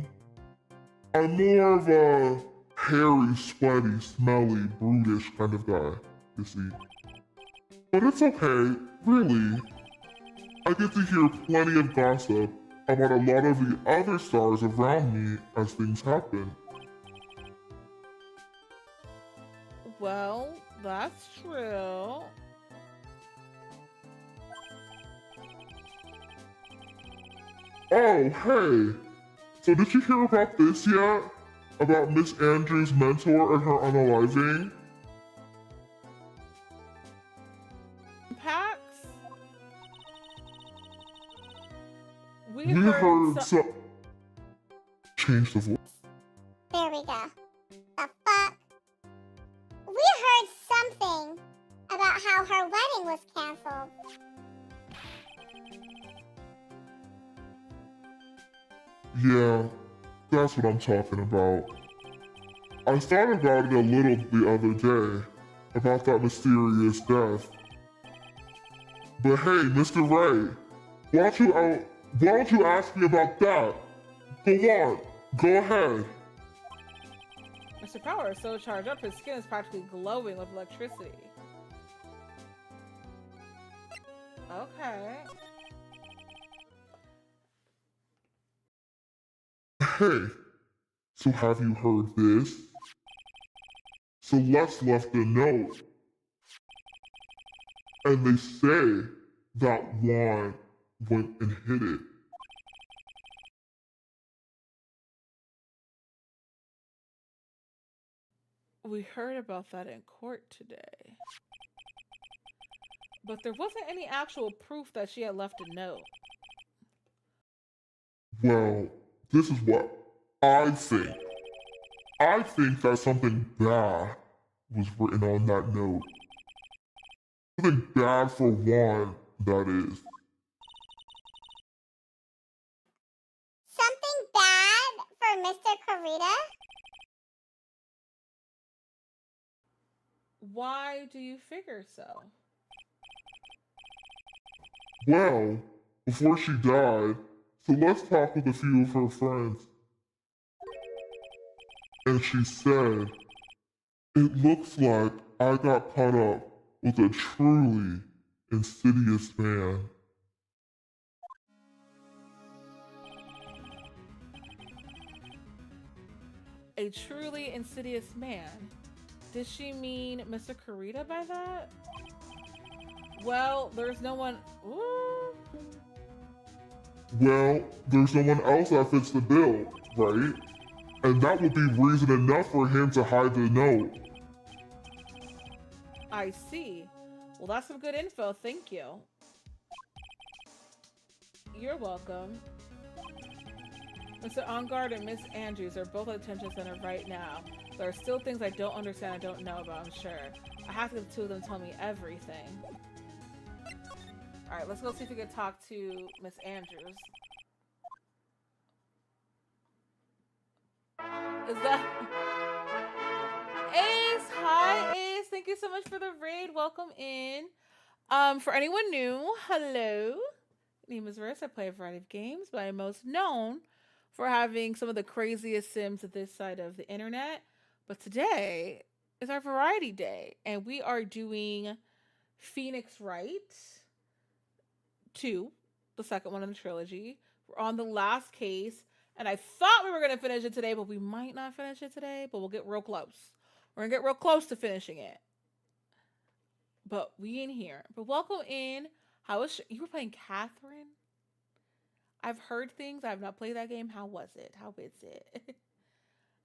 I'm more of a hairy, sweaty, smelly, brutish kind of guy, you see. But it's okay, really. I get to hear plenty of gossip about a lot of the other stars around me as things happen. Well, that's true. Oh, hey! So did you hear about this yet? About Miss Andrews' mentor and her unaliving? Pax? We We heard heard so... Change the voice. There we go. The fuck? We heard something about how her wedding was canceled. Yeah, that's what I'm talking about. I thought about it a little the other day, about that mysterious death. But hey, Mr. Wright, why don't you ask me about that? Go on, go ahead. Mr. Power is so charged up, his skin is practically glowing with electricity. Okay. Hey, so have you heard this? Celeste left a note. And they say that Juan went and hid it. We heard about that in court today. But there wasn't any actual proof that she had left a note. Well, this is what I think. I think that something bad was written on that note. Something bad for Juan, that is. Something bad for Mr. Karita? Why do you figure so? Well, before she died, Celeste talked with a few of her friends. And she said, "It looks like I got caught up with a truly insidious man." A truly insidious man. Did she mean Mr. Karita by that? Well, there's no one. Ooh. Well, there's no one else that fits the bill, right? And that would be reason enough for him to hide the note. I see. Well, that's some good info. Thank you. You're welcome. Mr. Ongard and Miss Andrews are both at attention center right now. There are still things I don't understand, I don't know about, I'm sure. I have to get the two of them tell me everything. Alright, let's go see if we can talk to Miss Andrews. Is that... Ace! Hi, Ace! Thank you so much for the raid. Welcome in. For anyone new, hello. My name is Riss. I play a variety of games, but I am most known for having some of the craziest sims at this side of the internet. But today is our variety day, and we are doing Phoenix Wright 2, the second one in the trilogy. We're on the last case, and I thought we were going to finish it today, but we might not finish it today, but we'll get real close. We're going to get real close to finishing it. But we in here. But welcome in. How was you were playing Catherine? I've heard things. I have not played that game. How was it? How is it?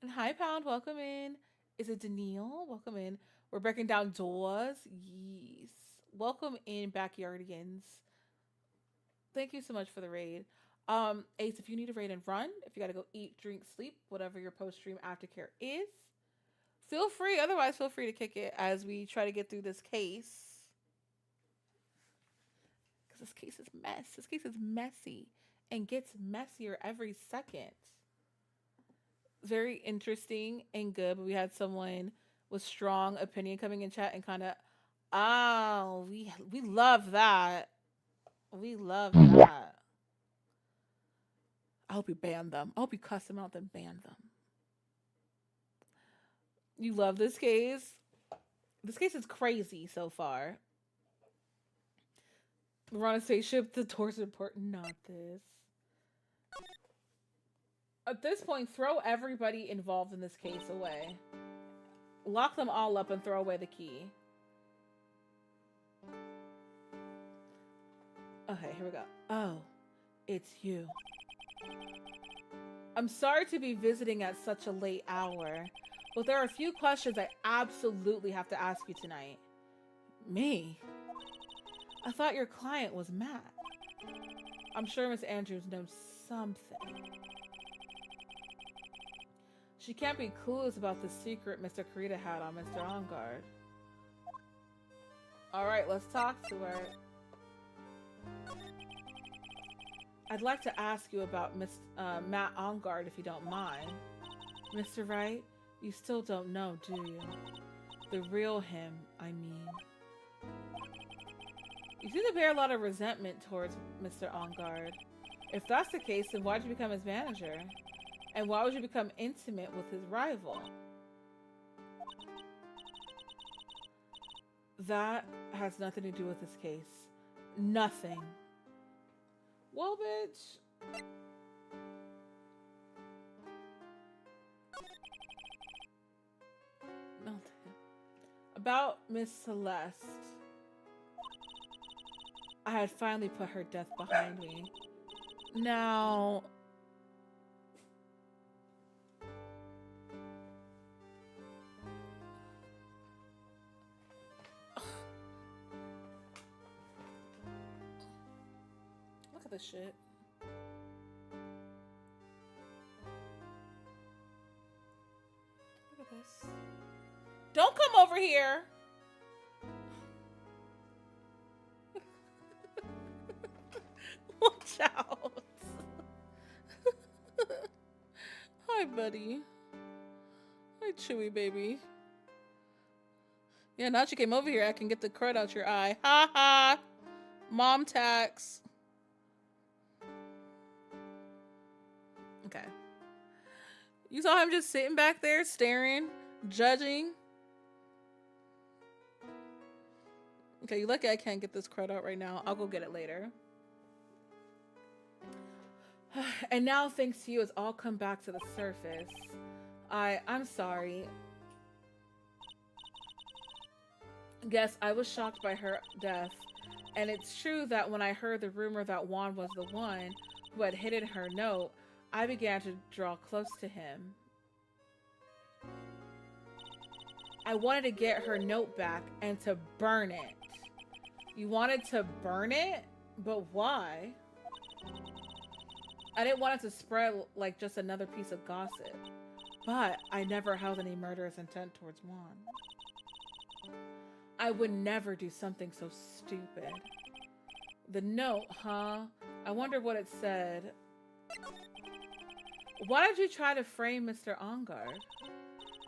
And hi, Pound. Welcome in. Is it Daniil? Welcome in. We're breaking down doors. Yes. Welcome in, Backyardigans. Thank you so much for the raid. Ace, if you need a raid and run, if you got to go eat, drink, sleep, whatever your post-stream aftercare is, feel free. Otherwise, feel free to kick it as we try to get through this case. Because this case is mess. This case is messy. and gets messier every second. Very interesting and good, but we had someone with strong opinion coming in chat and kind of, oh, we love that. We love that. I hope you ban them. I hope you cuss them out, then ban them. You love this case. This case is crazy so far. We're on a spaceship. The doors are important. Not this. At this point, throw everybody involved in this case away. Lock them all up and throw away the key. Okay, here we go. Oh, it's you. I'm sorry to be visiting at such a late hour, but there are a few questions I absolutely have to ask you tonight. Me? I thought your client was Matt. I'm sure Miss Andrews knows something. She can't be clueless about the secret Mr. Kurita had on Mr. Ongard. Alright, let's talk to her. I'd like to ask you about Matt Ongard, if you don't mind. Mr. Wright, you still don't know, do you? The real him, I mean. You seem to bear a lot of resentment towards Mr. Ongard. If that's the case, then why'd you become his manager? And why would you become intimate with his rival? That has nothing to do with this case. Nothing. Well, bitch. Nothing. About Miss Celeste. I had finally put her death behind me. Now... Look at this shit. Look at this. Don't come over here! Watch out. Hi, buddy. Hi, Chewy baby. Yeah, now she came over here, I can get the crud out your eye. Ha ha! Mom tax. Okay. You saw him just sitting back there, staring, judging. Okay, you lucky I can't get this crud out right now. I'll go get it later. And now, thanks to you, it's all come back to the surface. I'm sorry. Yes, I was shocked by her death. And it's true that when I heard the rumor that Juan was the one who had hidden her note, I began to draw close to him. I wanted to get her note back and to burn it. You wanted to burn it? But why? I didn't want it to spread like just another piece of gossip. But I never held any murderous intent towards Juan. I would never do something so stupid. The note, huh? I wonder what it said. Why did you try to frame Mr. Ongard?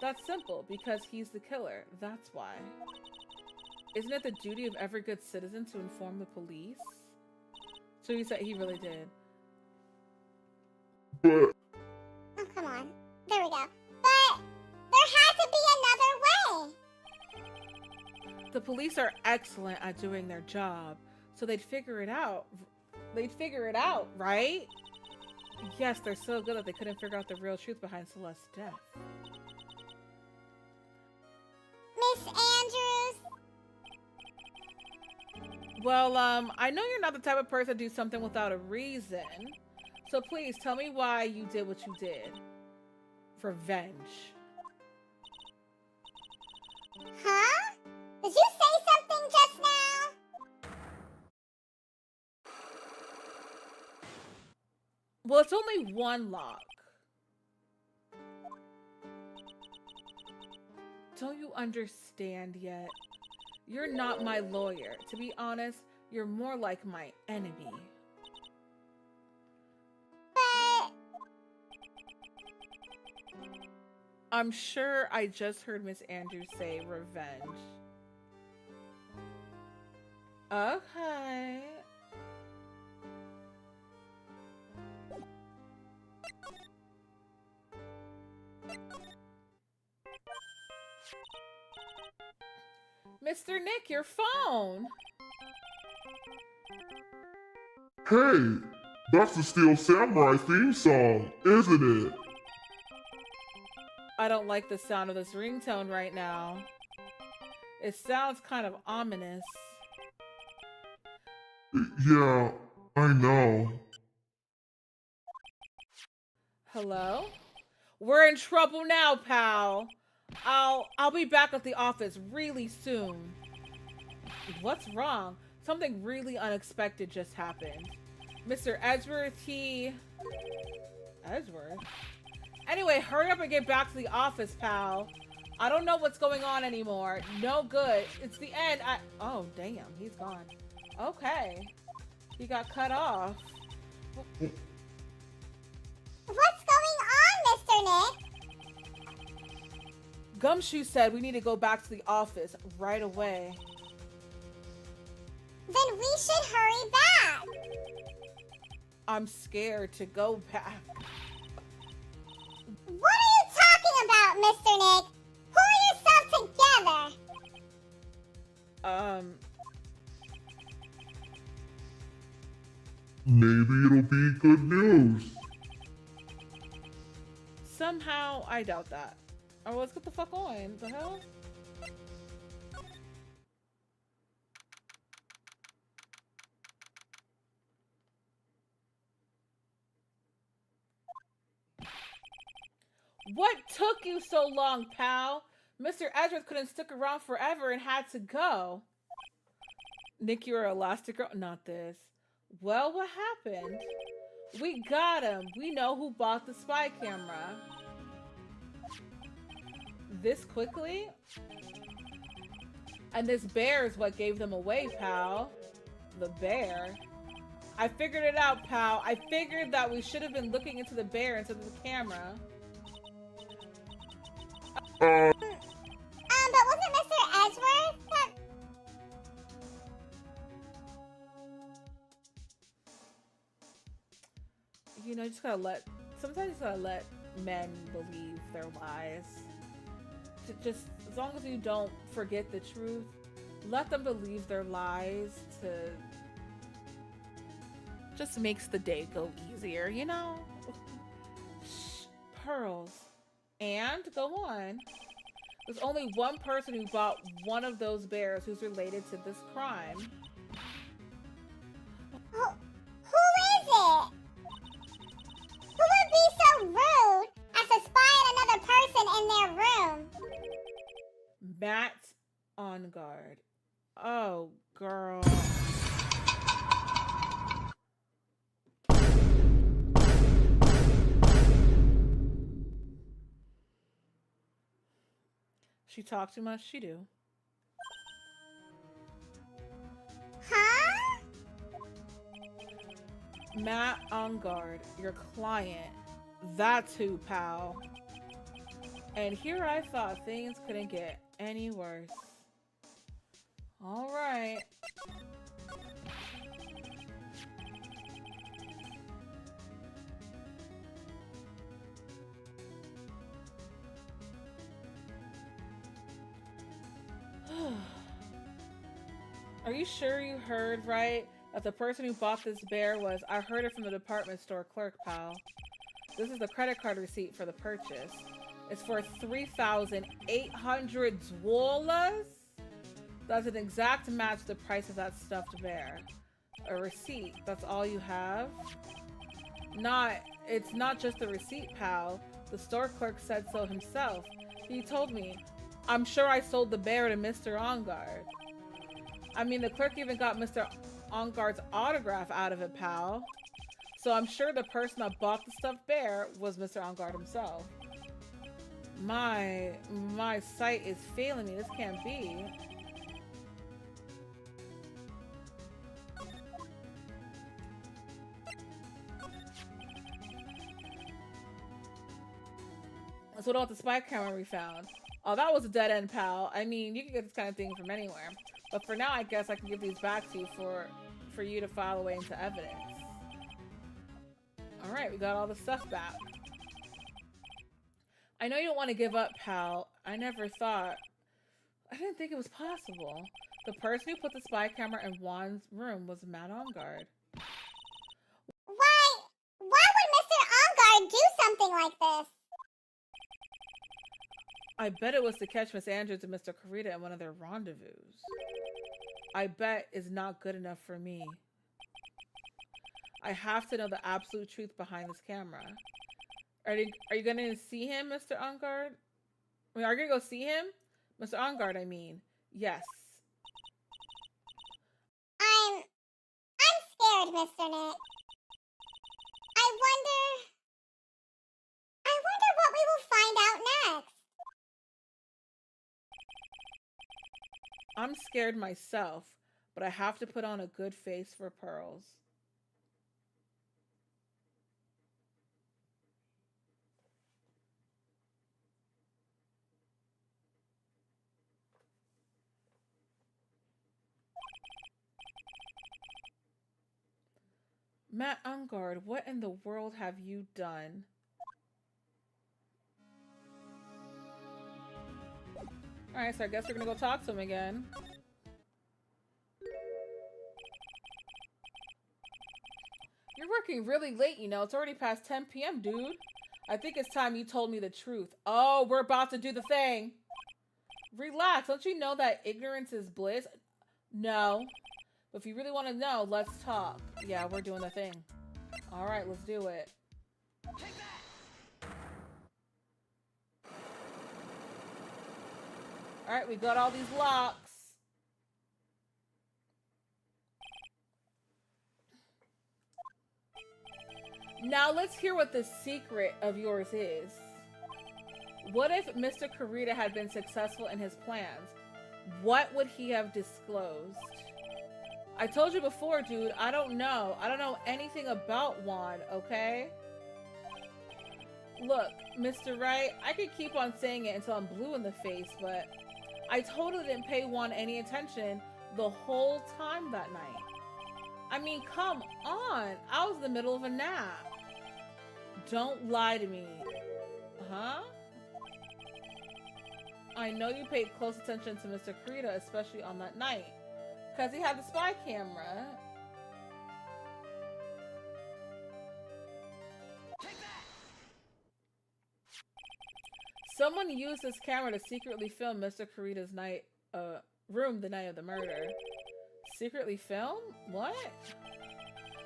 That's simple, because he's the killer. That's why. Isn't it the duty of every good citizen to inform the police? So he said he really did. Oh, come on. There we go. But there had to be another way. The police are excellent at doing their job, so they'd figure it out. They'd figure it out, right? Yes, they're so good that they couldn't figure out the real truth behind Celeste's death. Miss Andrews? Well, I know you're not the type of person to do something without a reason. So please, tell me why you did what you did. Revenge. Huh? Did you say something just now? Well, it's only one lock. Don't you understand yet? You're not my lawyer. To be honest, you're more like my enemy. I'm sure I just heard Miss Andrews say revenge. Okay. Mr. Nick, your phone. Hey, that's the Steel Samurai theme song, isn't it? I don't like the sound of this ringtone right now. It sounds kind of ominous. Yeah, I know. Hello? We're in trouble now, pal. I'll be back at the office really soon. What's wrong? Something really unexpected just happened. Mr. Edgeworth, Edgeworth? Anyway, hurry up and get back to the office, pal. I don't know what's going on anymore. No good. It's the end. Oh, damn. He's gone. Okay. He got cut off. What's going on, Mr. Nick? Gumshoe said we need to go back to the office right away. Then we should hurry back. I'm scared to go back. What are you talking about, Mr. Nick? Pull yourself together. Maybe it'll be good news. Somehow, I doubt that. Oh, let's get the fuck on. The hell? What took you so long, pal? Mr. Edgeworth couldn't stick around forever and had to go. Nick, you're Elastigirl? Not this. Well, what happened? We got him. We know who bought the spy camera. This quickly? And this bear is what gave them away, pal. The bear. I figured it out, pal. I figured that we should have been looking into the bear instead of the camera. But wasn't Mr. Edgeworth that... You know, you just gotta let... Sometimes you just gotta let men believe their lies. Just, as long as you don't forget the truth, let them believe their lies to... Just makes the day go easier, you know? Shh, pearls. And go on. There's only one person who bought one of those bears who's related to this crime. Who is it? Who would be so rude as to spy on another person in their room? Matt on guard. Oh, girl. She talk too much? She do. Huh? Matt on guard, your client. That's who, pal. And here I thought things couldn't get any worse. All right. Are you sure you heard right? That the person who bought this bear was... I heard it from the department store clerk, pal. This is the credit card receipt for the purchase. It's for 3,800 zwolas? That's an exact match to the price of that stuffed bear. A receipt, that's all you have? It's not just the receipt, pal. The store clerk said so himself. He told me. I'm sure I sold the bear to Mr. Ongard. I mean, the clerk even got Mr. Ongard's autograph out of it, pal. So I'm sure the person that bought the stuffed bear was Mr. Ongard himself. My sight is failing me. This can't be. So what about the spy camera we found? Oh, that was a dead end, pal. I mean, you can get this kind of thing from anywhere. But for now, I guess I can give these back to you for you to file away into evidence. Alright, we got all the stuff back. I know you don't want to give up, pal. I didn't think it was possible. The person who put the spy camera in Juan's room was Matt Engard. Why would Mr. Engard do something like this? I bet it was to catch Miss Andrews and Mr. Kurita in one of their rendezvous. I bet is not good enough for me. I have to know the absolute truth behind this camera. Are you gonna see him, Mr. Engard? I mean, are you gonna go see him? Mr. Engard, I mean. Yes. I'm scared, Mr. Nick. I wonder what we will find out next. I'm scared myself, but I have to put on a good face for Pearls. Matt Engard, what in the world have you done? Alright, so I guess we're gonna go talk to him again. You're working really late, you know. It's already past 10 p.m., dude. I think it's time you told me the truth. Oh, we're about to do the thing. Relax. Don't you know that ignorance is bliss? No. But if you really want to know, let's talk. Yeah, we're doing the thing. Alright, let's do it. Alright, we got all these locks. Now let's hear what the secret of yours is. What if Mr. Kurita had been successful in his plans? What would he have disclosed? I told you before, dude, I don't know. I don't know anything about Juan, okay? Look, Mr. Wright, I could keep on saying it until I'm blue in the face, but I totally didn't pay Juan any attention the whole time that night. I mean, come on. I was in the middle of a nap. Don't lie to me. Huh? I know you paid close attention to Mr. Kurita, especially on that night. Because he had the spy camera. Someone used this camera to secretly film Mr. Kurita's room the night of the murder. Secretly film? What?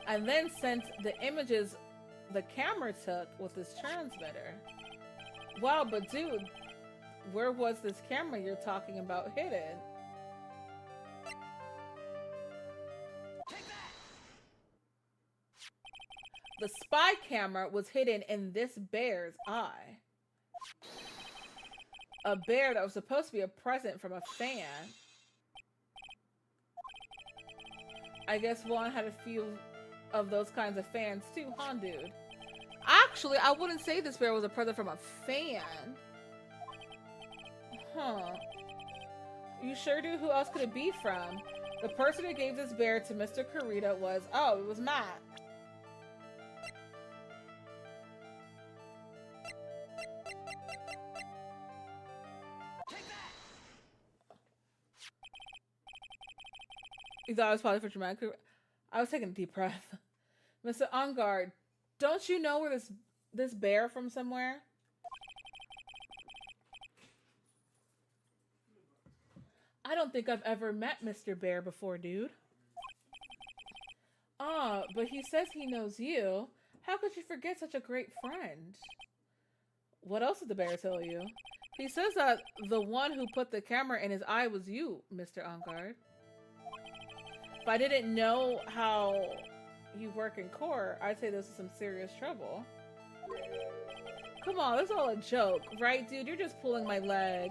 And then sent the images the camera took with this transmitter. Wow, but dude, where was this camera you're talking about hidden? The spy camera was hidden in this bear's eye. A bear that was supposed to be a present from a fan. I guess Juan had a few of those kinds of fans too, huh, dude? Actually, I wouldn't say this bear was a present from a fan. Huh. You sure do? Who else could it be from? The person who gave this bear to Mr. Kurita was, oh, it was Matt. You thought it was probably for dramatic? I was taking a deep breath. Mr. Engard, don't you know where this bear from somewhere? I don't think I've ever met Mr. Bear before, dude. Ah, but he says he knows you. How could you forget such a great friend? What else did the bear tell you? He says that the one who put the camera in his eye was you, Mr. Engard. If I didn't know how you work in court, I'd say this is some serious trouble. Come on, this is all a joke, right, dude? You're just pulling my leg.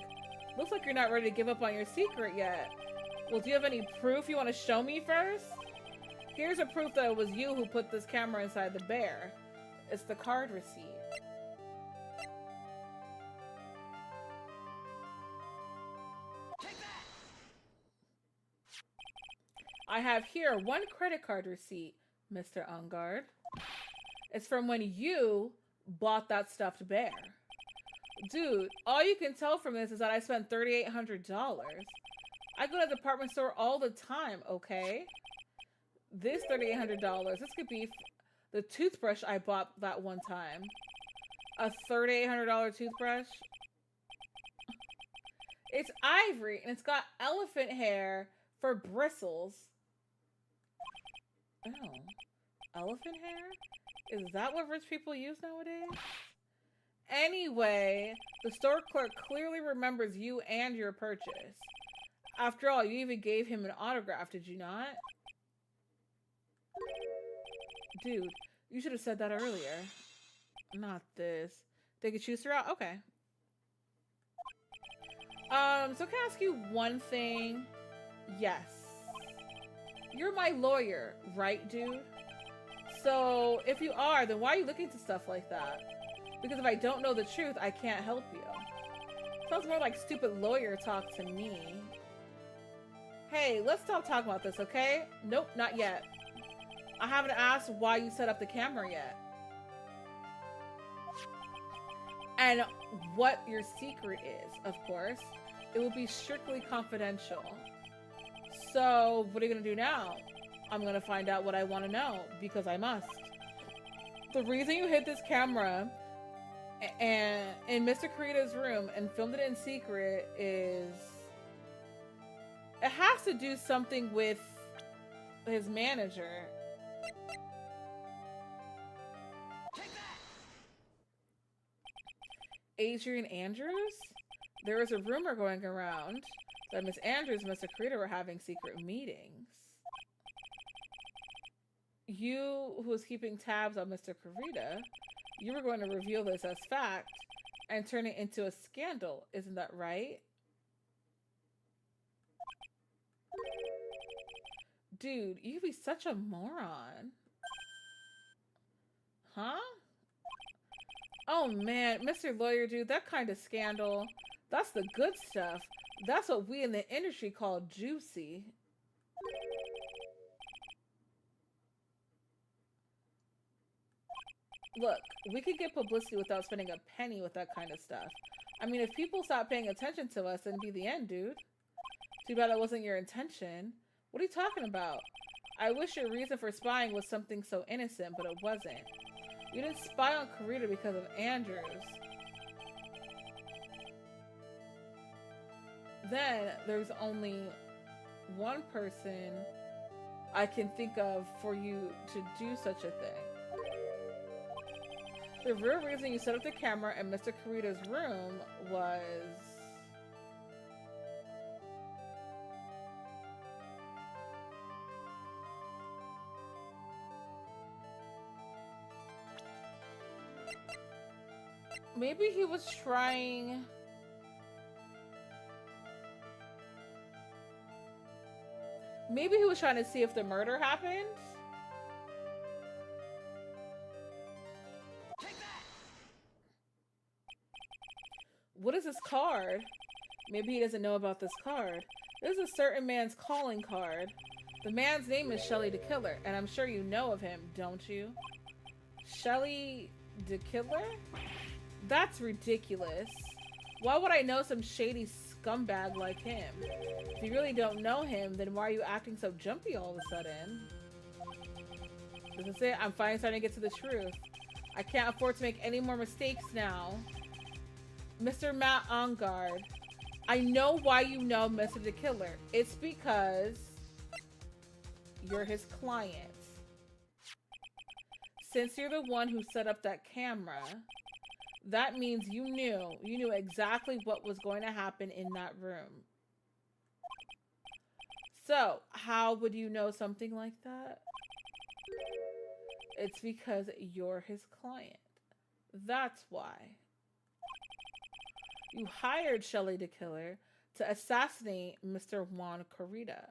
Looks like you're not ready to give up on your secret yet. Well, do you have any proof you want to show me first? Here's a proof that it was you who put this camera inside the bear. It's the card receipt. I have here one credit card receipt, Mr. Ungard. It's from when you bought that stuffed bear. Dude, all you can tell from this is that I spent $3,800. I go to the department store all the time, okay? This $3,800, this could be the toothbrush I bought that one time. A $3,800 toothbrush? It's ivory, and it's got elephant hair for bristles. Oh. Elephant hair? Is that what rich people use nowadays? Anyway, the store clerk clearly remembers you and your purchase. After all, you even gave him an autograph, did you not? Dude, you should have said that earlier. Not this. They could choose throughout? Okay. So can I ask you one thing? Yes. You're my lawyer, right, dude? So, if you are, then why are you looking to stuff like that? Because if I don't know the truth, I can't help you. Sounds more like stupid lawyer talk to me. Hey, let's stop talking about this, okay? Nope, not yet. I haven't asked why you set up the camera yet. And what your secret is, of course. It will be strictly confidential. So, what are you gonna do now? I'm gonna find out what I want to know, because I must. The reason you hid this camera in Mr. Kurita's room and filmed it in secret is... it has to do something with his manager. Adrian Andrews? There was a rumor going around that Miss Andrews and Mr. Kurita were having secret meetings. You, who was keeping tabs on Mr. Kurita, you were going to reveal this as fact and turn it into a scandal, isn't that right? Dude, you could be such a moron. Huh? Oh man, Mr. Lawyer, dude, that kind of scandal, that's the good stuff. That's what we in the industry call juicy. Look, we could get publicity without spending a penny with that kind of stuff. I mean, if people stop paying attention to us, then it'd be the end, dude. Too bad that wasn't your intention. What are you talking about? I wish your reason for spying was something so innocent, but it wasn't. You didn't spy on Kurita because of Andrews. Then there's only one person I can think of for you to do such a thing. The real reason you set up the camera in Mr. Kurita's room was... maybe he was trying... maybe he was trying to see if the murder happened? What is this card? Maybe he doesn't know about this card. This is a certain man's calling card. The man's name is Shelly the Killer, and I'm sure you know of him, don't you? Shelly the Killer? That's ridiculous. Why would I know some shady scumbag like him? If you really don't know him, then why are you acting so jumpy all of a sudden? This is it. I'm finally starting to get to the truth. I can't afford to make any more mistakes now. Mr. Matt Ongard, I know why you know Mr. the Killer. It's because you're his client. Since you're the one who set up that camera, that means you knew exactly what was going to happen in that room. So, how would you know something like that? It's because you're his client. That's why. You hired Shelly the Killer to assassinate Mr. Juan Kurita.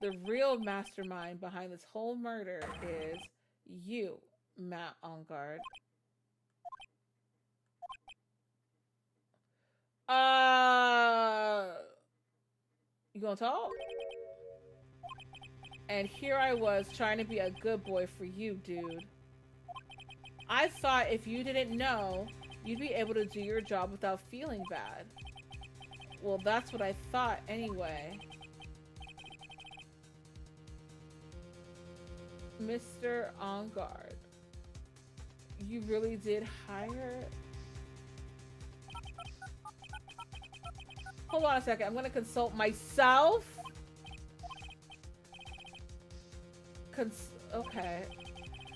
The real mastermind behind this whole murder is you, Matt Ongard. You gonna talk? And here I was trying to be a good boy for you, dude. I thought if you didn't know, you'd be able to do your job without feeling bad. Well, that's what I thought anyway. Mr. On Guard. You really did hire... Hold on a second. I'm going to consult myself. Okay.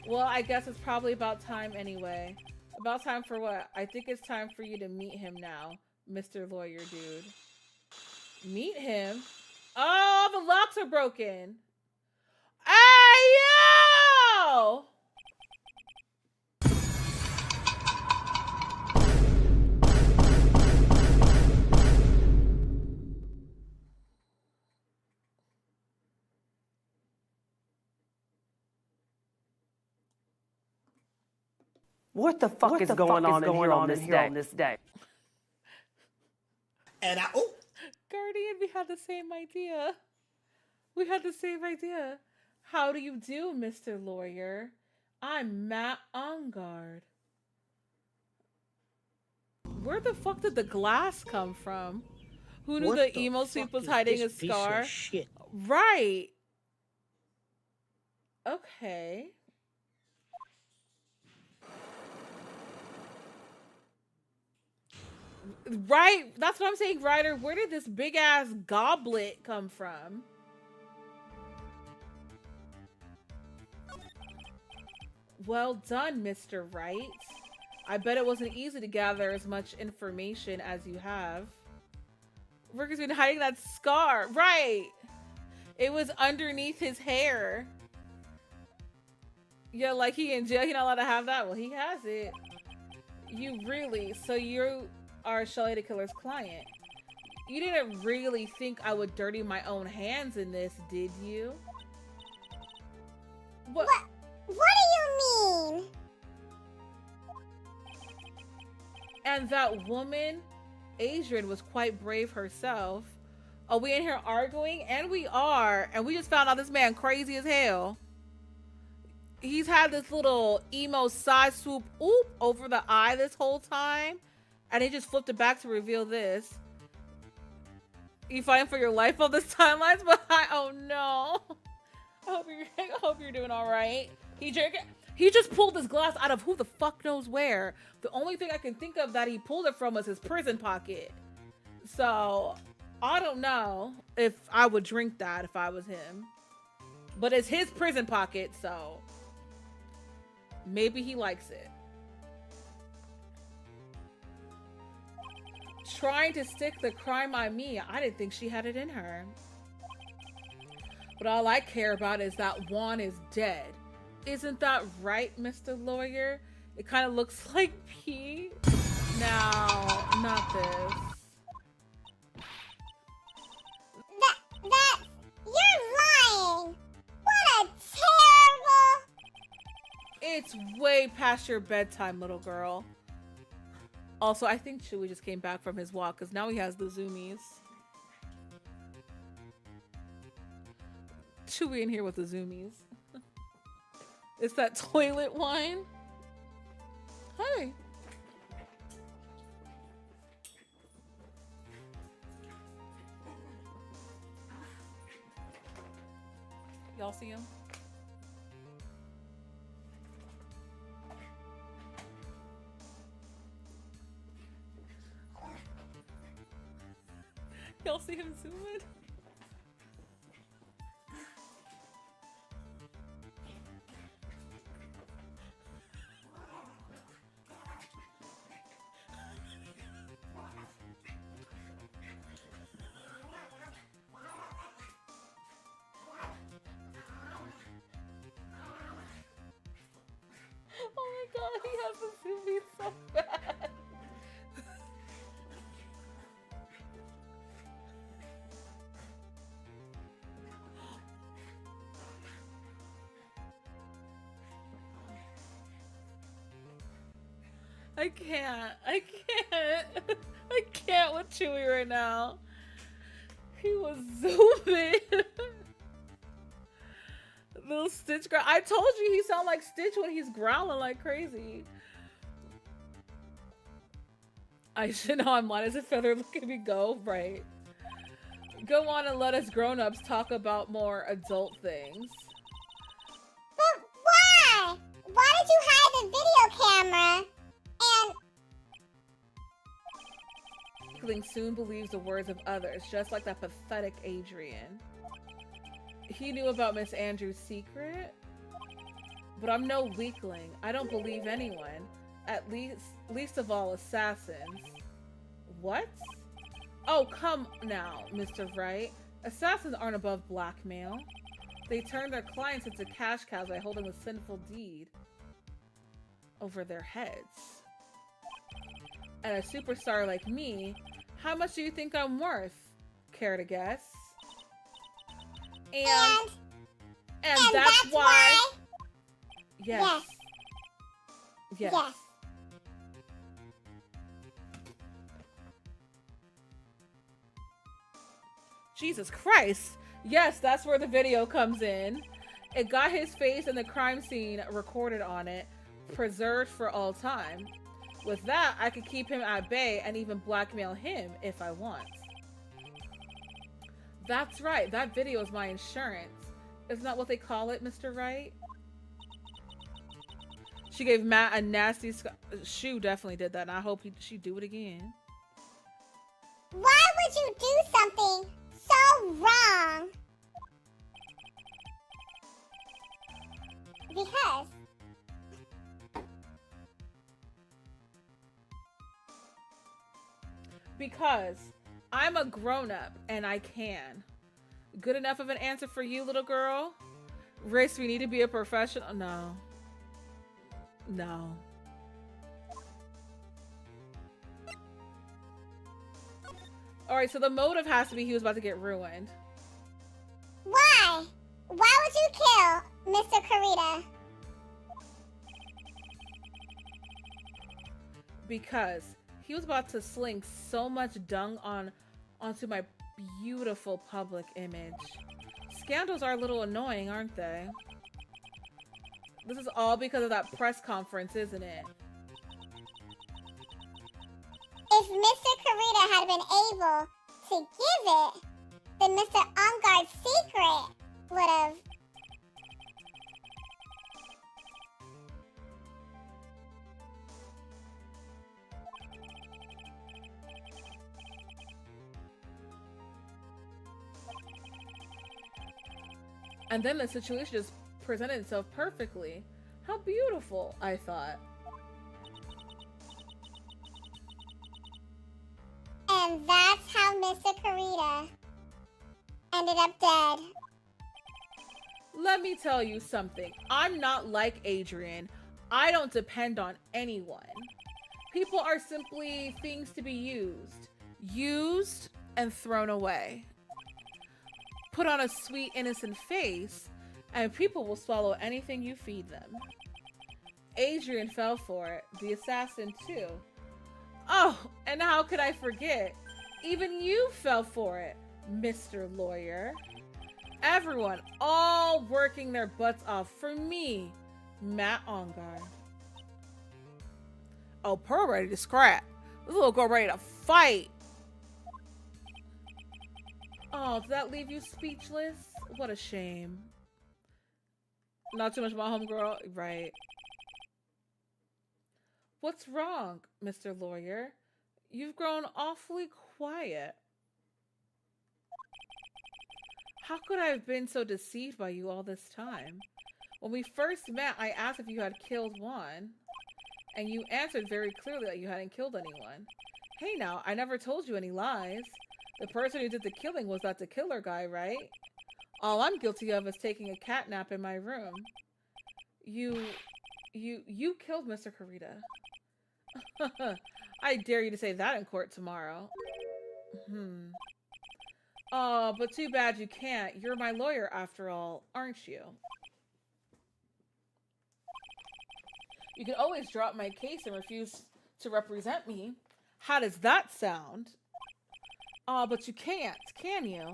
Well, I guess it's probably about time anyway. About time for what? I think it's time for you to meet him now, Mr. Lawyer Dude. Meet him? Oh, the locks are broken. Hey, yo! What the fuck is going on in here on this day? And Guardian, we had the same idea. We had the same idea. How do you do, Mr. Lawyer? I'm Matt On Guard. Where the fuck did the glass come from? Who knew the emo soup was hiding a scar? Shit. Right. Okay. Right, that's what I'm saying, Ryder. Where did this big ass goblet come from? Well done, Mr. Wright. I bet it wasn't easy to gather as much information as you have. Ricker's been hiding that scar. Right. It was underneath his hair. Yeah, like he in jail. He not allowed to have that. Well, he has it. You really? So you are Shelly the Killer's client. You didn't really think I would dirty my own hands in this, did you? What do you mean? And that woman, Adrian, was quite brave herself. Are we in here arguing? And we are. And we just found out this man crazy as hell. He's had this little emo side swoop oop over the eye this whole time. And he just flipped it back to reveal this. You fighting for your life on this timelines? But oh no. I hope you're doing all right. He just pulled this glass out of who the fuck knows where. The only thing I can think of that he pulled it from was his prison pocket. So I don't know if I would drink that if I was him. But it's his prison pocket, so maybe he likes it. Trying to stick the crime on me. I didn't think she had it in her. But all I care about is that Juan is dead. Isn't that right, Mr. Lawyer? It kind of looks like pee. No, not this. You're lying. What a terrible... It's way past your bedtime, little girl. Also, I think Chewie just came back from his walk because now he has the zoomies. Chewie in here with the zoomies. It's that toilet wine. Hi. Y'all see him? Y'all see him zoom in? Oh my god, he has to zoom in so bad. I can't. I can't with Chewie right now. He was zooming. Little Stitch girl. I told you he sound like Stitch when he's growling like crazy. I should know I'm light as a feather. Look at me go. Right. Go on and let us grown-ups talk about more adult things. But why? Why did you hide the video camera? And Weakling soon believes the words of others, just like that pathetic Adrian. He knew about Miss Andrews' secret, but I'm no weakling. I don't believe anyone, at least of all assassins. What? Oh, come now, Mr. Wright. Assassins aren't above blackmail. They turn their clients into cash cows by holding a sinful deed over their heads. And a superstar like me, how much do you think I'm worth? Care to guess? And that's why. Yes. Yes. yes. Jesus Christ. Yes, that's where the video comes in. It got his face and the crime scene recorded on it, preserved for all time. With that, I could keep him at bay and even blackmail him if I want. That's right, that video is my insurance. Isn't that what they call it, Mr. Wright? She gave Matt a nasty Shu definitely did that, and I hope she'd do it again. Why would you do something so wrong? Because. Because I'm a grown-up and I can. Good enough of an answer for you, little girl? Race, we need to be a professional. No. No. Alright, so the motive has to be he was about to get ruined. Why? Why would you kill Mr. Karita? Because he was about to sling so much dung onto my beautiful public image. Scandals are a little annoying, aren't they? This is all because of that press conference, isn't it? If Mr. Karita had been able to give it, then Mr. Ungard's secret would have. And then the situation just presented itself perfectly. How beautiful, I thought. And that's how Mr. Karita ended up dead. Let me tell you something. I'm not like Adrian. I don't depend on anyone. People are simply things to be used. Used and thrown away. Put on a sweet, innocent face, and people will swallow anything you feed them. Adrian fell for it. The assassin, too. Oh, and how could I forget? Even you fell for it, Mr. Lawyer. Everyone, all working their butts off for me, Matt Ongar. Oh, Pearl ready to scrap. This little girl ready to fight. Oh, did that leave you speechless? What a shame. Not too much about homegirl, right? What's wrong, Mr. Lawyer? You've grown awfully quiet. How could I have been so deceived by you all this time? When we first met, I asked if you had killed Juan, and you answered very clearly that you hadn't killed anyone. Hey now, I never told you any lies. The person who did the killing was that the killer guy, right? All I'm guilty of is taking a cat nap in my room. You killed Mr. Karita. I dare you to say that in court tomorrow. Oh, but too bad you can't. You're my lawyer after all, aren't you? You can always drop my case and refuse to represent me. How does that sound? Oh, but you can't, can you?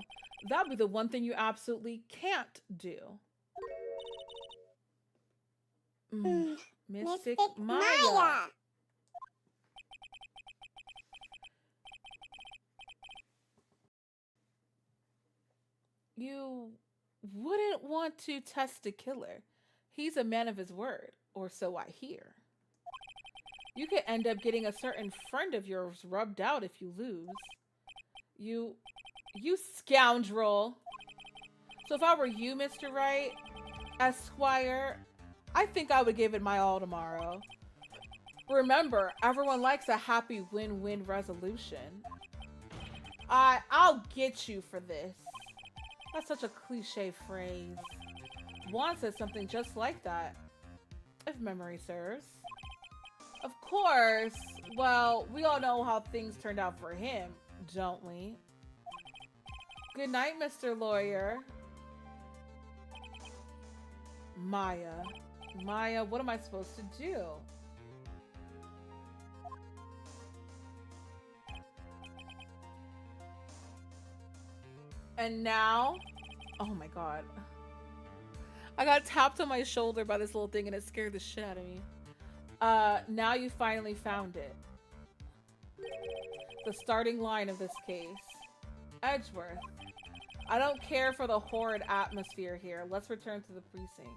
That'd be the one thing you absolutely can't do. Mystic Mystic Maya. Maya. You wouldn't want to test a killer. He's a man of his word, or so I hear. You could end up getting a certain friend of yours rubbed out if you lose. You scoundrel. So if I were you, Mr. Wright, Esquire, I think I would give it my all tomorrow. Remember, everyone likes a happy win-win resolution. I'll get you for this. That's such a cliche phrase. Juan said something just like that, if memory serves. Of course, well, we all know how things turned out for him, don't we? Good night, Mr. Lawyer. Maya. Maya, what am I supposed to do? And now, oh my god. I got tapped on my shoulder by this little thing and it scared the shit out of me. Now you finally found it. The starting line of this case. Edgeworth. I don't care for the horrid atmosphere here. Let's return to the precinct.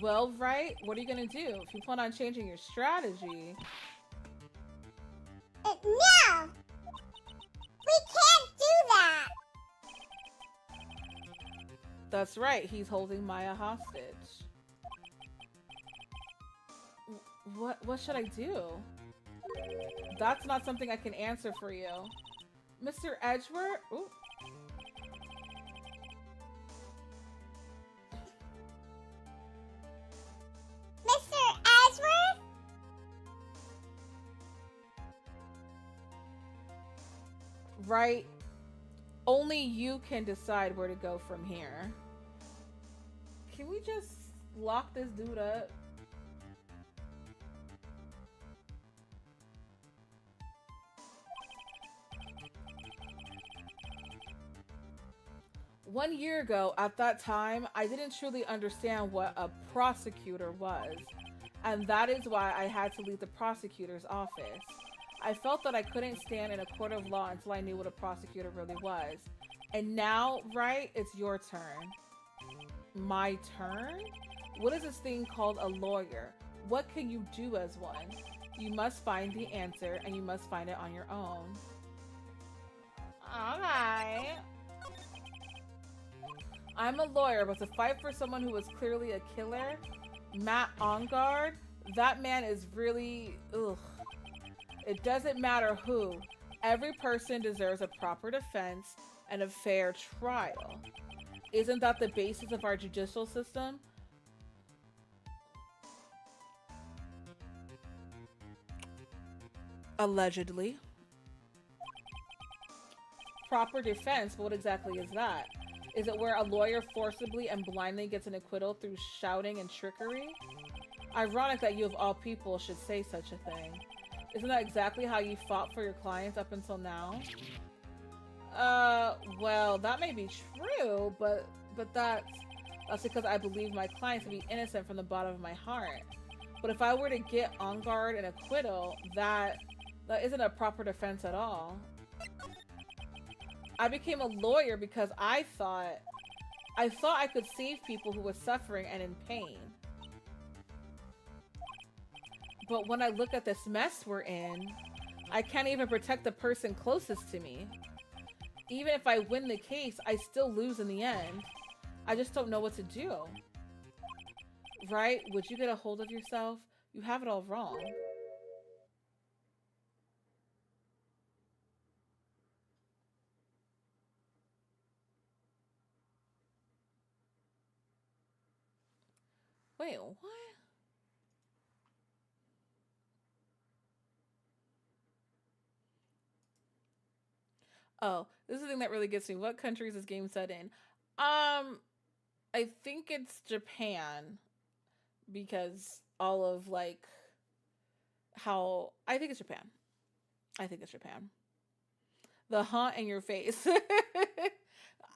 Well, Wright, what are you gonna do? If you plan on changing your strategy... No! We can't do that! That's right, he's holding Maya hostage. What should I do? That's not something I can answer for you. Mr. Edgeworth? Ooh. Mr. Edgeworth? Right. Only you can decide where to go from here. Can we just lock this dude up? One year ago, at that time, I didn't truly understand what a prosecutor was, and that is why I had to leave the prosecutor's office. I felt that I couldn't stand in a court of law until I knew what a prosecutor really was. And now, Wright, it's your turn. My turn? What is this thing called a lawyer? What can you do as one? You must find the answer, and you must find it on your own. Alright. I'm a lawyer, but to fight for someone who was clearly a killer, Matt Ongard, that man is really, ugh. It doesn't matter who. Every person deserves a proper defense and a fair trial. Isn't that the basis of our judicial system? Allegedly. Proper defense, but what exactly is that? Is it where a lawyer forcibly and blindly gets an acquittal through shouting and trickery? Ironic that you of all people should say such a thing. Isn't that exactly how you fought for your clients up until now? Well, that may be true, but that's because I believe my clients to be innocent from the bottom of my heart. But if I were to get on guard and acquittal, that isn't a proper defense at all. I became a lawyer because I thought I could save people who were suffering and in pain. But when I look at this mess we're in, I can't even protect the person closest to me. Even if I win the case, I still lose in the end. I just don't know what to do. Right? Would you get a hold of yourself? You have it all wrong. Wait, what? Oh, this is the thing that really gets me. What country is this game set in? I think it's Japan. Because all of, like, how... I think it's Japan. I think it's Japan. The huh in your face.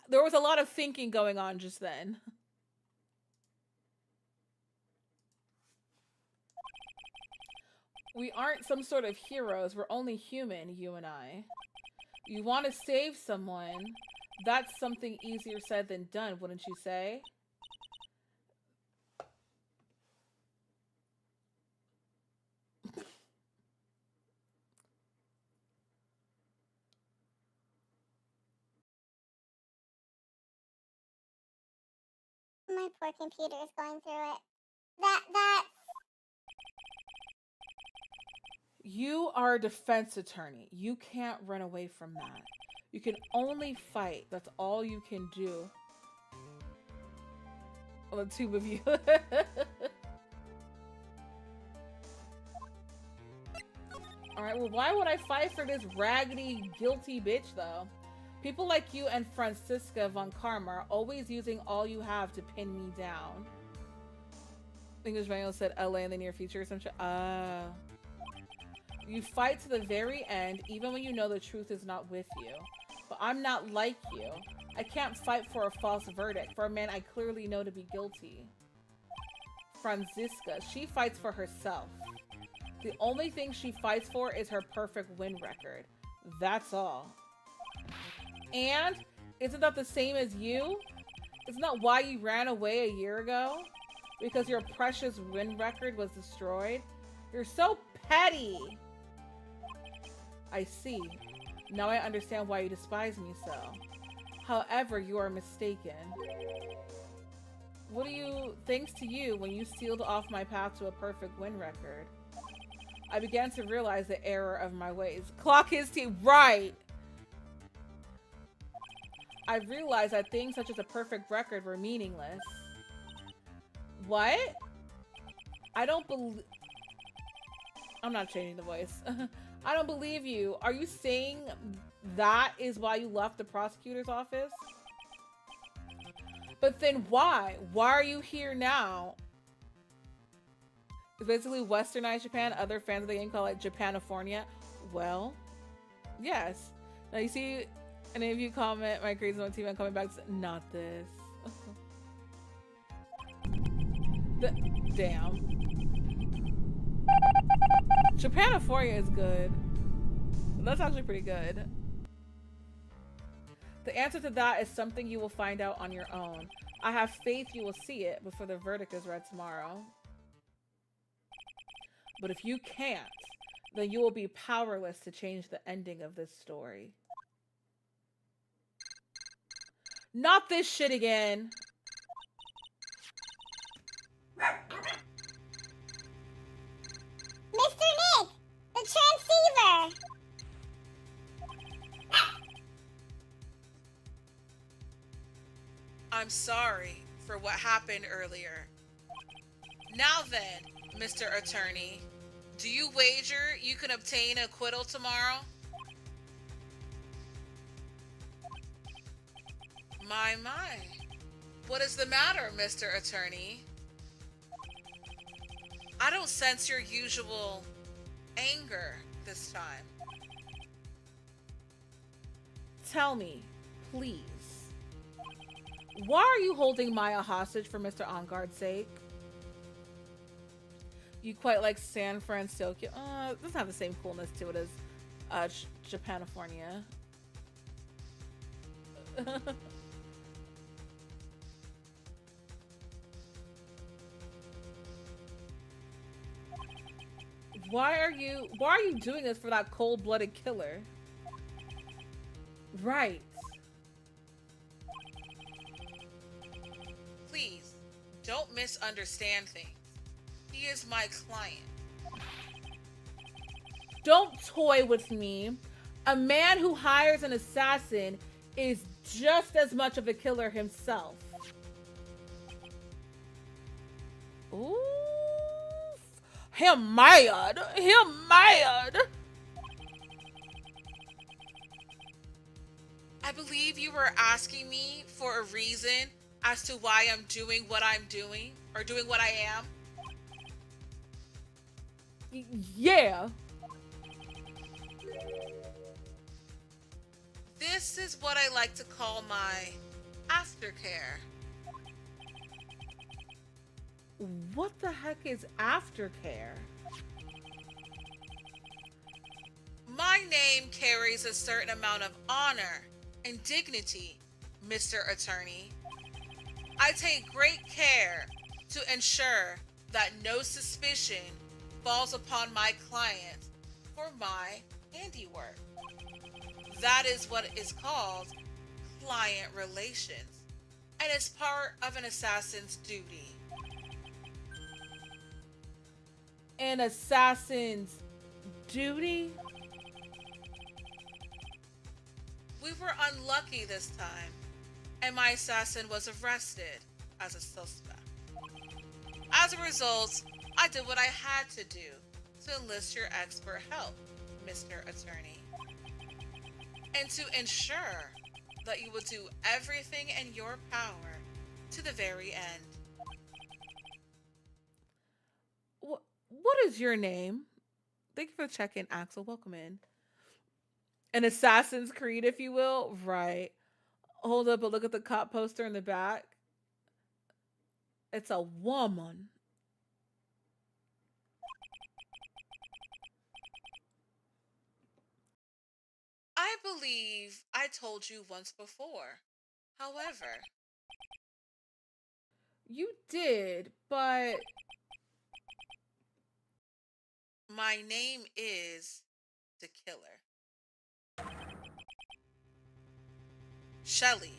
There was a lot of thinking going on just then. We aren't some sort of heroes. We're only human, you and I. You want to save someone. That's something easier said than done, wouldn't you say? My poor computer is going through it. That's... You are a defense attorney. You can't run away from that. You can only fight. That's all you can do. Well, the two of you. Alright, well, why would I fight for this raggedy, guilty bitch, though? People like you and Franziska von Karma are always using all you have to pin me down. English manual said LA in the near future or some shit. You fight to the very end, even when you know the truth is not with you. But I'm not like you. I can't fight for a false verdict for a man I clearly know to be guilty. Franziska, she fights for herself. The only thing she fights for is her perfect win record. That's all. And isn't that the same as you? Isn't that why you ran away a year ago? Because your precious win record was destroyed? You're so petty. I see. Now I understand why you despise me so. However, you are mistaken. Thanks to you, when you sealed off my path to a perfect win record, I began to realize the error of my ways. Clock his teeth, right! I realized that things such as a perfect record were meaningless. What? I don't believe... I'm not changing the voice. I don't believe you. Are you saying that is why you left the prosecutor's office? But then why? Why are you here now? It's basically westernized Japan. Other fans of the game call it Japanifornia. Well, yes. Now you see, any of you comment, my crazy on TV, I'm coming back to not this. Damn. Japanifornia is good. That's actually pretty good. The answer to that is something you will find out on your own. I have faith you will see it before the verdict is read tomorrow. But if you can't, then you will be powerless to change the ending of this story. Not this shit again. Mr. Nick! The transceiver! I'm sorry for what happened earlier. Now then, Mr. Attorney, do you wager you can obtain acquittal tomorrow? My. What is the matter, Mr. Attorney? I don't sense your usual anger this time. Tell me, please. Why are you holding Maya hostage for Mr. Engard's sake? You quite like San Francisco. It doesn't have the same coolness to it as Japanifornia. Why are you doing this for that cold-blooded killer? Right. Please, don't misunderstand things. He is my client. Don't toy with me. A man who hires an assassin is just as much of a killer himself. Ooh. Him mad. I believe you were asking me for a reason as to why I'm doing what I'm doing, or doing what I am. Yeah. This is what I like to call my aftercare. What the heck is aftercare? My name carries a certain amount of honor and dignity, Mr. Attorney. I take great care to ensure that no suspicion falls upon my client for my handiwork. That is what is called client relations, and it's part of an assassin's duty. An assassin's duty? We were unlucky this time, and my assassin was arrested as a suspect. As a result, I did what I had to do to enlist your expert help, Mr. Attorney, and to ensure that you will do everything in your power to the very end. What is your name? Thank you for checking, Axel. Welcome in. An Assassin's Creed, if you will. Right. Hold up, but look at the cop poster in the back. It's a woman. I believe I told you once before. However, you did, but my name is the killer. Shelly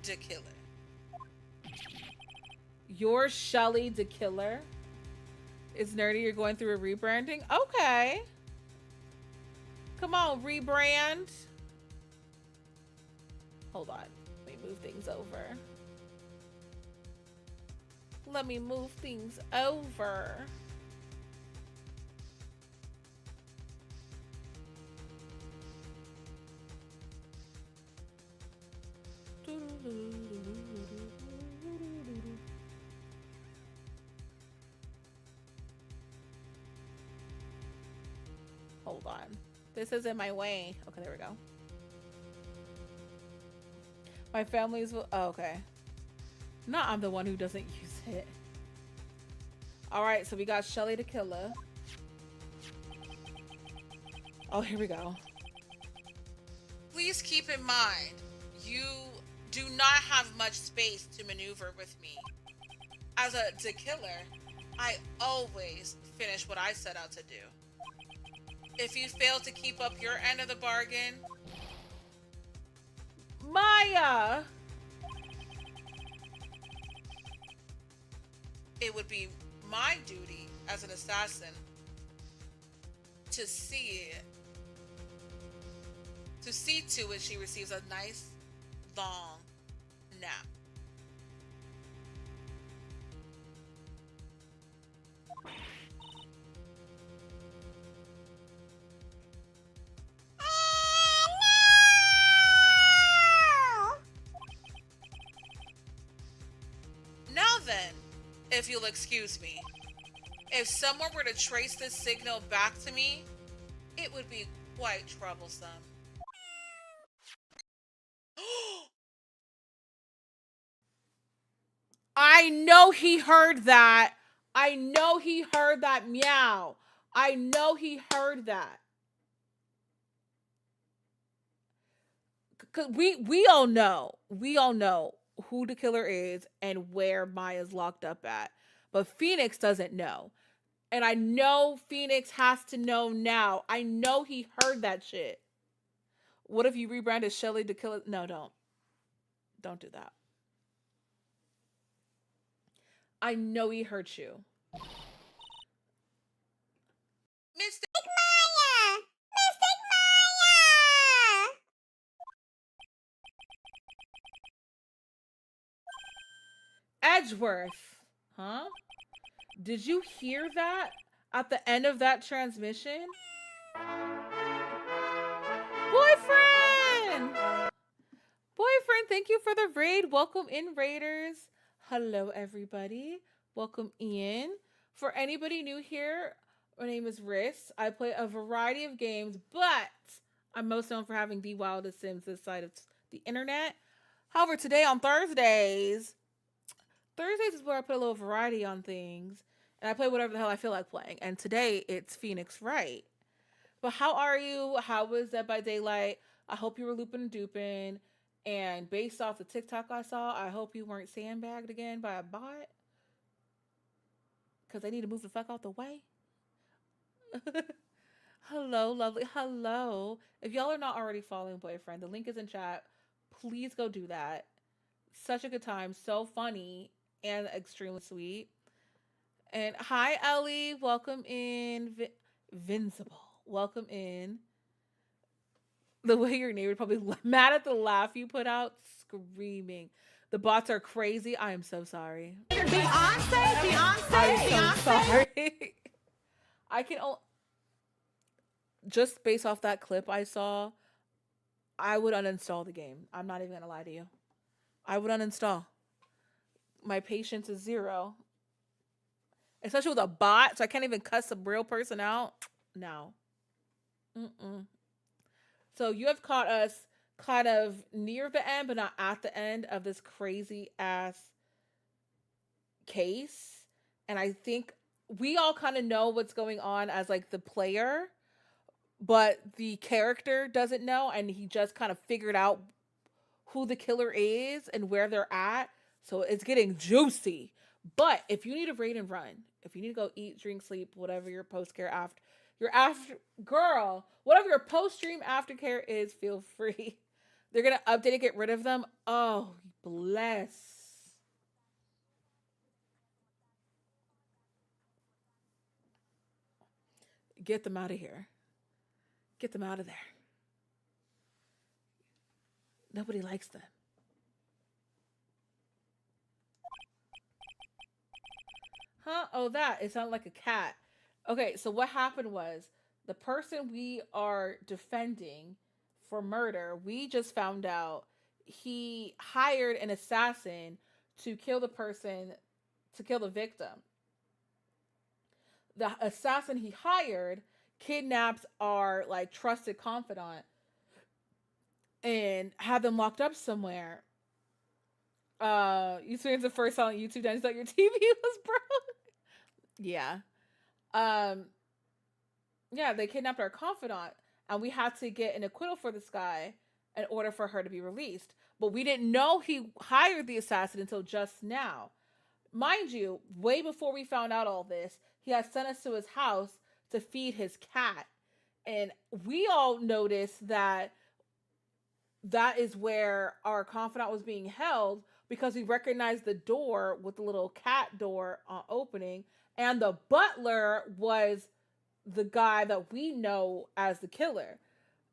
the killer. You're Shelly the killer? Is Nerdy, you're going through a rebranding? Okay. Come on, rebrand. Hold on. Let me move things over. Let me move things over. Hold on. This is in my way. Okay, there we go. My family's... Oh, okay. No, I'm the one who doesn't use it. Alright, so we got Shelly the killer. Oh, here we go. Please keep in mind, you do not have much space to maneuver with me. As a killer, I always finish what I set out to do. If you fail to keep up your end of the bargain... Maya! It would be my duty as an assassin to see to it she receives a nice long nap. Now then, if you'll excuse me, if someone were to trace this signal back to me, it would be quite troublesome. I know he heard that. I know he heard that meow. I know he heard that. Cause we all know who the killer is and where Maya's locked up at. But Phoenix doesn't know. And I know Phoenix has to know now. I know he heard that shit. What if you rebranded Shelly the killer? No, don't. Don't do that. I know he hurt you. Mystic Maya! Mystic Maya! Edgeworth. Huh? Did you hear that at the end of that transmission? Boyfriend! Boyfriend, thank you for the raid. Welcome in, Raiders. Hello, everybody. Welcome in. For anybody new here, my name is Riss. I play a variety of games, but I'm most known for having the wildest Sims this side of the internet. However, today on Thursdays is where I put a little variety on things. And I play whatever the hell I feel like playing. And today it's Phoenix Wright. But how are you? How was Dead by Daylight? I hope you were looping and duping. And based off the TikTok I saw, I hope you weren't sandbagged again by a bot. Because they need to move the fuck out the way. Hello, lovely. Hello. If y'all are not already following Boyfriend, the link is in chat. Please go do that. Such a good time. So funny and extremely sweet. And hi, Ellie. Welcome in. Vincible. Welcome in. The way your neighbor probably mad at the laugh you put out, screaming. The bots are crazy. I am so sorry. I'm so sorry. I can just based off that clip I saw, I would uninstall the game. I'm not even gonna lie to you. I would uninstall. My patience is 0. Especially with a bot, so I can't even cuss a real person out. No. So you have caught us kind of near the end, but not at the end of this crazy ass case. And I think we all kind of know what's going on as like the player, but the character doesn't know, and he just kind of figured out who the killer is and where they're at. So it's getting juicy. But if you need a raid and run, if you need to go eat, drink, sleep, whatever your post-care whatever your post-stream aftercare is, feel free. They're going to update and get rid of them. Oh, bless. Get them out of here. Get them out of there. Nobody likes them. Huh? Oh, that. It sounded like a cat. Okay, so what happened was the person we are defending for murder, we just found out he hired an assassin to kill the victim. The assassin he hired kidnaps our like trusted confidant and had them locked up somewhere. You experienced the first time on YouTube dance that your TV was broke. Yeah. Yeah, they kidnapped our confidant, and we had to get an acquittal for this guy in order for her to be released. But we didn't know he hired the assassin until just now. Mind you, way before we found out all this, he had sent us to his house to feed his cat. And we all noticed that is where our confidant was being held, because we recognized the door with the little cat door opening, and the butler was the guy that we know as the killer.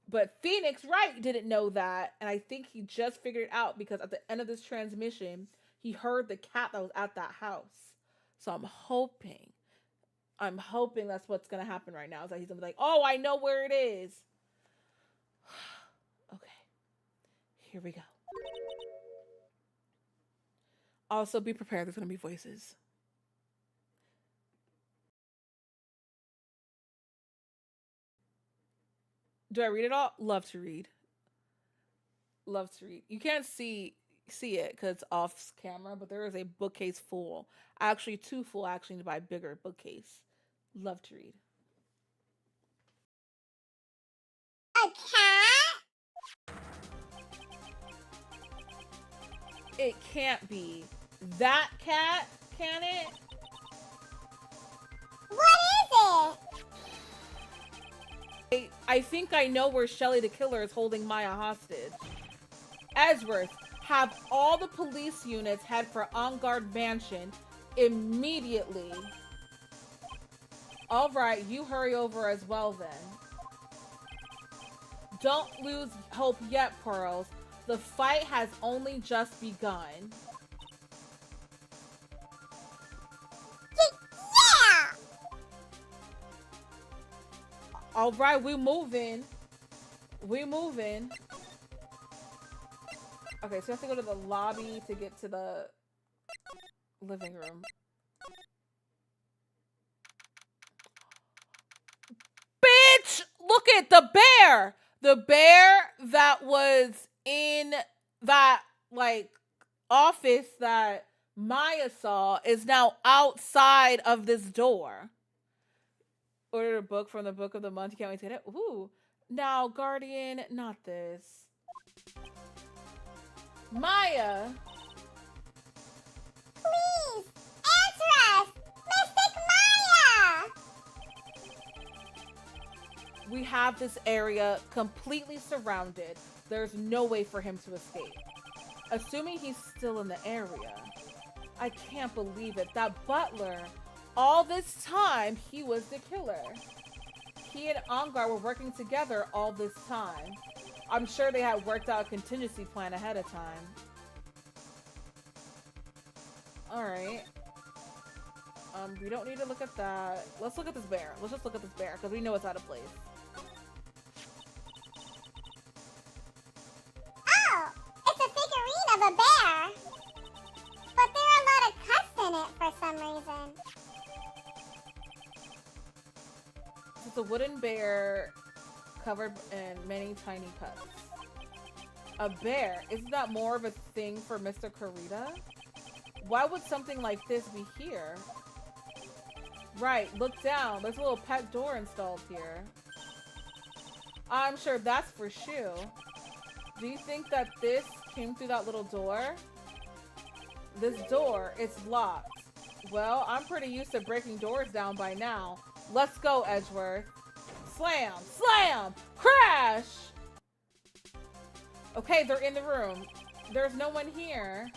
But Phoenix Wright didn't know that, and I think he just figured it out because at the end of this transmission, he heard the cat that was at that house. So I'm hoping that's what's going to happen right now, is that he's going to be like, oh, I know where it is. Okay. Here we go. Also, be prepared. There's going to be voices. Do I read it all? Love to read. Love to read. You can't see it because it's off camera, but there is a bookcase full. Actually, 2 full. I actually need to buy a bigger bookcase. Love to read. A cat? It can't be. That cat, can it? What is it? I think I know where Shelly the killer is holding Maya hostage. Ezworth, have all the police units head for On Guard Mansion immediately. All right, you hurry over as well then. Don't lose hope yet, Pearls. The fight has only just begun. Yeah! All right, we moving. Okay, so you have to go to the lobby to get to the living room. Bitch! Look at the bear! The bear that was in that like office that Maya saw is now outside of this door. Ordered a book from the book of the month. You can't wait to get it. Ooh. Now, Guardian, not this. Maya. Please, answer us! Mystic Maya! We have this area completely surrounded. There's no way for him to escape. Assuming he's still in the area. I can't believe it. That butler, all this time, he was the killer. He and Ongar were working together all this time. I'm sure they had worked out a contingency plan ahead of time. Alright. We don't need to look at that. Let's look at this bear. Let's just look at this bear, because we know it's out of place. Oh, it's a figurine of a bear. But there are a lot of cuts in it for some reason. It's a wooden bear covered in many tiny cuts. A bear? Isn't that more of a thing for Mr. Kurita? Why would something like this be here? Right, look down. There's a little pet door installed here. I'm sure that's for Shu. Do you think that this came through that little door? This door, it's locked. Well, I'm pretty used to breaking doors down by now. Let's go, Edgeworth. Slam! Slam! Crash! Okay, they're in the room. There's no one here.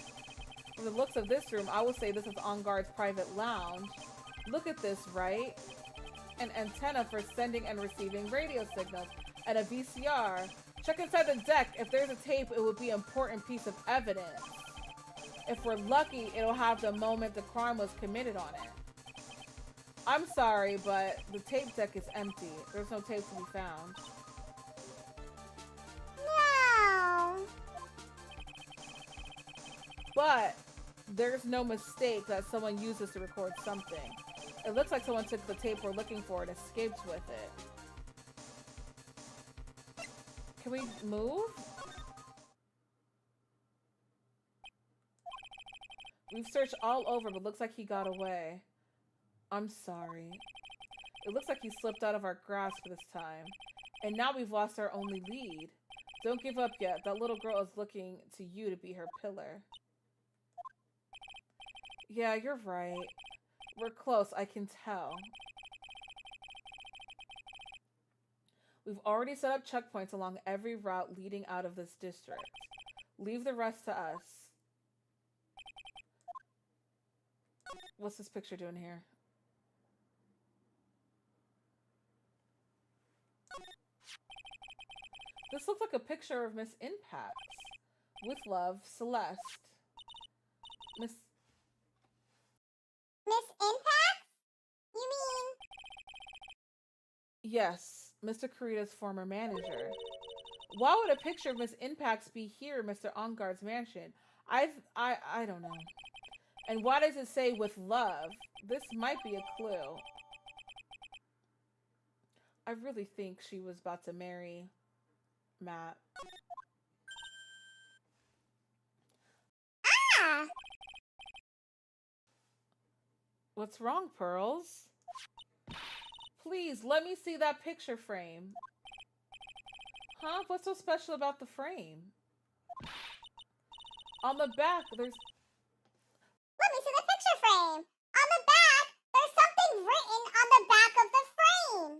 From the looks of this room, I would say this is Onguard's private lounge. Look at this, right? An antenna for sending and receiving radio signals, and a VCR. Check inside the deck. If there's a tape, it would be an important piece of evidence. If we're lucky, it'll have the moment the crime was committed on it. I'm sorry, but the tape deck is empty. There's no tape to be found. No. But there's no mistake that someone used this to record something. It looks like someone took the tape we're looking for and escaped with it. Can we move? We've searched all over, but looks like he got away. I'm sorry. It looks like he slipped out of our grasp this time. And now we've lost our only lead. Don't give up yet. That little girl is looking to you to be her pillar. Yeah, you're right. We're close, I can tell. We've already set up checkpoints along every route leading out of this district. Leave the rest to us. What's this picture doing here? This looks like a picture of Miss Impact. With love, Celeste. Miss Impact? You mean? Yes, Mr. Kurita's former manager. Why would a picture of Miss Impacts be here in Mr. Onguard's mansion? I don't know. And why does it say with love? This might be a clue. I really think she was about to marry Matt. Ah! What's wrong, Pearls? Please, let me see that picture frame. Huh? What's so special about the frame? On the back, there's... Let me see the picture frame. On the back, there's something written on the back of the frame.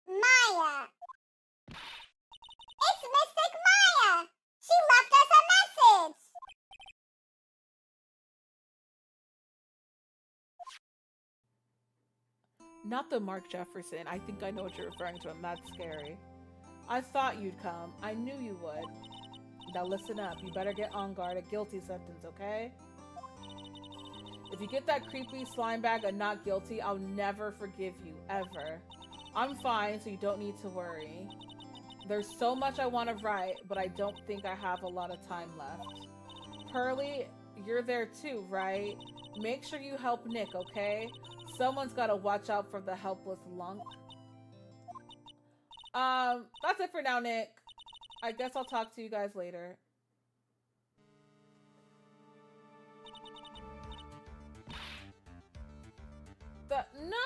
Maya. It's Mystic Maya. She left us a message. Not the Mark Jefferson. I think I know what you're referring to, and that's scary. I thought you'd come. I knew you would. Now listen up. You better get on guard. A guilty sentence, okay? If you get that creepy slime bag a not guilty, I'll never forgive you, ever. I'm fine, so you don't need to worry. There's so much I want to write, but I don't think I have a lot of time left. Pearly, you're there too, right? Make sure you help Nick, okay? Someone's got to watch out for the helpless lunk. That's it for now, Nick. I guess I'll talk to you guys later. No. No!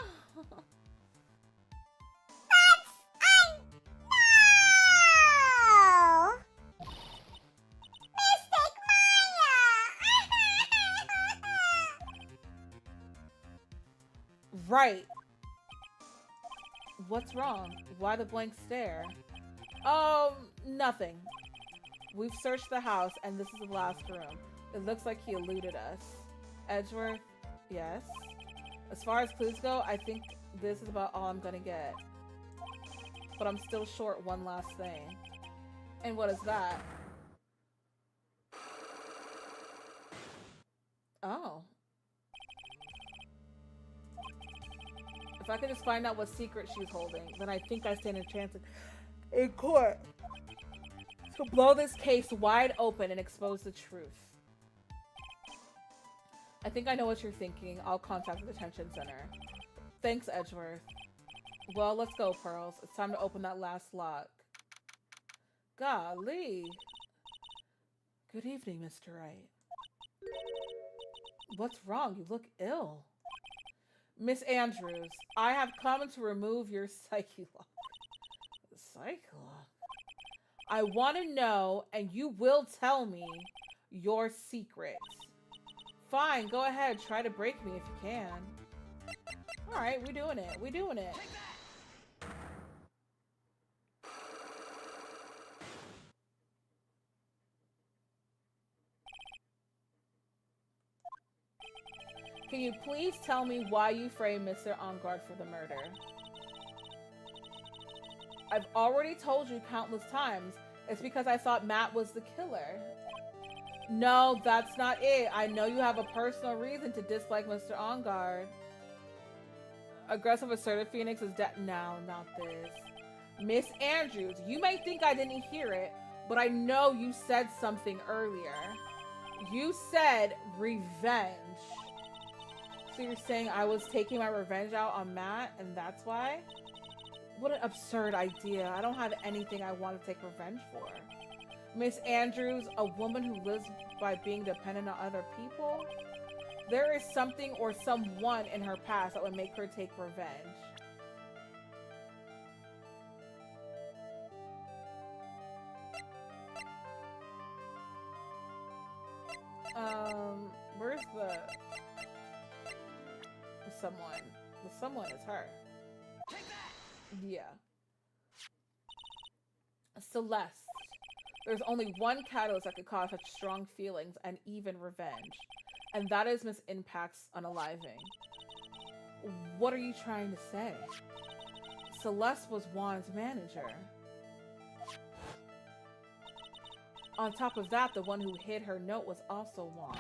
Mystic Maya! Right. What's wrong? Why the blank stare? Nothing. We've searched the house, and this is the last room. It looks like he eluded us. Edgeworth? Yes? As far as clues go, I think this is about all I'm gonna get. But I'm still short one last thing. And what is that? Oh. If I could just find out what secret she's holding, then I think I stand a chance in court to blow this case wide open and expose the truth. I think I know what you're thinking. I'll contact the detention center. Thanks, Edgeworth. Well, let's go, Pearls. It's time to open that last lock. Golly. Good evening, Mr. Wright. What's wrong? You look ill. Miss Andrews, I have come to remove your psyche lock. Psyche lock? I want to know, and you will tell me, your secrets. Fine, go ahead. Try to break me if you can. Alright, we're doing it. We're doing it. Can you please tell me why you framed Mr. Engard for the murder? I've already told you countless times. It's because I thought Matt was the killer. No, that's not it. I know you have a personal reason to dislike Mr. Engard. Aggressive assertive Phoenix is dead. No, not this. Miss Andrews, you may think I didn't hear it, but I know you said something earlier. You said revenge. So you're saying I was taking my revenge out on Matt, and that's why? What an absurd idea. I don't have anything I want to take revenge for. Miss Andrews, a woman who lives by being dependent on other people? There is something or someone in her past that would make her take revenge. Where's the someone? The someone is her. Yeah. Celeste. There's only one catalyst that could cause such strong feelings and even revenge. And that is Miss Impact's unaliving. What are you trying to say? Celeste was Juan's manager. On top of that, the one who hid her note was also Juan.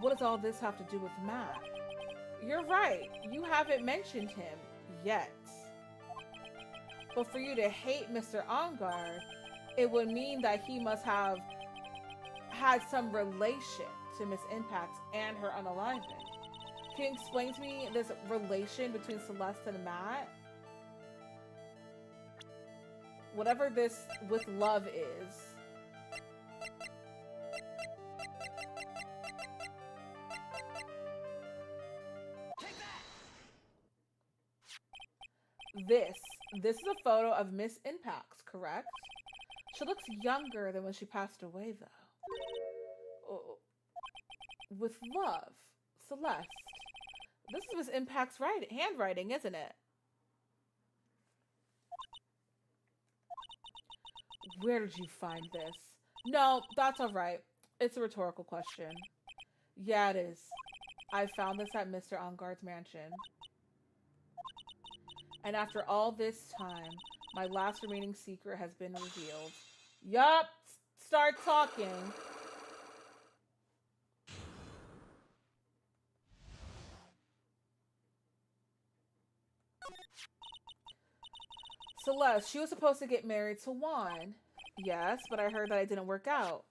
What does all this have to do with Matt? You're right. You haven't mentioned him yet. But for you to hate Mr. Engard, it would mean that he must have had some relation to Miss Impact and her unaliving. Can you explain to me this relation between Celeste and Matt? Whatever this with love is. This is a photo of Miss Impacts, correct? She looks younger than when she passed away, though. Oh, with love, Celeste. This is Miss Impact's handwriting, isn't it? Where did you find this? No, that's all right. It's a rhetorical question. Yeah, it is. I found this at Mr. Engard's mansion. And after all this time, my last remaining secret has been revealed. Yup! Start talking. Celeste, she was supposed to get married to Juan. Yes, but I heard that it didn't work out.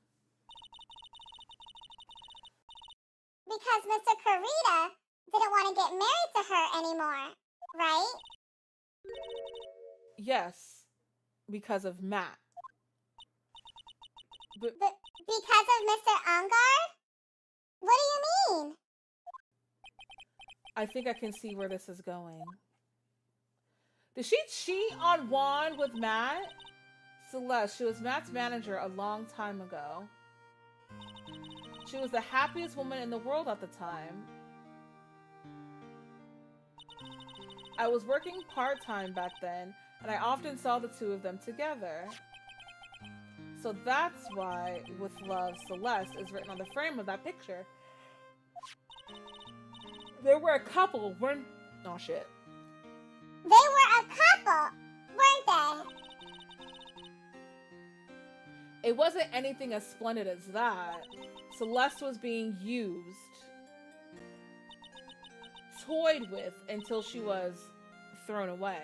Because Mr. Karita didn't want to get married to her anymore, right? Yes, because of Matt. But because of Mr. Engard? What do you mean? I think I can see where this is going. Did she cheat on Juan with Matt? Celeste, she was Matt's manager a long time ago. She was the happiest woman in the world at the time. I was working part-time back then, and I often saw the two of them together. So that's why With Love, Celeste is written on the frame of that picture. They were a couple, weren't... Oh, shit. They were a couple, weren't they? It wasn't anything as splendid as that. Celeste was being used, toyed with, until she was thrown away.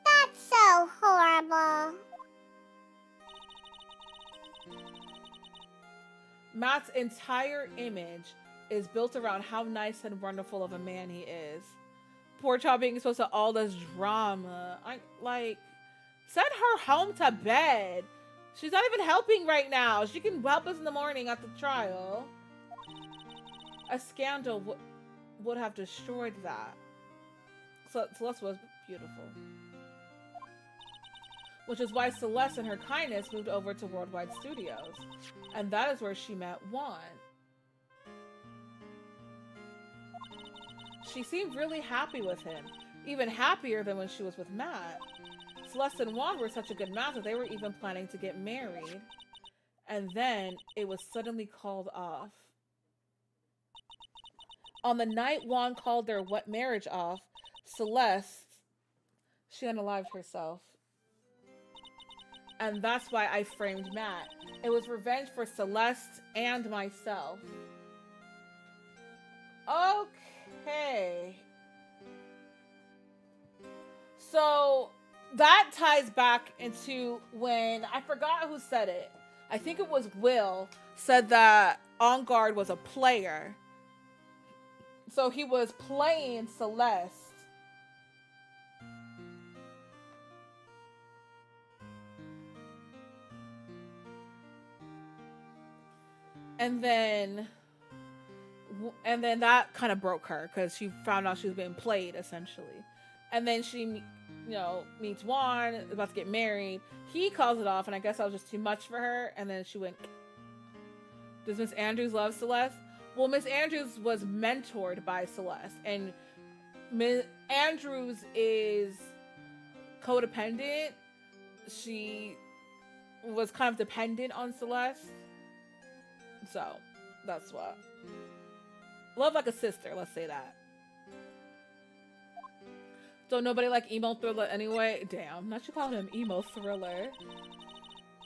That's so horrible. Matt's entire image is built around how nice and wonderful of a man he is. Poor child being exposed to all this drama. Send her home to bed. She's not even helping right now. She can help us in the morning at the trial. A scandal would have destroyed that. So Celeste was beautiful. Which is why Celeste and her kindness moved over to Worldwide Studios. And that is where she met Juan. She seemed really happy with him. Even happier than when she was with Matt. Celeste and Juan were such a good match that they were even planning to get married. And then it was suddenly called off. On the night Juan called their marriage off, Celeste, she unalived herself. And that's why I framed Matt. It was revenge for Celeste and myself. Okay. So that ties back into when, I forgot who said it. I think it was Will, said that On Guard was a player. So he was playing Celeste. And then that kind of broke her because she found out she was being played, essentially. And then she, meets Juan, about to get married. He calls it off, and I guess that was just too much for her. And then she went, does Miss Andrews love Celeste? Well, Miss Andrews was mentored by Celeste. And Miss Andrews is codependent. She was kind of dependent on Celeste. So, that's what. Love like a sister, let's say that. Don't nobody like emo thriller anyway? Damn, not you calling him emo thriller.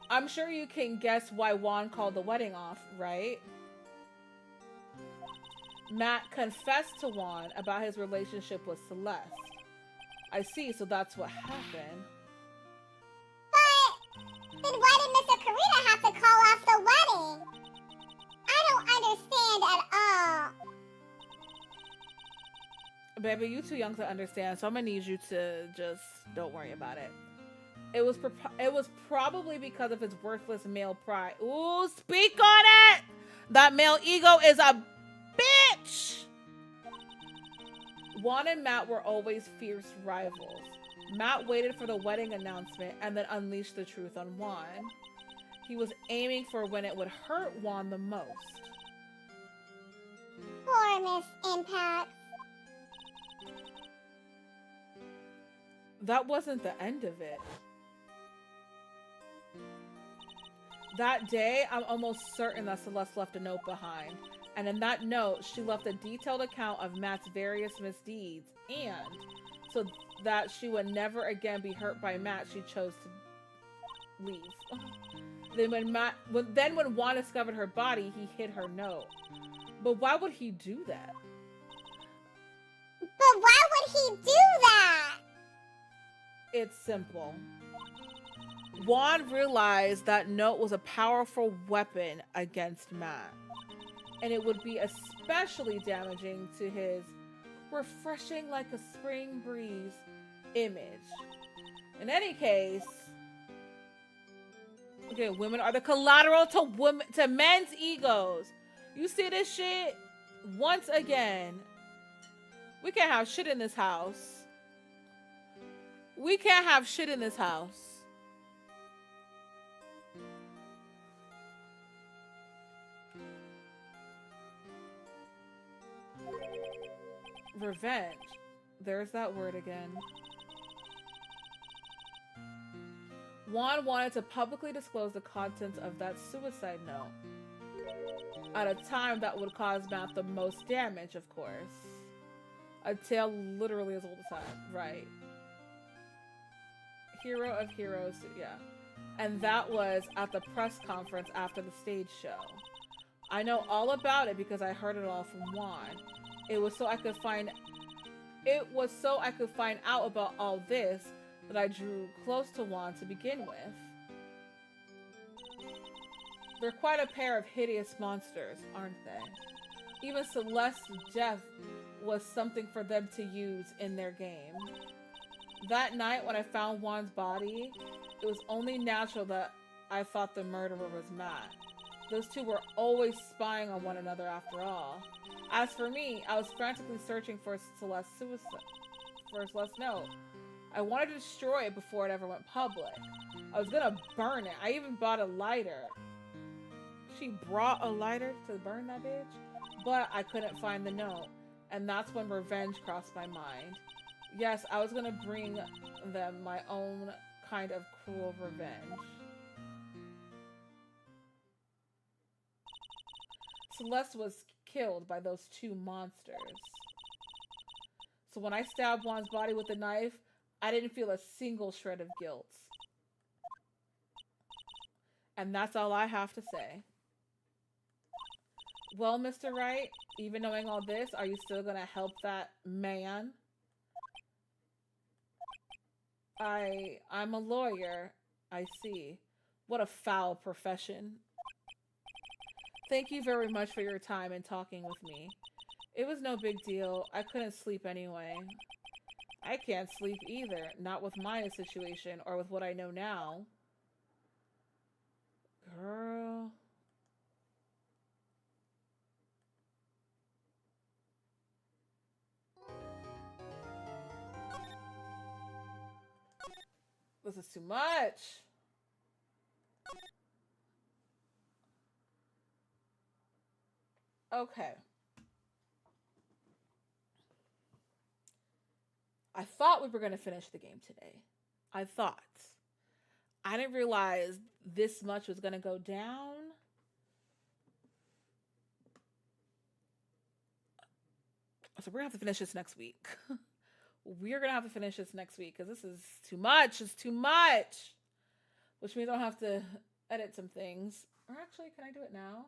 I'm sure you can guess why Juan called the wedding off, right? Matt confessed to Juan about his relationship with Celeste. I see, so that's what happened. But then why did Mr. Karita have to call off the wedding? I don't understand at all. Baby, you too young to understand, so I'm gonna need you to just don't worry about it. It was probably because of his worthless male pride. Ooh, speak on it! That male ego is a bitch! Juan and Matt were always fierce rivals. Matt waited for the wedding announcement and then unleashed the truth on Juan. He was aiming for when it would hurt Juan the most. Poor Miss Impact. That wasn't the end of it. That day, I'm almost certain that Celeste left a note behind. And in that note, she left a detailed account of Matt's various misdeeds. And so that she would never again be hurt by Matt, she chose to leave. Then when Juan discovered her body, he hid her note. But why would he do that? But why would he do that? It's simple. Juan realized that note was a powerful weapon against Matt. And it would be especially damaging to his refreshing like a spring breeze image. In any case, okay, women are the collateral to men's egos. You see this shit? Once again, we can't have shit in this house. We can't have shit in this house. Revenge. There's that word again. Juan wanted to publicly disclose the contents of that suicide note at a time that would cause Matt the most damage, of course. A tale literally as old as time, right? Hero of heroes, yeah. And that was at the press conference after the stage show. I know all about it because I heard it all from Juan. It was so I could find out about all this that I drew close to Juan to begin with. They're quite a pair of hideous monsters, aren't they? Even Celeste's death was something for them to use in their game. That night when I found Juan's body, it was only natural that I thought the murderer was Matt. Those two were always spying on one another after all. As for me, I was frantically searching for Celeste's note. I wanted to destroy it before it ever went public. I was gonna burn it. I even bought a lighter. She brought a lighter to burn that bitch? But I couldn't find the note. And that's when revenge crossed my mind. Yes, I was gonna bring them my own kind of cruel revenge. Celeste was killed by those two monsters. So when I stabbed Juan's body with a knife, I didn't feel a single shred of guilt. And that's all I have to say. Well, Mr. Wright, even knowing all this, are you still gonna help that man? I'm a lawyer. I see. What a foul profession. Thank you very much for your time and talking with me. It was no big deal. I couldn't sleep anyway. I can't sleep either. Not with my situation or with what I know now. Girl. This is too much. Okay. I thought we were going to finish the game today. I thought. I didn't realize this much was going to go down. So we're going to have to finish this next week. We're going to have to finish this next week because this is too much. It's too much. Which means I'll have to edit some things. Or actually, can I do it now?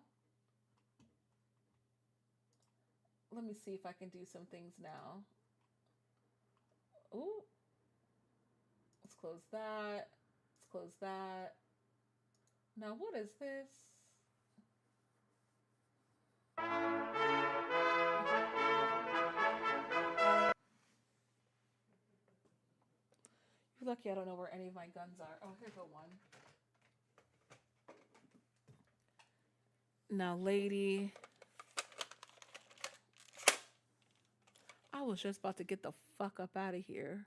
Let me see if I can do some things now. Ooh. Let's close that. Let's close that. Now, what is this? You're lucky I don't know where any of my guns are. Oh, here's a one. Now, lady. I was just about to get the fuck up out of here.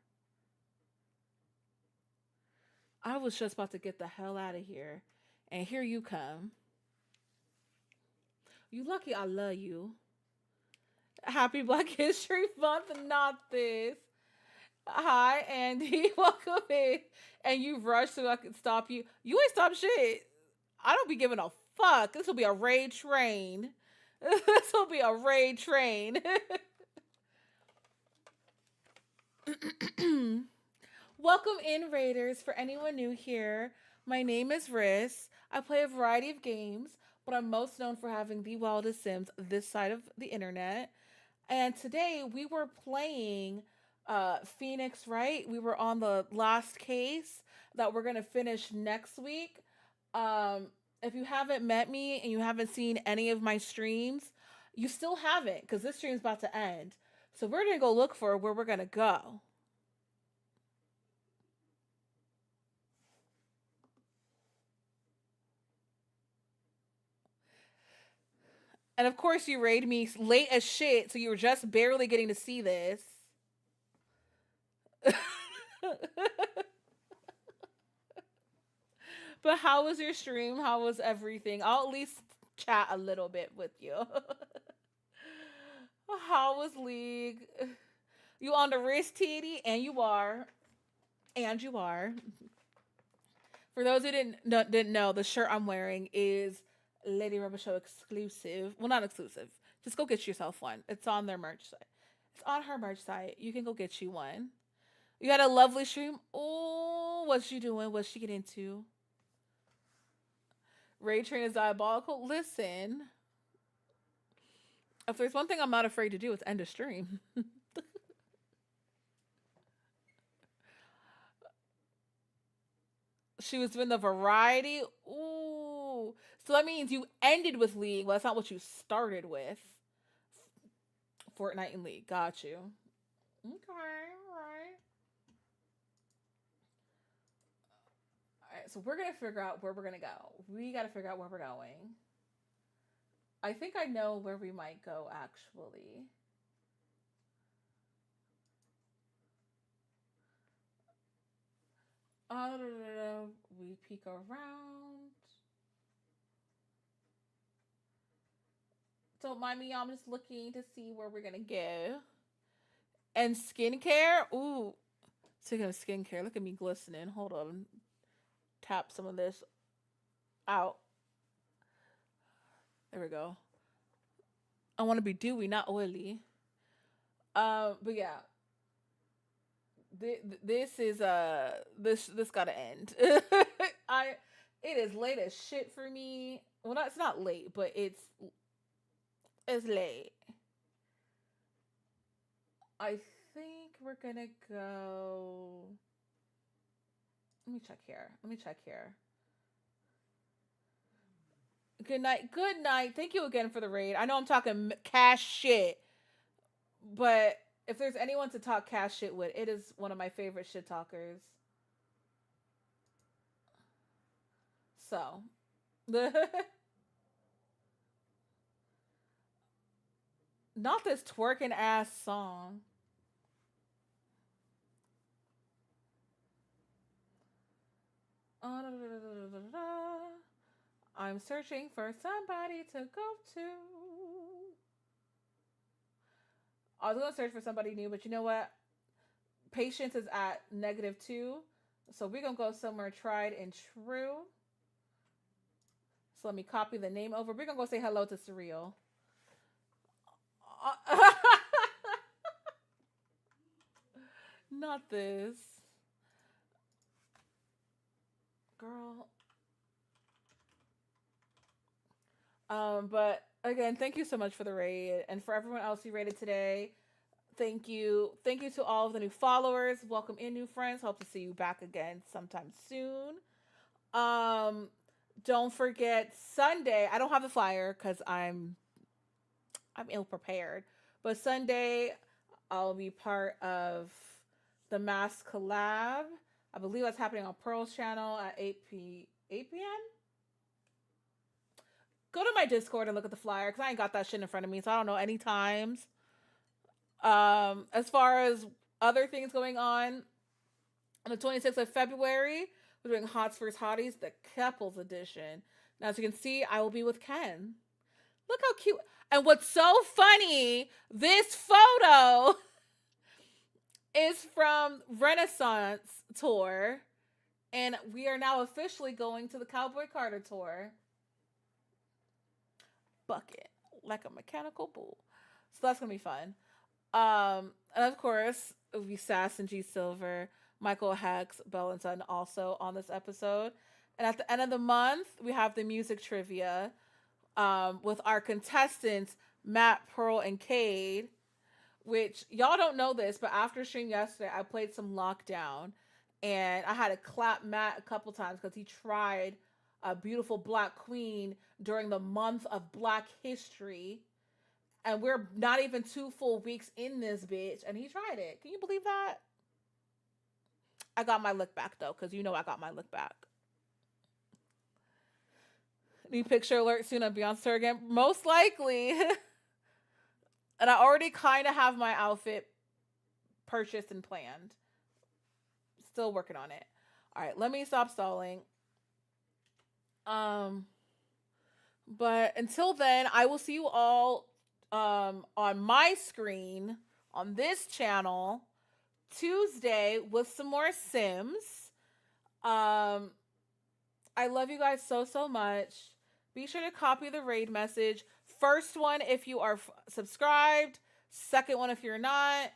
I was just about to get the hell out of here. And here you come. You lucky I love you. Happy Black History Month, not this. Hi, Andy. Welcome in. And you rushed so I could stop you. You ain't stop shit. I don't be giving a fuck. This will be a raid train. This will be a raid train. Welcome in, Raiders. For anyone new here, my name is Riz. I play a variety of games, but I'm most known for having the wildest Sims this side of the internet. And today we were playing Phoenix Wright. We were on the last case that we're going to finish next week. If you haven't met me and you haven't seen any of my streams, you still haven't because this stream's about to end. So we're going to go look for where we're going to go. And of course, you raid me late as shit, so you were just barely getting to see this. But how was your stream? How was everything? I'll at least chat a little bit with you. How was League? You on the wrist, titty? And you are. And you are. For those who didn't know, the shirt I'm wearing is Lady Rubber Show exclusive. Well, not exclusive. Just go get yourself one. It's on their merch site. It's on her merch site. You can go get you one. You had a lovely stream. Oh, what's she doing? What's she getting into? Ray Train is diabolical. Listen, if there's one thing I'm not afraid to do, it's end a stream. She was doing the variety. Ooh. So that means you ended with League. Well, that's not what you started with. Fortnite and League. Got you. Okay, alright. Alright, so we're going to figure out where we're going to go. We got to figure out where we're going. I think I know where we might go, actually. We peek around. Don't mind me, I'm just looking to see where we're gonna go. And skincare? Ooh. Speaking of skincare, look at me glistening. Hold on. Tap some of this out. There we go. I want to be dewy, not oily. But yeah. This is this gotta end. It is late as shit for me. Well, it's not late, but it's late. I think we're gonna go. Let me check here. Good night. Good night. Thank you again for the raid. I know I'm talking cash shit, but if there's anyone to talk cash shit with, it is one of my favorite shit talkers. So. Not this twerking ass song. I'm searching for somebody to go to. I was going to search for somebody new, but you know what? Patience is at -2. So we're going to go somewhere tried and true. So let me copy the name over. We're going to go say hello to Surreal. Not this. Girl. But again, thank you so much for the raid. And for everyone else who raided today, thank you. Thank you to all of the new followers. Welcome in, new friends. Hope to see you back again sometime soon. Don't forget Sunday. I don't have the flyer because I'm ill prepared. But Sunday, I'll be part of the Mask Collab. I believe that's happening on Pearl's channel at 8 p.m. Go to my Discord and look at the flyer because I ain't got that shit in front of me, so I don't know any times. As far as other things going on the 26th of February, we're doing Hots vs. Hotties, the couples edition. Now, as you can see, I will be with Ken. Look how cute. And what's so funny, this photo is from Renaissance Tour. And we are now officially going to the Cowboy Carter Tour. Bucket. Like a mechanical bull. So that's going to be fun. And of course, it will be Sass and G Silver, Michael Hex, Bell and Son also on this episode. And at the end of the month, we have the music trivia with our contestants, Matt, Pearl, and Cade, which y'all don't know this, but after stream yesterday, I played some Lockdown, and I had to clap Matt a couple times because he tried a Beautiful Black Queen during the month of Black History. And we're not even 2 full weeks in this bitch, and he tried it. Can you believe that? I got my look back, though, because you know I got my look back. New picture alert soon of Beyonce tour again. Most likely. And I already kind of have my outfit purchased and planned. Still working on it. All right, let me stop stalling. But until then, I will see you all on my screen on this channel Tuesday with some more Sims. I love you guys so much. Be sure to copy the raid message. First one if you are subscribed. Second one if you're not.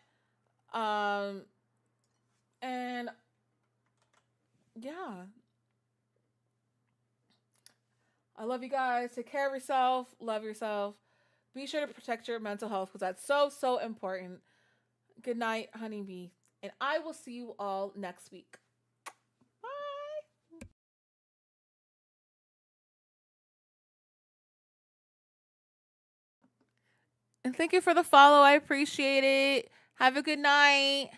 And yeah. I love you guys. Take care of yourself. Love yourself. Be sure to protect your mental health because that's so important. Good night, honeybee. And I will see you all next week. Bye. And thank you for the follow. I appreciate it. Have a good night.